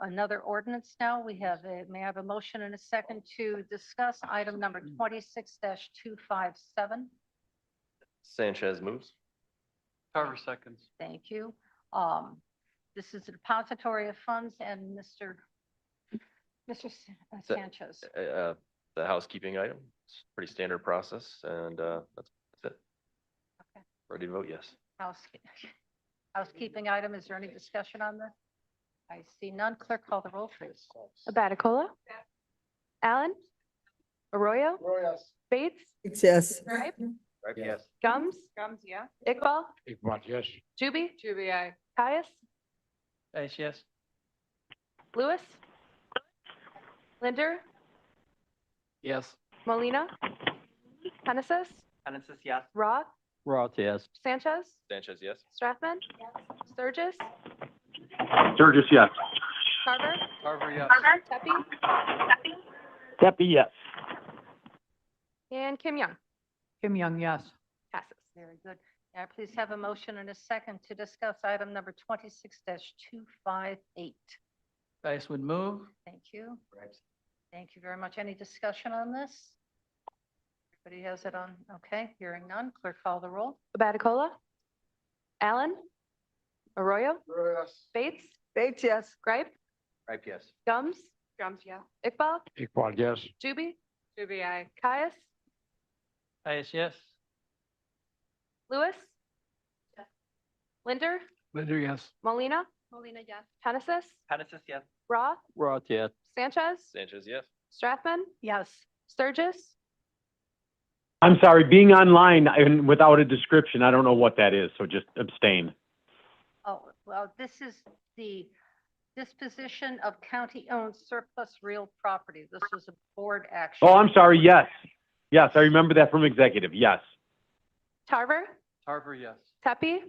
another ordinance now. We have may I have a motion and a second to discuss item number 26-257? Sanchez moves. Carver seconds. Thank you. This is a depository of funds and Mr. Sanchez. The housekeeping item. It's pretty standard process, and that's it. Okay. Ready to vote, yes. Housekeeping item, is there any discussion on this? I see none. Clerk, call the roll, please. Abaticola. Allen. Arroyo. Yes. Bates. Yes. Gripe. Right, yes. Gums. Gums, yeah. Iqbal. Iqbal, yes. Juby. Juby, aye. Caius. Yes. Lewis. Linder. Yes. Molina. Hennessy. Genesis, yes. Roth. Roth, yes. Sanchez. Sanchez, yes. Strathman. Sturgis. Sturgis, yes. Carver. Carver, yes. Tepe. Tepe, yes. And Kim Young. Kim Young, yes. Passes. Very good. May I please have a motion and a second to discuss item number 26-258? Dice would move. Thank you. Thank you very much. Any discussion on this? Everybody has it on? Okay, hearing none. Clerk, call the roll. Abaticola. Allen. Arroyo. Yes. Bates. Bates, yes. Gripe. Right, yes. Gums. Gums, yeah. Iqbal. Iqbal, yes. Juby. Juby, aye. Caius. Yes. Lewis. Linder. Linder, yes. Molina. Molina, yes. Hennessy. Genesis, yes. Roth. Roth, yes. Sanchez. Sanchez, yes. Strathman. Yes. Sturgis. I'm sorry, being online and without a description, I don't know what that is, so just abstain. Oh, well, this is the disposition of county-owned surplus real property. This was a board action. Oh, I'm sorry, yes. Yes, I remember that from executive, yes. Tarver. Carver, yes. Tepe.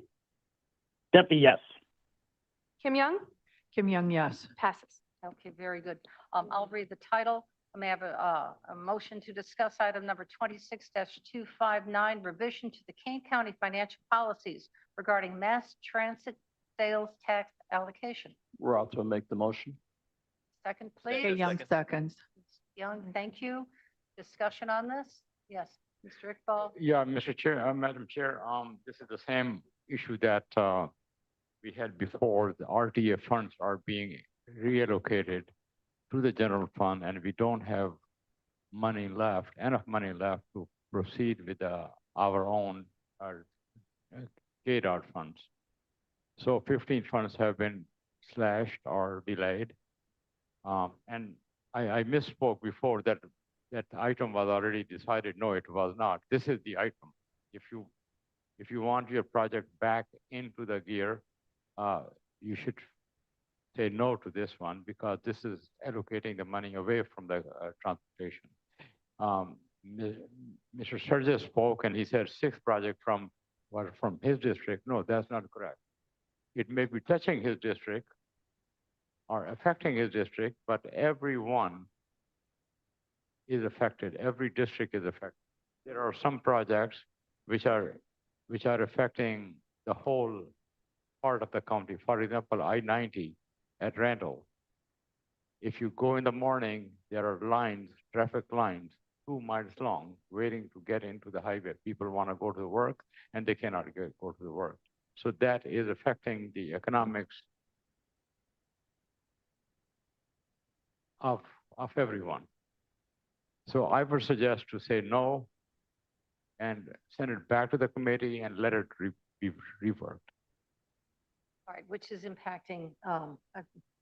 Tepe, yes. Kim Young. Kim Young, yes. Passes. Okay, very good. I'll read the title. I may have a motion to discuss item number 26-259, revision to the Kane County financial policies regarding mass transit sales tax allocation. Roth will make the motion. Second, Kim please. Young, seconds. Young, thank you. Discussion on this? Yes, Mr. Iqbal? Yeah, Mr. Chair, Madam Chair, this is the same issue that we had before. The RTA funds are being reallocated to the general fund, and we don't have money left, enough money left to proceed with our own KDOT funds. So 15 funds have been slashed or delayed. And I misspoke before that item was already decided. No, it was not. This is the item. If you want your project back into the gear, you should say no to this one because this is allocating the money away from the transportation. Mr. Sturgis spoke and he said 6 projects from his district. No, that's not correct. It may be touching his district or affecting his district, but everyone is affected. Every district is affected. There are some projects which are affecting the whole part of the county. For example, I-90 at Randall. If you go in the morning, there are lines, traffic lines, 2 miles long, waiting to get into the highway. People want to go to work and they cannot go to the work. So that is affecting the economics of everyone. So I would suggest to say no and send it back to the committee and let it be reworked. All right, which is impacting,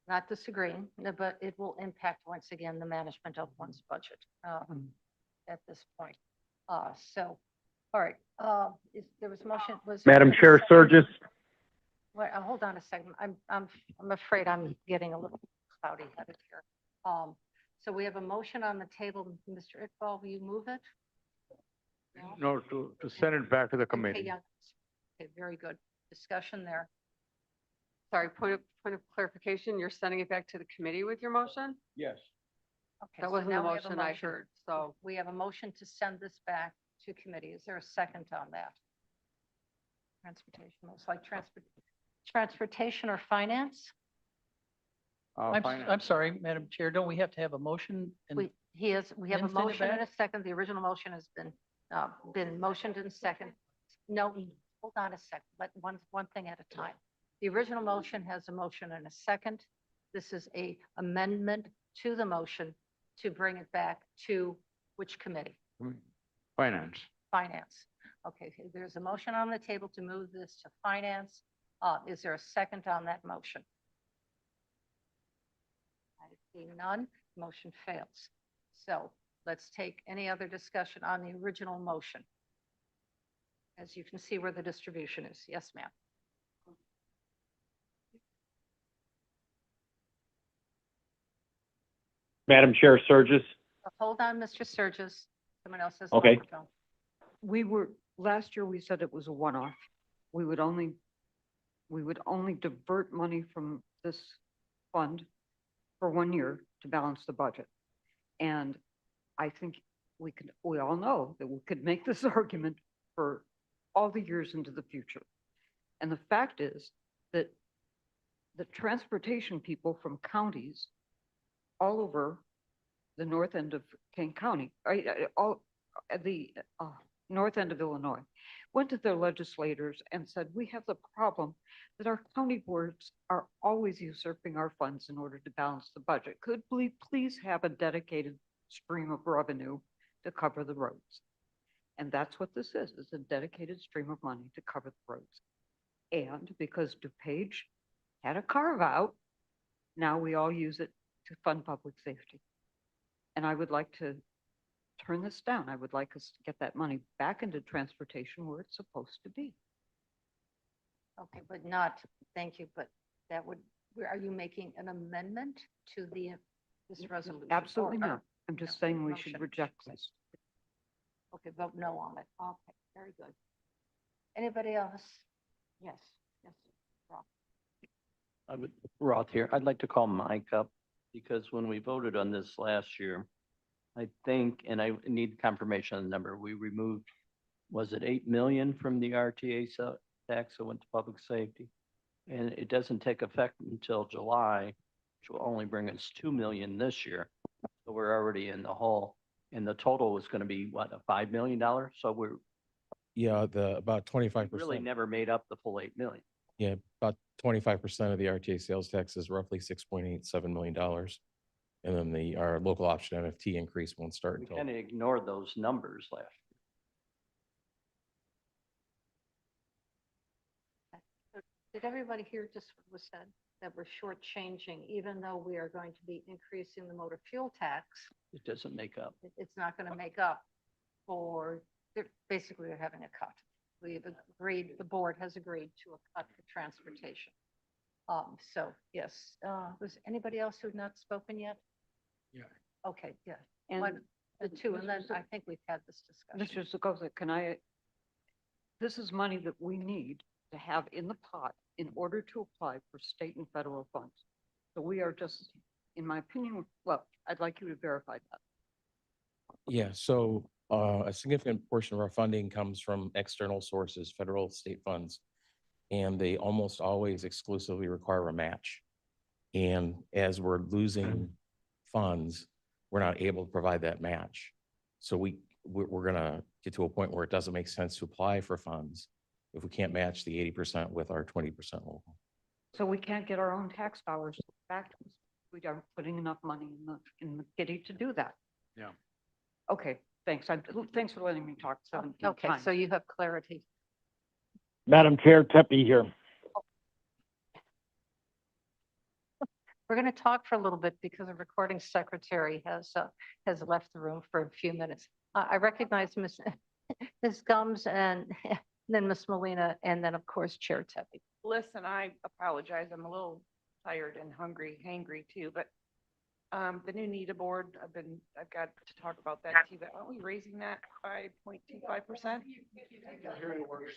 not disagreeing, no, but it will impact once again the management of one's budget at this point. So, all right, there was motion, was there Madam a Chair, second? Sturgis, Wait, hold on a second. I'm afraid I'm getting a little cloudy headed here. So we have a motion on the table. Mr. Iqbal, will you move it? No, to send it back to the Okay, committee. yeah. Okay, very good. Discussion there. Sorry, point of clarification, you're sending it back to the committee with your motion? Yes. Okay, That so wasn't the now we have a motion I motion. heard, so. We have a motion to send this back to committee. Is there a second on that? Transportation, most like transportation or finance? I'm sorry, Madam Chair, don't we have to have a motion? And We have a then send it motion and a back? second. The original motion has been motioned and second. No, hold on a second. Let one thing at a time. The original motion has a motion and a second. This is a amendment to the motion to bring it back to which committee? Finance. Finance. Okay, there's a motion on the table to move this to finance. Is there a second on that motion? I see none. Motion fails. So let's take any other discussion on the original motion. As you can see where the distribution is. Yes, ma'am. Madam Chair, Sturgis. Hold on, Mr. Sturgis. Someone else has. Okay. Last year we said it was a one-off. We would only divert money from this fund for 1 year to balance the budget. And I think we all know that we could make this argument for all the years into the future. And the fact is that the transportation people from counties all over the north end of Kane County, all at the north end of Illinois, went to their legislators and said, we have the problem that our county boards are always usurping our funds in order to balance the budget. Could we please have a dedicated stream of revenue to cover the roads? And that's what this is a dedicated stream of money to cover the roads. And because DuPage had a carve out, now we all use it to fund public safety. And I would like to turn this down. I would like us to get that money back into transportation where it's supposed to be. Okay, but not, thank you, but that would, are you making an amendment to this resolution? Absolutely Or- not. I'm just no, saying we motion. should reject this. Okay, vote no on it. Okay, very good. Anybody else? Yes, yes. Rob. Roth here. I'd like to call Mike up because when we voted on this last year, I think, and I need confirmation on the number, we removed, was it 8 million from the RTA tax that went to public safety? And it doesn't take effect until July, which will only bring us 2 million this year. So we're already in the hole. And the total was going to be what, a $5 million? So we're Yeah, about 25%. really never made up the full 8 million. Yeah, about 25% of the RTA sales tax is roughly $6.87 million. And then our local option NFT increase won't start We until. kind of ignored those numbers last year. Did everybody hear just what was said? That we're shortchanging, even though we are going to be increasing the motor fuel tax, It doesn't make up. it's not going to make up for, basically we're having a cut. We've agreed, the board has agreed to a cut for transportation. So yes, was anybody else who'd not spoken yet? Yeah. Okay, yeah. And One, two, and then Mr. I think we've had this discussion. Mr. Zagoza, this is money that we need to have in the pot in order to apply for state and federal funds. So we are just, in my opinion, well, I'd like you to verify that. Yeah, so a significant portion of our funding comes from external sources, federal, state funds, and they almost always exclusively require a match. And as we're losing funds, we're not able to provide that match. So we're gonna get to a point where it doesn't make sense to apply for funds if we can't match the 80% with our 20% local. So we can't get our own tax dollars back to us. We aren't putting enough money in the kitty to do that. Yeah. Okay, thanks. Thanks for letting me talk 17 Okay, times. so you have clarity. Madam Chair, Tepe here. We're going to talk for a little bit because the recording secretary has left the room for a few minutes. I recognize Ms. Gums and then Ms. Molina, and then of course Chair Tepe. Listen, I apologize. I'm a little tired and hangry too, but the new NEDA board, I've got to talk about that too, but aren't we raising that by 0.25%?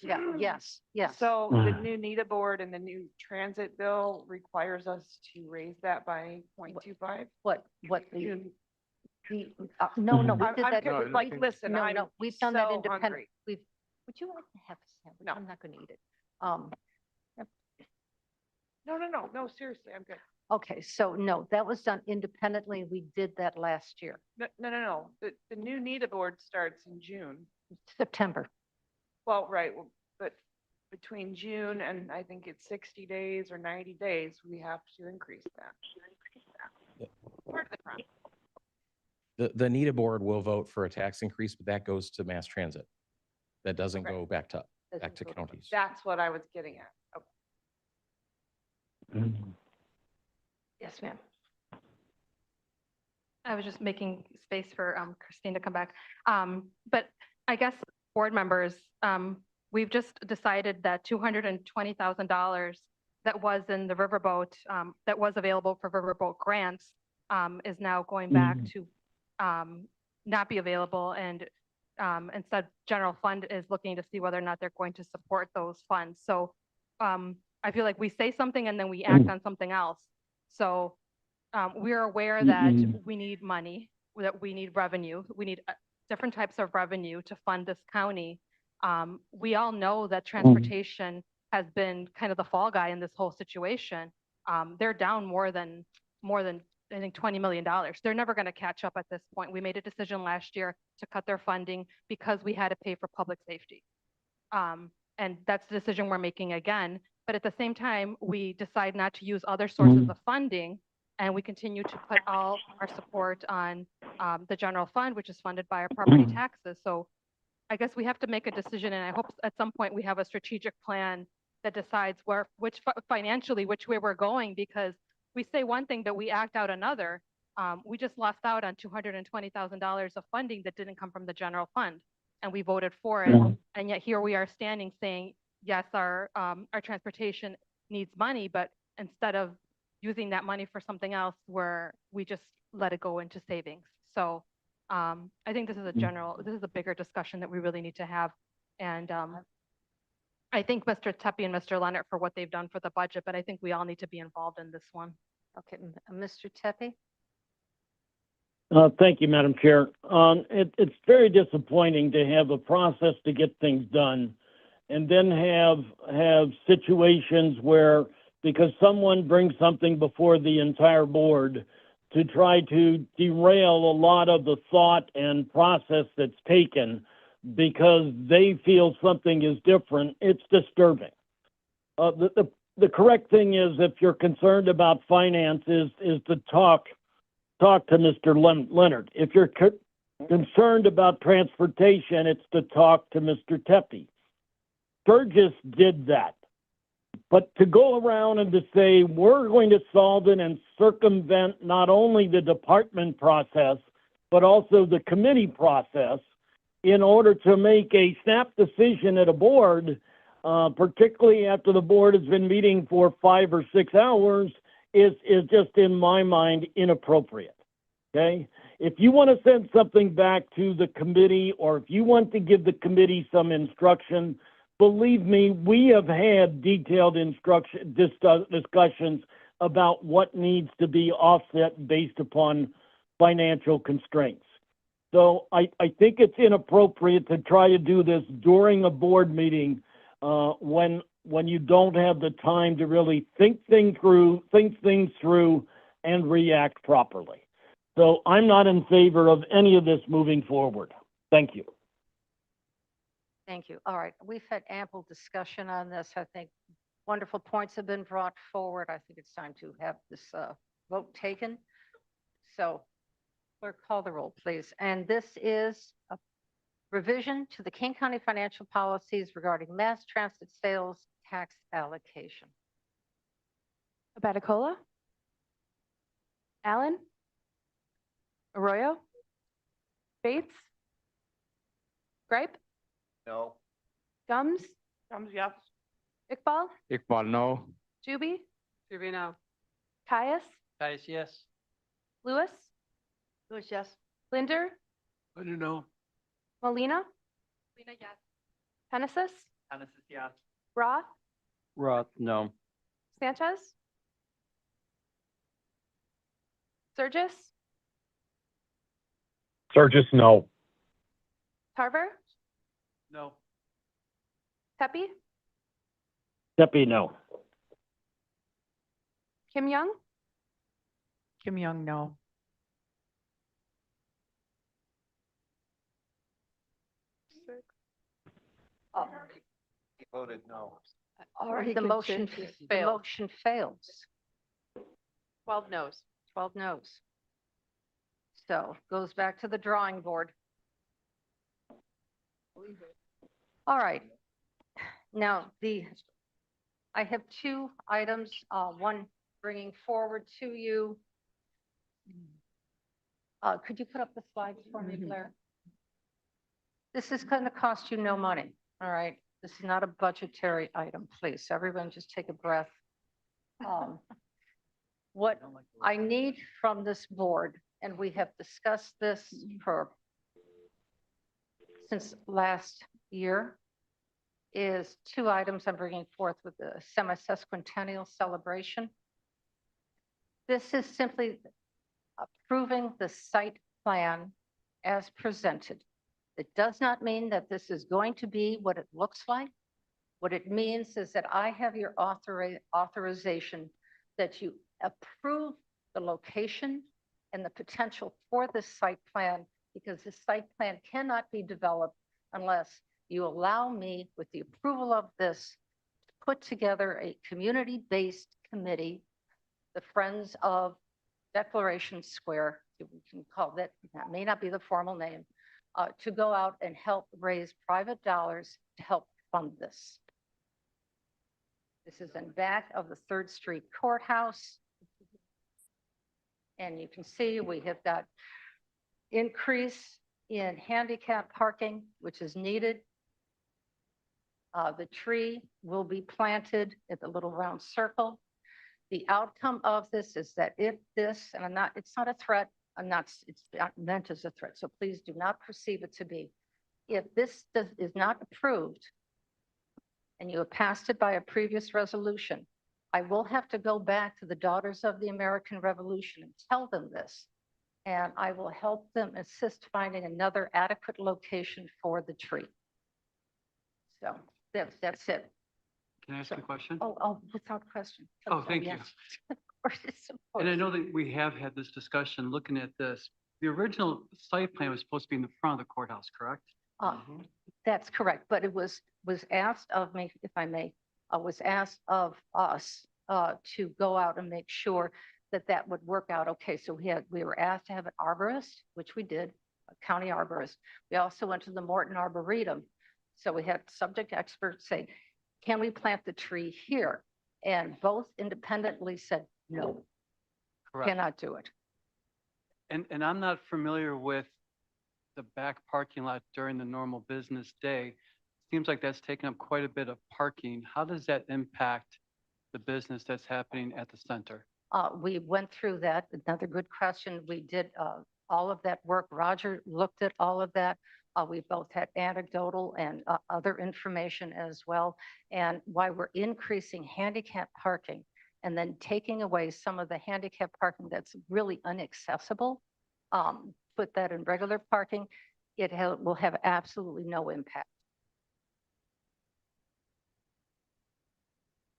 Yeah, yes. So the new NEDA board and the new transit bill requires us to raise that by 0.25? What no, we did that. Listen, I'm No, we've done that so independent. hungry. Would you like to have a sandwich? No. I'm not going to eat it. No, seriously, I'm good. Okay, so no, that was done independently. We did that last year, No. The new NEDA board starts in June. September. Well, right, but between June and I think it's 60 days or 90 days, we have to increase that. Part of the problem. The NEDA board will vote for a tax increase, but that goes to mass transit. That doesn't go back to counties. That's what I was getting at. Okay. Yes, ma'am. I was just making space for Christine to come back. But I guess board members, we've just decided that $220,000 that was in the riverboat, that was available for riverboat grants, is now going back to not be available, and instead general fund is looking to see whether or not they're going to support those funds. So I feel like we say something and then we act on something else. So we're aware that we need money, that we need revenue, we need different types of revenue to fund this county. We all know that transportation has been kind of the fall guy in this whole situation. They're down more than I think $20 million. They're never going to catch up at this point. We made a decision last year to cut their funding because we had to pay for public safety. And that's the decision we're making again. But at the same time, we decide not to use other sources of funding, and we continue to put all our support on the general fund, which is funded by our property taxes. So I guess we have to make a decision, and I hope at some point we have a strategic plan that decides financially which way we're going, because we say one thing, but we act out another. We just lost out on $220,000 of funding that didn't come from the general fund, and we voted for it. And yet here we are standing saying, yes, our transportation needs money, but instead of using that money for something else, we just let it go into savings. So I think this is a bigger discussion that we really need to have. And I thank Mr. Tepe and Mr. Leonard for what they've done for the budget, but I think we all need to be involved in this one. Okay, Mr. Tepe? Thank you, Madam Chair. It's very disappointing to have a process to get things done and then have situations where, because someone brings something before the entire board, to try to derail a lot of the thought and process that's taken because they feel something is different, it's disturbing. The correct thing is, if you're concerned about finances, is to talk to Mr. Leonard. If you're concerned about transportation, it's to talk to Mr. Tepe. Sturgis did that. But to go around and to say, we're going to solve it and circumvent not only the department process, but also the committee process in order to make a snap decision at a board, particularly after the board has been meeting for 5 or 6 hours, is just in my mind inappropriate. Okay? If you want to send something back to the committee, or if you want to give the committee some instruction, believe me, we have had detailed discussions about what needs to be offset based upon financial constraints. So I think it's inappropriate to try to do this during a board meeting when you don't have the time to really think things through and react properly. So I'm not in favor of any of this moving forward. Thank you. Thank you. All right, we've had ample discussion on this. I think wonderful points have been brought forward. I think it's time to have this vote taken. So clerk, call the roll, please. And this is a revision to the Kane County financial policies regarding mass transit sales tax allocation. Abaticola? Allen? Arroyo? Bates? Gripe? No. Gums? Thumbs yes. Iqbal? Iqbal, no. Juby? Juby, no. Caius? Guys, yes. Lewis? Lewis, yes. Linder? I don't know. Molina? Molina, yes. Genesis? Genesis, yes. Roth? Roth, no. Sanchez? Surgis? Surgis, no. Tarver? No. Pepe? Pepe, no. Kim Young? Kim Young, no. He voted no. All right, he the motion continues. fails. Motion fails. 12 noes. 12 noes. So goes back to the drawing board. All right. Now, I have 2 items, one bringing forward to you. Could you put up the slides for me, Blair? This is going to cost you no money, all right? This is not a budgetary item, please. Everyone just take a breath. What I need from this board, and we have discussed this since last year, is 2 items I'm bringing forth with the semi-sesquicentennial celebration. This is simply approving the site plan as presented. It does not mean that this is going to be what it looks like. What it means is that I have your authorization that you approve the location and the potential for this site plan, because this site plan cannot be developed unless you allow me, with the approval of this, to put together a community-based committee, the Friends of Declaration Square, we can call that may not be the formal name, to go out and help raise private dollars to help fund this. This is in back of the 3rd Street Courthouse. And you can see we have got increase in handicap parking, which is needed. The tree will be planted at the little round circle. The outcome of this is that if this, and it's not a threat, it's not meant as a threat, so please do not perceive it to be. If this is not approved, and you have passed it by a previous resolution, I will have to go back to the Daughters of the American Revolution and tell them this. And I will help them assist finding another adequate location for the tree. So that's it. Can I ask a question? Oh, without question. Oh, thank you. Yes. Of course, it's And I supposed know that we have had this discussion looking at this. The original site plan was supposed to be in the front of the courthouse, correct? That's correct, but it was asked of me, if I may, was asked of us to go out and make sure that that would work out. Okay, so we were asked to have an arborist, which we did, a county arborist. We also went to the Morton Arboretum. So we had subject experts say, can we plant the tree here? And both independently said, no, Correct. cannot do it. And I'm not familiar with the back parking lot during the normal business day. seems like that's taken up quite a bit of parking. How does that impact the business that's happening at the center? We went through that. Another good question. We did all of that work. Roger looked at all of that. We both had anecdotal and other information as well. And why we're increasing handicap parking and then taking away some of the handicap parking that's really inaccessible, put that in regular parking, will have absolutely no impact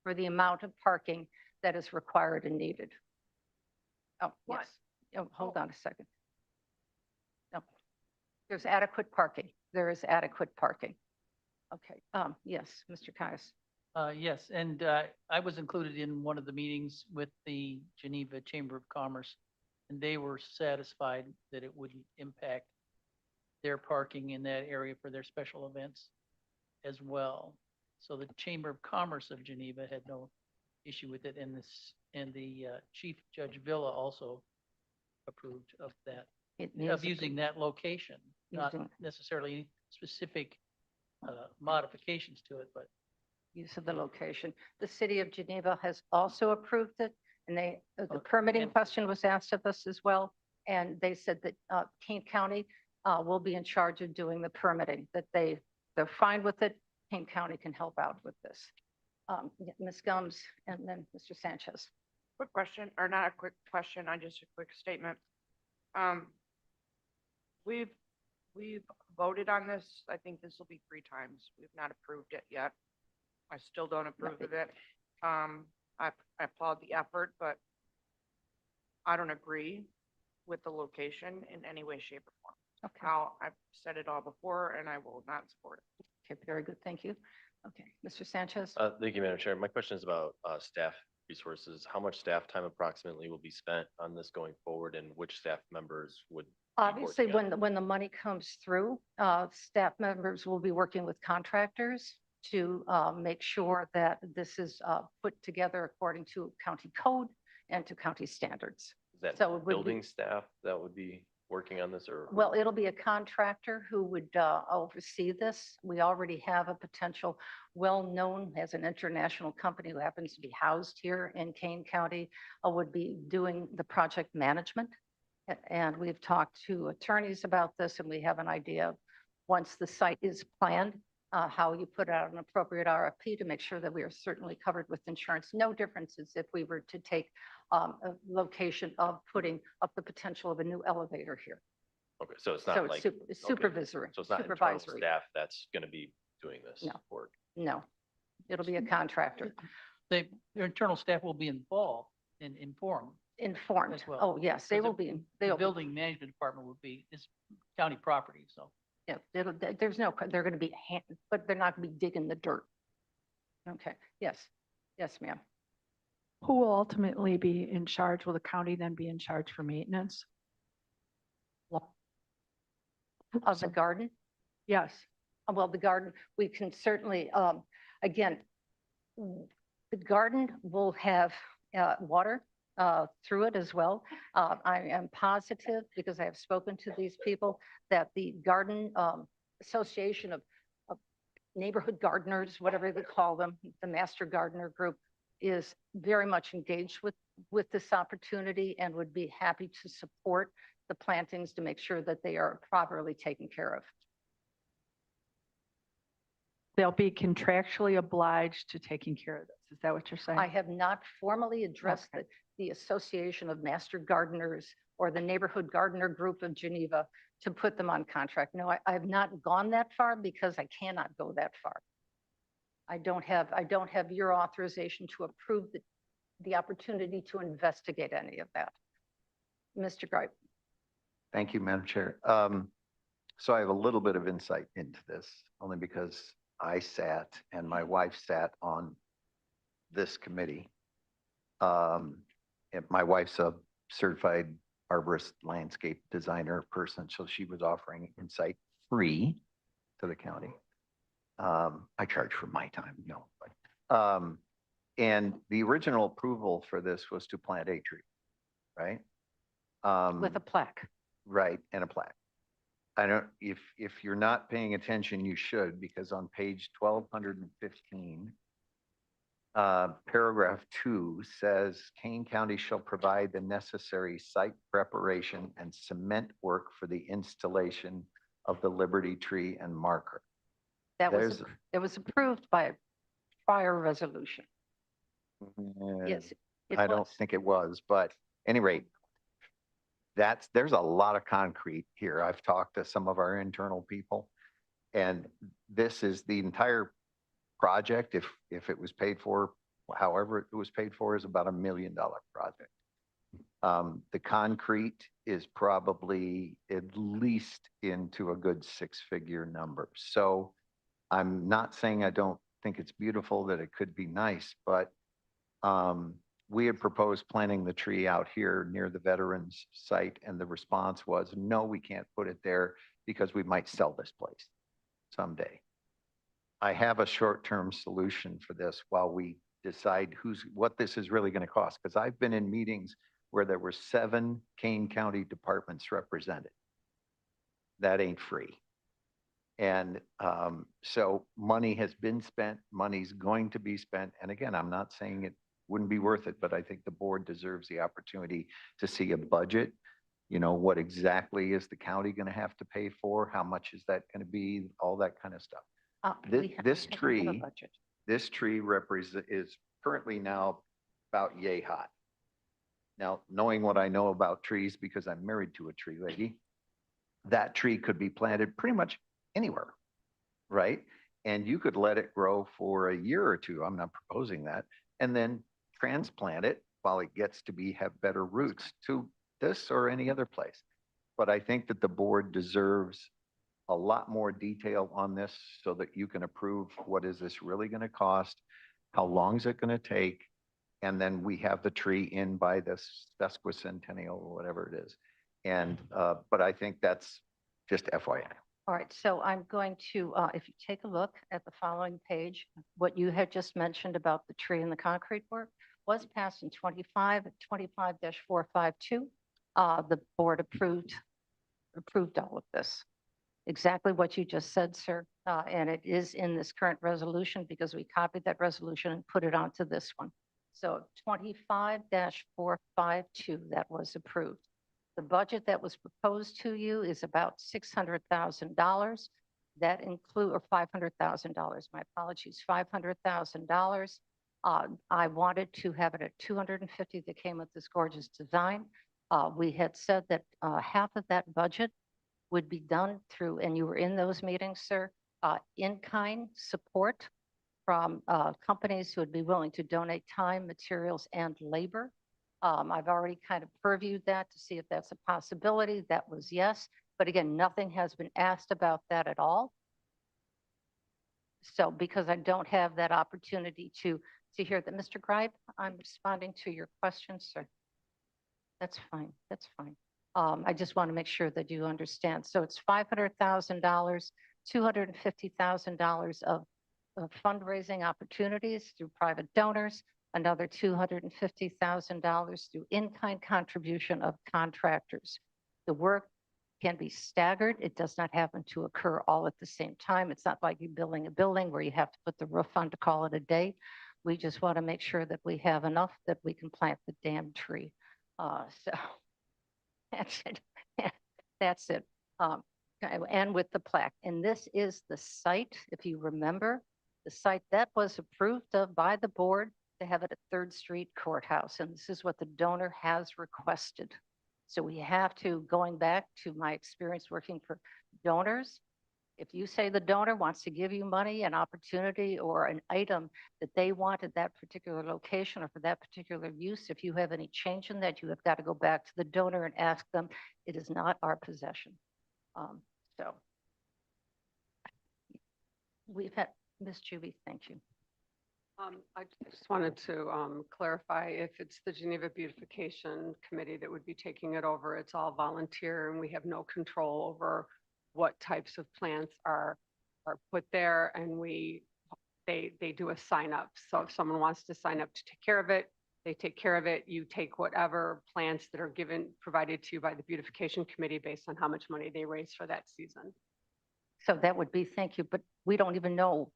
for the amount of parking that is required and needed. Oh, yes. Oh, hold on a second. No, there's adequate parking. There is adequate parking. Okay, yes, Mr. Caius. Yes, and I was included in one of the meetings with the Geneva Chamber of Commerce, and they were satisfied that it wouldn't impact their parking in that area for their special events as well. So the Chamber of Commerce of Geneva had no issue with it, and the Chief Judge Villa also approved of that, of using that location, not necessarily specific modifications to it, but use of the location. The city of Geneva has also approved it, and the permitting question was asked of us as well. And they said that Kane County will be in charge of doing the permitting, that they're fine with it. Kane County can help out with this. Ms. Gums and then Mr. Sanchez. Quick question, or not a quick question, just a quick statement. We've voted on this. I think this will be 3 times. We've not approved it yet. I still don't approve of it. I applaud the effort, but I don't agree with the location in any way, shape, or form. Okay. I've said it all before, and I will not support it. Okay, very good. Thank you. Okay, Mr. Sanchez. Thank you, Madam Chair. My question is about staff resources. How much staff time approximately will be spent on this going forward, and which staff members would? Obviously, when the money comes through, staff members will be working with contractors to make sure that this is put together according to county code and to county standards. Is that So it would be- building staff that would be working on this, or? Well, it'll be a contractor who would oversee this. We already have a potential well-known as an international company who happens to be housed here in Kane County, would be doing the project management. And we've talked to attorneys about this, and we have an idea of once the site is planned, how you put out an appropriate RFP to make sure that we are certainly covered with insurance. No differences if we were to take a location of putting up the potential of a new elevator here. Okay, so it's So not it's like. supervisory, So it's not internal supervisory. staff that's going to be doing this No. work? No, it'll be a contractor. their internal staff will be involved and informed Informed. as well. Oh, yes, they Because will be. The They'll be. building management department would be, is county property, so. Yeah, there's no, they're going to be, but they're not going to be digging the dirt. Okay, yes, yes, ma'am. Who will ultimately be in charge? Will the county then be in charge for maintenance? Of the garden? Yes. Well, the garden, we can certainly, again, the garden will have water through it as well. I am positive, because I have spoken to these people, that the garden association of neighborhood gardeners, whatever they call them, the master gardener group, is very much engaged with this opportunity and would be happy to support the plantings to make sure that they are properly taken care of. They'll be contractually obliged to taking care of this. Is that what you're saying? I have not formally addressed Okay. the Association of Master Gardeners or the Neighborhood Gardener Group of Geneva to put them on contract. No, I have not gone that far because I cannot go that far. I don't have your authorization to approve the opportunity to investigate any of that. Mr. Gripe. Thank you, Madam Chair. So I have a little bit of insight into this, only because I sat and my wife sat on this committee. And my wife's a certified arborist landscape designer person, so she was offering insight free to the county. I charge for my time, no. But, and the original approval for this was to plant a tree, right? With a plaque. Right, and a plaque. I don't, if you're not paying attention, you should, because on page 1215, paragraph 2 says Kane County shall provide the necessary site preparation and cement work for the installation of the Liberty tree and marker. There's- That was approved by a prior resolution. Yes, it I don't was. think it was, but any rate, there's a lot of concrete here. I've talked to some of our internal people. And this is the entire project, if it was paid for, however it was paid for, is about $1 million project. The concrete is probably at least into a good 6-figure number. So I'm not saying I don't think it's beautiful, that it could be nice, but we had proposed planting the tree out here near the veterans site, and the response was, no, we can't put it there because we might sell this place someday. I have a short-term solution for this while we decide what this is really going to cost, because I've been in meetings where there were 7 Kane County departments represented. That ain't free. And so money has been spent, money's going to be spent. And again, I'm not saying it wouldn't be worth it, but I think the board deserves the opportunity to see a budget. You know, what exactly is the county going to have to pay for? How much is that going to be? All that kind of stuff. This tree is currently now about yay high. Now, knowing what I know about trees, because I'm married to a tree lady, that tree could be planted pretty much anywhere, right? And you could let it grow for a year or two. I'm not proposing that. And then transplant it while it gets to have better roots to this or any other place. But I think that the board deserves a lot more detail on this so that you can approve what is this really going to cost, how long is it going to take, and then we have the tree in by this sesquicentennial or whatever it is. And but I think that's just FYI. All right, so I'm going to, if you take a look at the following page, what you had just mentioned about the tree and the concrete work was passed in 25-452. The board approved all of this. Exactly what you just said, sir. And it is in this current resolution because we copied that resolution and put it onto this one. So 25-452, that was approved. The budget that was proposed to you is about $600,000. That include, or $500,000, my apologies, $500,000. I wanted to have it at 250 that came with this gorgeous design. We had said that half of that budget would be done through, and you were in those meetings, sir, in-kind support from companies who would be willing to donate time, materials, and labor. I've already kind of previewed that to see if that's a possibility. That was yes. But again, nothing has been asked about that at all. So because I don't have that opportunity to hear that, Mr. Gripe, I'm responding to your question, sir. That's fine. That's fine. I just want to make sure that you understand. So it's $500,000, $250,000 of fundraising opportunities through private donors, another $250,000 through in-kind contribution of contractors. The work can be staggered. It does not happen to occur all at the same time. It's not like you're building a building where you have to put the roof on to call it a day. We just want to make sure that we have enough that we can plant the damn tree. So that's it. That's it. And with the plaque. And this is the site, if you remember, the site that was approved of by the board to have it at 3rd Street Courthouse. And this is what the donor has requested. So we have to, going back to my experience working for donors, if you say the donor wants to give you money, an opportunity, or an item that they want at that particular location or for that particular use, if you have any change in that, you have got to go back to the donor and ask them. It is not our possession. So we've had, Ms. Juby, thank you. I just wanted to clarify if it's the Geneva Beautification Committee that would be taking it over. It's all volunteer and we have no control over what types of plants are put there, and they do a sign up. So if someone wants to sign up to take care of it, They take care of it. You take whatever plants that are provided to you by the beautification committee based on how much money they raise for that season. So that would be, thank you, but we don't even know.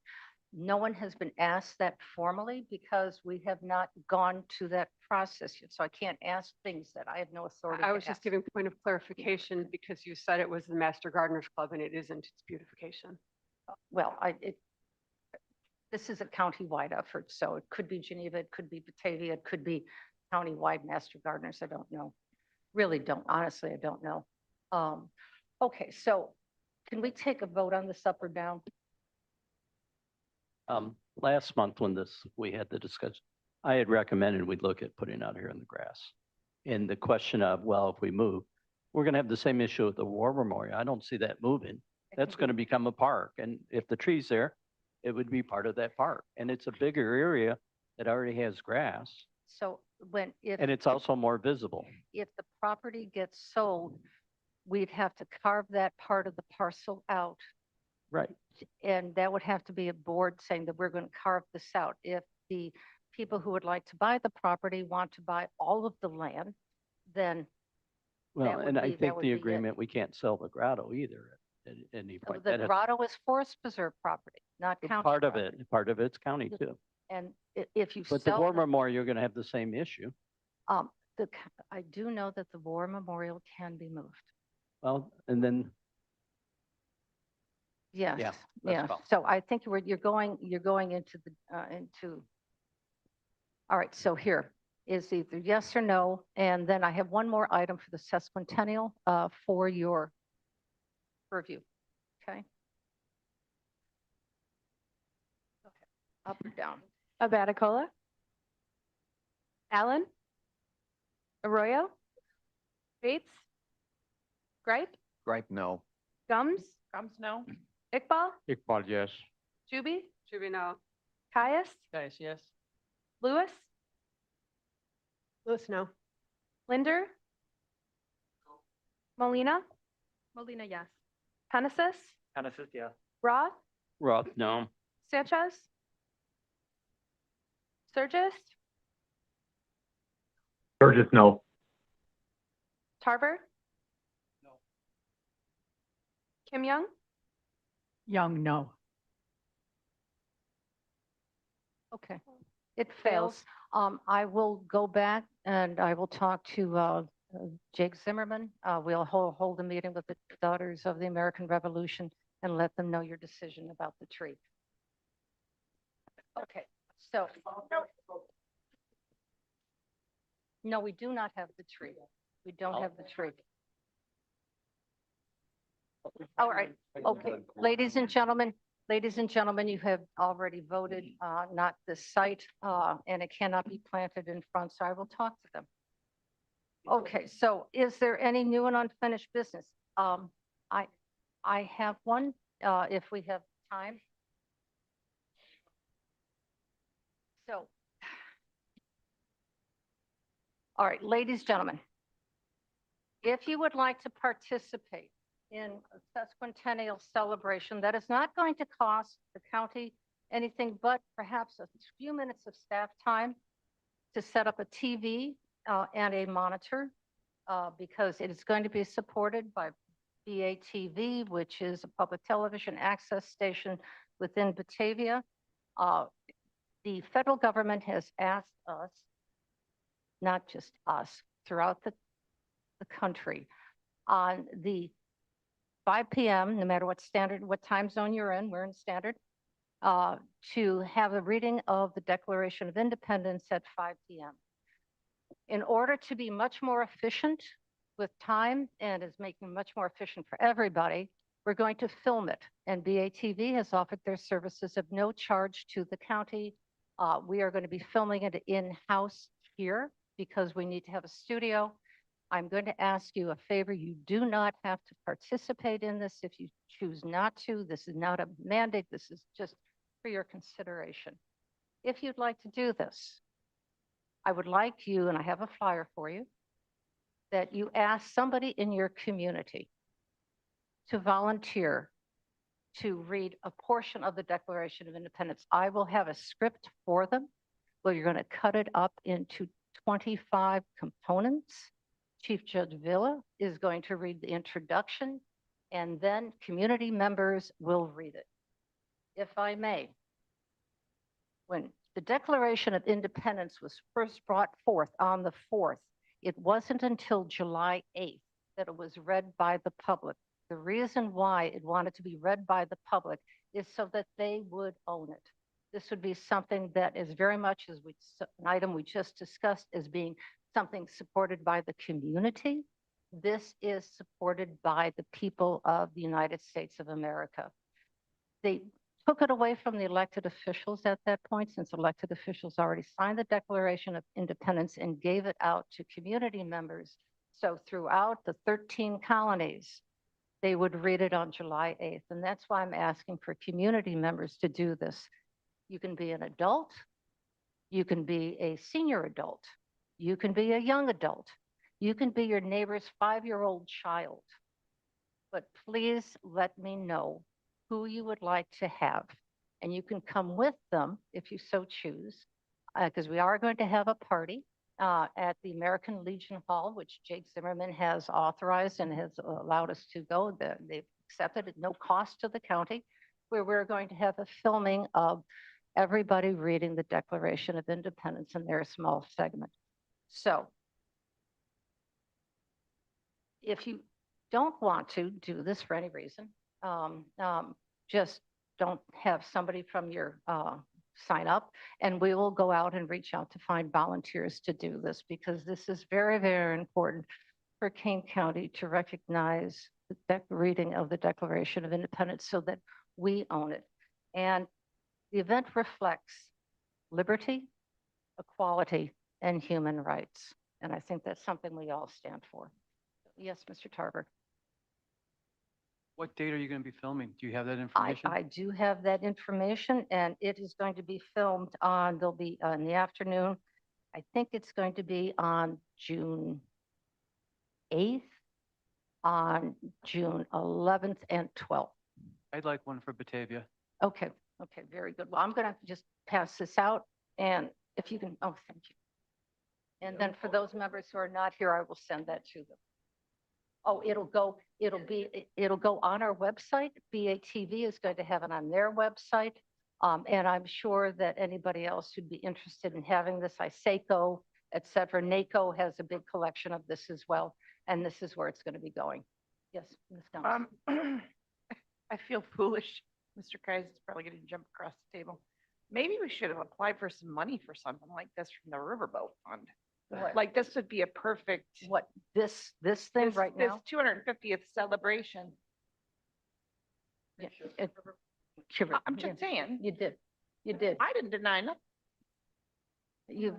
No one has been asked that formally because we have not gone to that process yet. So I can't ask things that I have no authority I to was just ask. giving point of clarification because you said it was the Master Gardeners Club and it isn't, it's beautification. Well, this is a county-wide effort, so it could be Geneva, it could be Batavia, it could be county-wide master gardeners. I don't know. Really don't. Honestly, I don't know. Okay, so can we take a vote on this up or down? Last month when we had the discussion, I had recommended we'd look at putting out here in the grass. And the question of, well, if we move, we're going to have the same issue with the War Memorial. I don't see that moving. That's going to become a park. And if the tree's there, it would be part of that park. And it's a bigger area that already has grass. So And it's also more visible. if the property gets sold, we'd have to carve that part of the parcel out. Right. And that would have to be a board saying that we're going to carve this out. If the people who would like to buy the property want to buy all of the land, then Well, would and I be- that think would the be it. agreement, we can't sell the grotto either at any point. the That has- grotto is forest preserve property, not county. Part of property. it, part of it's county too. And if you But the sell War the- Memorial, you're going to have the same issue. I do know that the War Memorial can be moved. Well, and then, Yes, Yeah, that's yeah. fine. So I think you're going into all right, so here is either yes or no. And then I have one more item for the sesquicentennial for your review. Okay. Up or down? Abaticola. Allen. Arroyo. Bates. Gripe. Gripe, no. Gums. Comes no. Iqbal. Iqbal, yes. Juby. Juby, no. Caius. Guys, yes. Lewis. Lewis, no. Linder. Molina. Molina, yes. Genesis. Genesis, yeah. Roth. Roth, no. Sanchez. Sturgis. Burgess, no. Tarver. No. Kim Young. Young, no. Okay, it fails. I will go back and I will talk to Jake Zimmerman. We'll hold a meeting with the Daughters of the American Revolution and let them know your decision about the tree. Okay, so. No, we do not have the tree. We don't have the tree. All right, okay, ladies and gentlemen, you have already voted, not this site, and it cannot be planted in front, so I will talk to them. Okay, so is there any new and unfinished business? I have one, if we have time. So, all right, ladies, gentlemen, if you would like to participate in a sesquicentennial celebration that is not going to cost the county anything but perhaps a few minutes of staff time to set up a TV and a monitor, because it is going to be supported by BATV, which is a public television access station within Batavia. The federal government has asked us, not just us, throughout the country, on the 5 p.m., no matter what time zone you're in, we're in standard, to have a reading of the Declaration of Independence at 5 p.m. In order to be much more efficient with time and is making much more efficient for everybody, we're going to film it. And BATV has offered their services of no charge to the county. We are going to be filming it in-house here because we need to have a studio. I'm going to ask you a favor. You do not have to participate in this if you choose not to. This is not a mandate. This is just for your consideration. If you'd like to do this, I would like you, and I have a flyer for you, that you ask somebody in your community to volunteer to read a portion of the Declaration of Independence. I will have a script for them where you're going to cut it up into 25 components. Chief Judge Villa is going to read the introduction, and then community members will read it. If I may, when the Declaration of Independence was first brought forth on the 4th, it wasn't until July 8th that it was read by the public. The reason why it wanted to be read by the public is so that they would own it. This would be something that is very much, as an item we just discussed, as being something supported by the community. This is supported by the people of the United States of America. They took it away from the elected officials at that point, since elected officials already signed the Declaration of Independence and gave it out to community members. So throughout the 13 colonies, they would read it on July 8th. And that's why I'm asking for community members to do this. You can be an adult, you can be a senior adult, you can be a young adult, you can be your neighbor's 5-year-old child. But please let me know who you would like to have. And you can come with them if you so choose, because we are going to have a party at the American Legion Hall, which Jake Zimmerman has authorized and has allowed us to go. They've accepted at no cost to the county, where we're going to have a filming of everybody reading the Declaration of Independence in their small segment. So if you don't want to do this for any reason, just don't have somebody from your sign up, and we will go out and reach out to find volunteers to do this, because this is very, very important for Kane County to recognize the reading of the Declaration of Independence so that we own it. And the event reflects liberty, equality, and human rights. And I think that's something we all stand for. Yes, Mr. Tarver. What date are you going to be filming? Do you have that information? I do have that information, and it is going to be filmed on, they'll be in the afternoon. I think it's going to be on June 8th, on June 11th and 12th. I'd like one for Batavia. Okay, okay, very good. Well, I'm going to just pass this out, and if you can, oh, thank you. And then for those members who are not here, I will send that to them. Oh, it'll go on our website. BATV is going to have it on their website. And I'm sure that anybody else who'd be interested in having this, ISACO, et cetera, NACO has a big collection of this as well. And this is where it's going to be going. Yes, Ms. Gumbs. I feel foolish. Mr. Kreis is probably going to jump across the table. Maybe we should have applied for some money for something like this from the Riverboat Fund. What? Like this would be a perfect. What, this thing right now? This 250th celebration. Yeah, I'm just saying. You did. You did. I didn't deny nothing.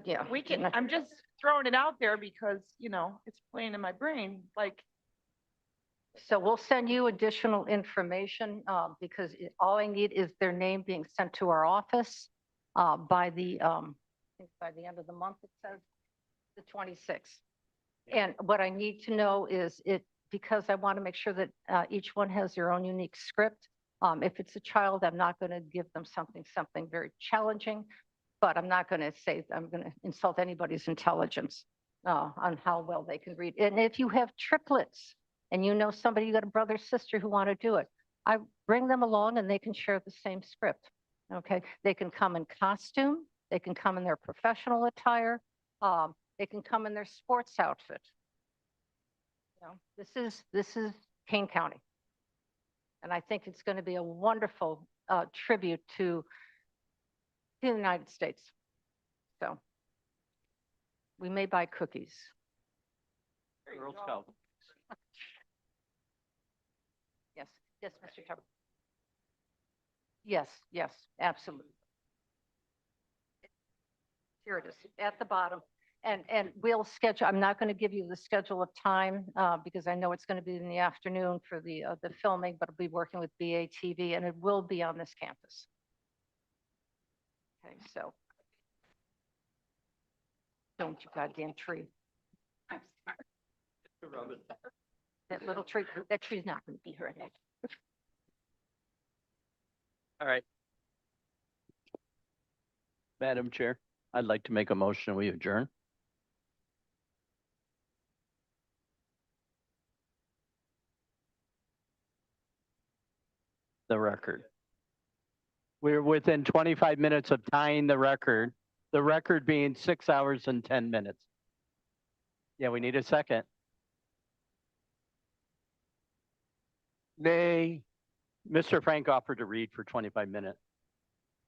Yeah. We can, I'm just throwing it out there because, you know, it's playing in my brain, like. So we'll send you additional information because all I need is their name being sent to our office by the, I think by the end of the month, it says the 26th. And what I need to know is because I want to make sure that each one has their own unique script. If it's a child, I'm not going to give them something very challenging, but I'm not going to say I'm going to insult anybody's intelligence on how well they can read. And if you have triplets and you know somebody, you got a brother, sister who want to do it, I bring them along and they can share the same script. Okay, they can come in costume, they can come in their professional attire, they can come in their sports outfit. You know, this is Kane County. And I think it's going to be a wonderful tribute to the United States. So we may buy cookies. Girl Scout. Yes, yes, Mr. Tucker. Yes, yes, absolutely. Here it is at the bottom. And we'll schedule, I'm not going to give you the schedule of time because I know it's going to be in the afternoon for the filming, but I'll be working with BATV and it will be on this campus. Okay, so. Don't you goddamn tree. That little tree, that tree's not going to be here. All right. Madam Chair, I'd like to make a motion, we adjourn. record. We're within 25 minutes of tying the record being 6 hours and 10 minutes. Yeah, we need a second. Nay. Mr. Frank offered to read for 25 minutes.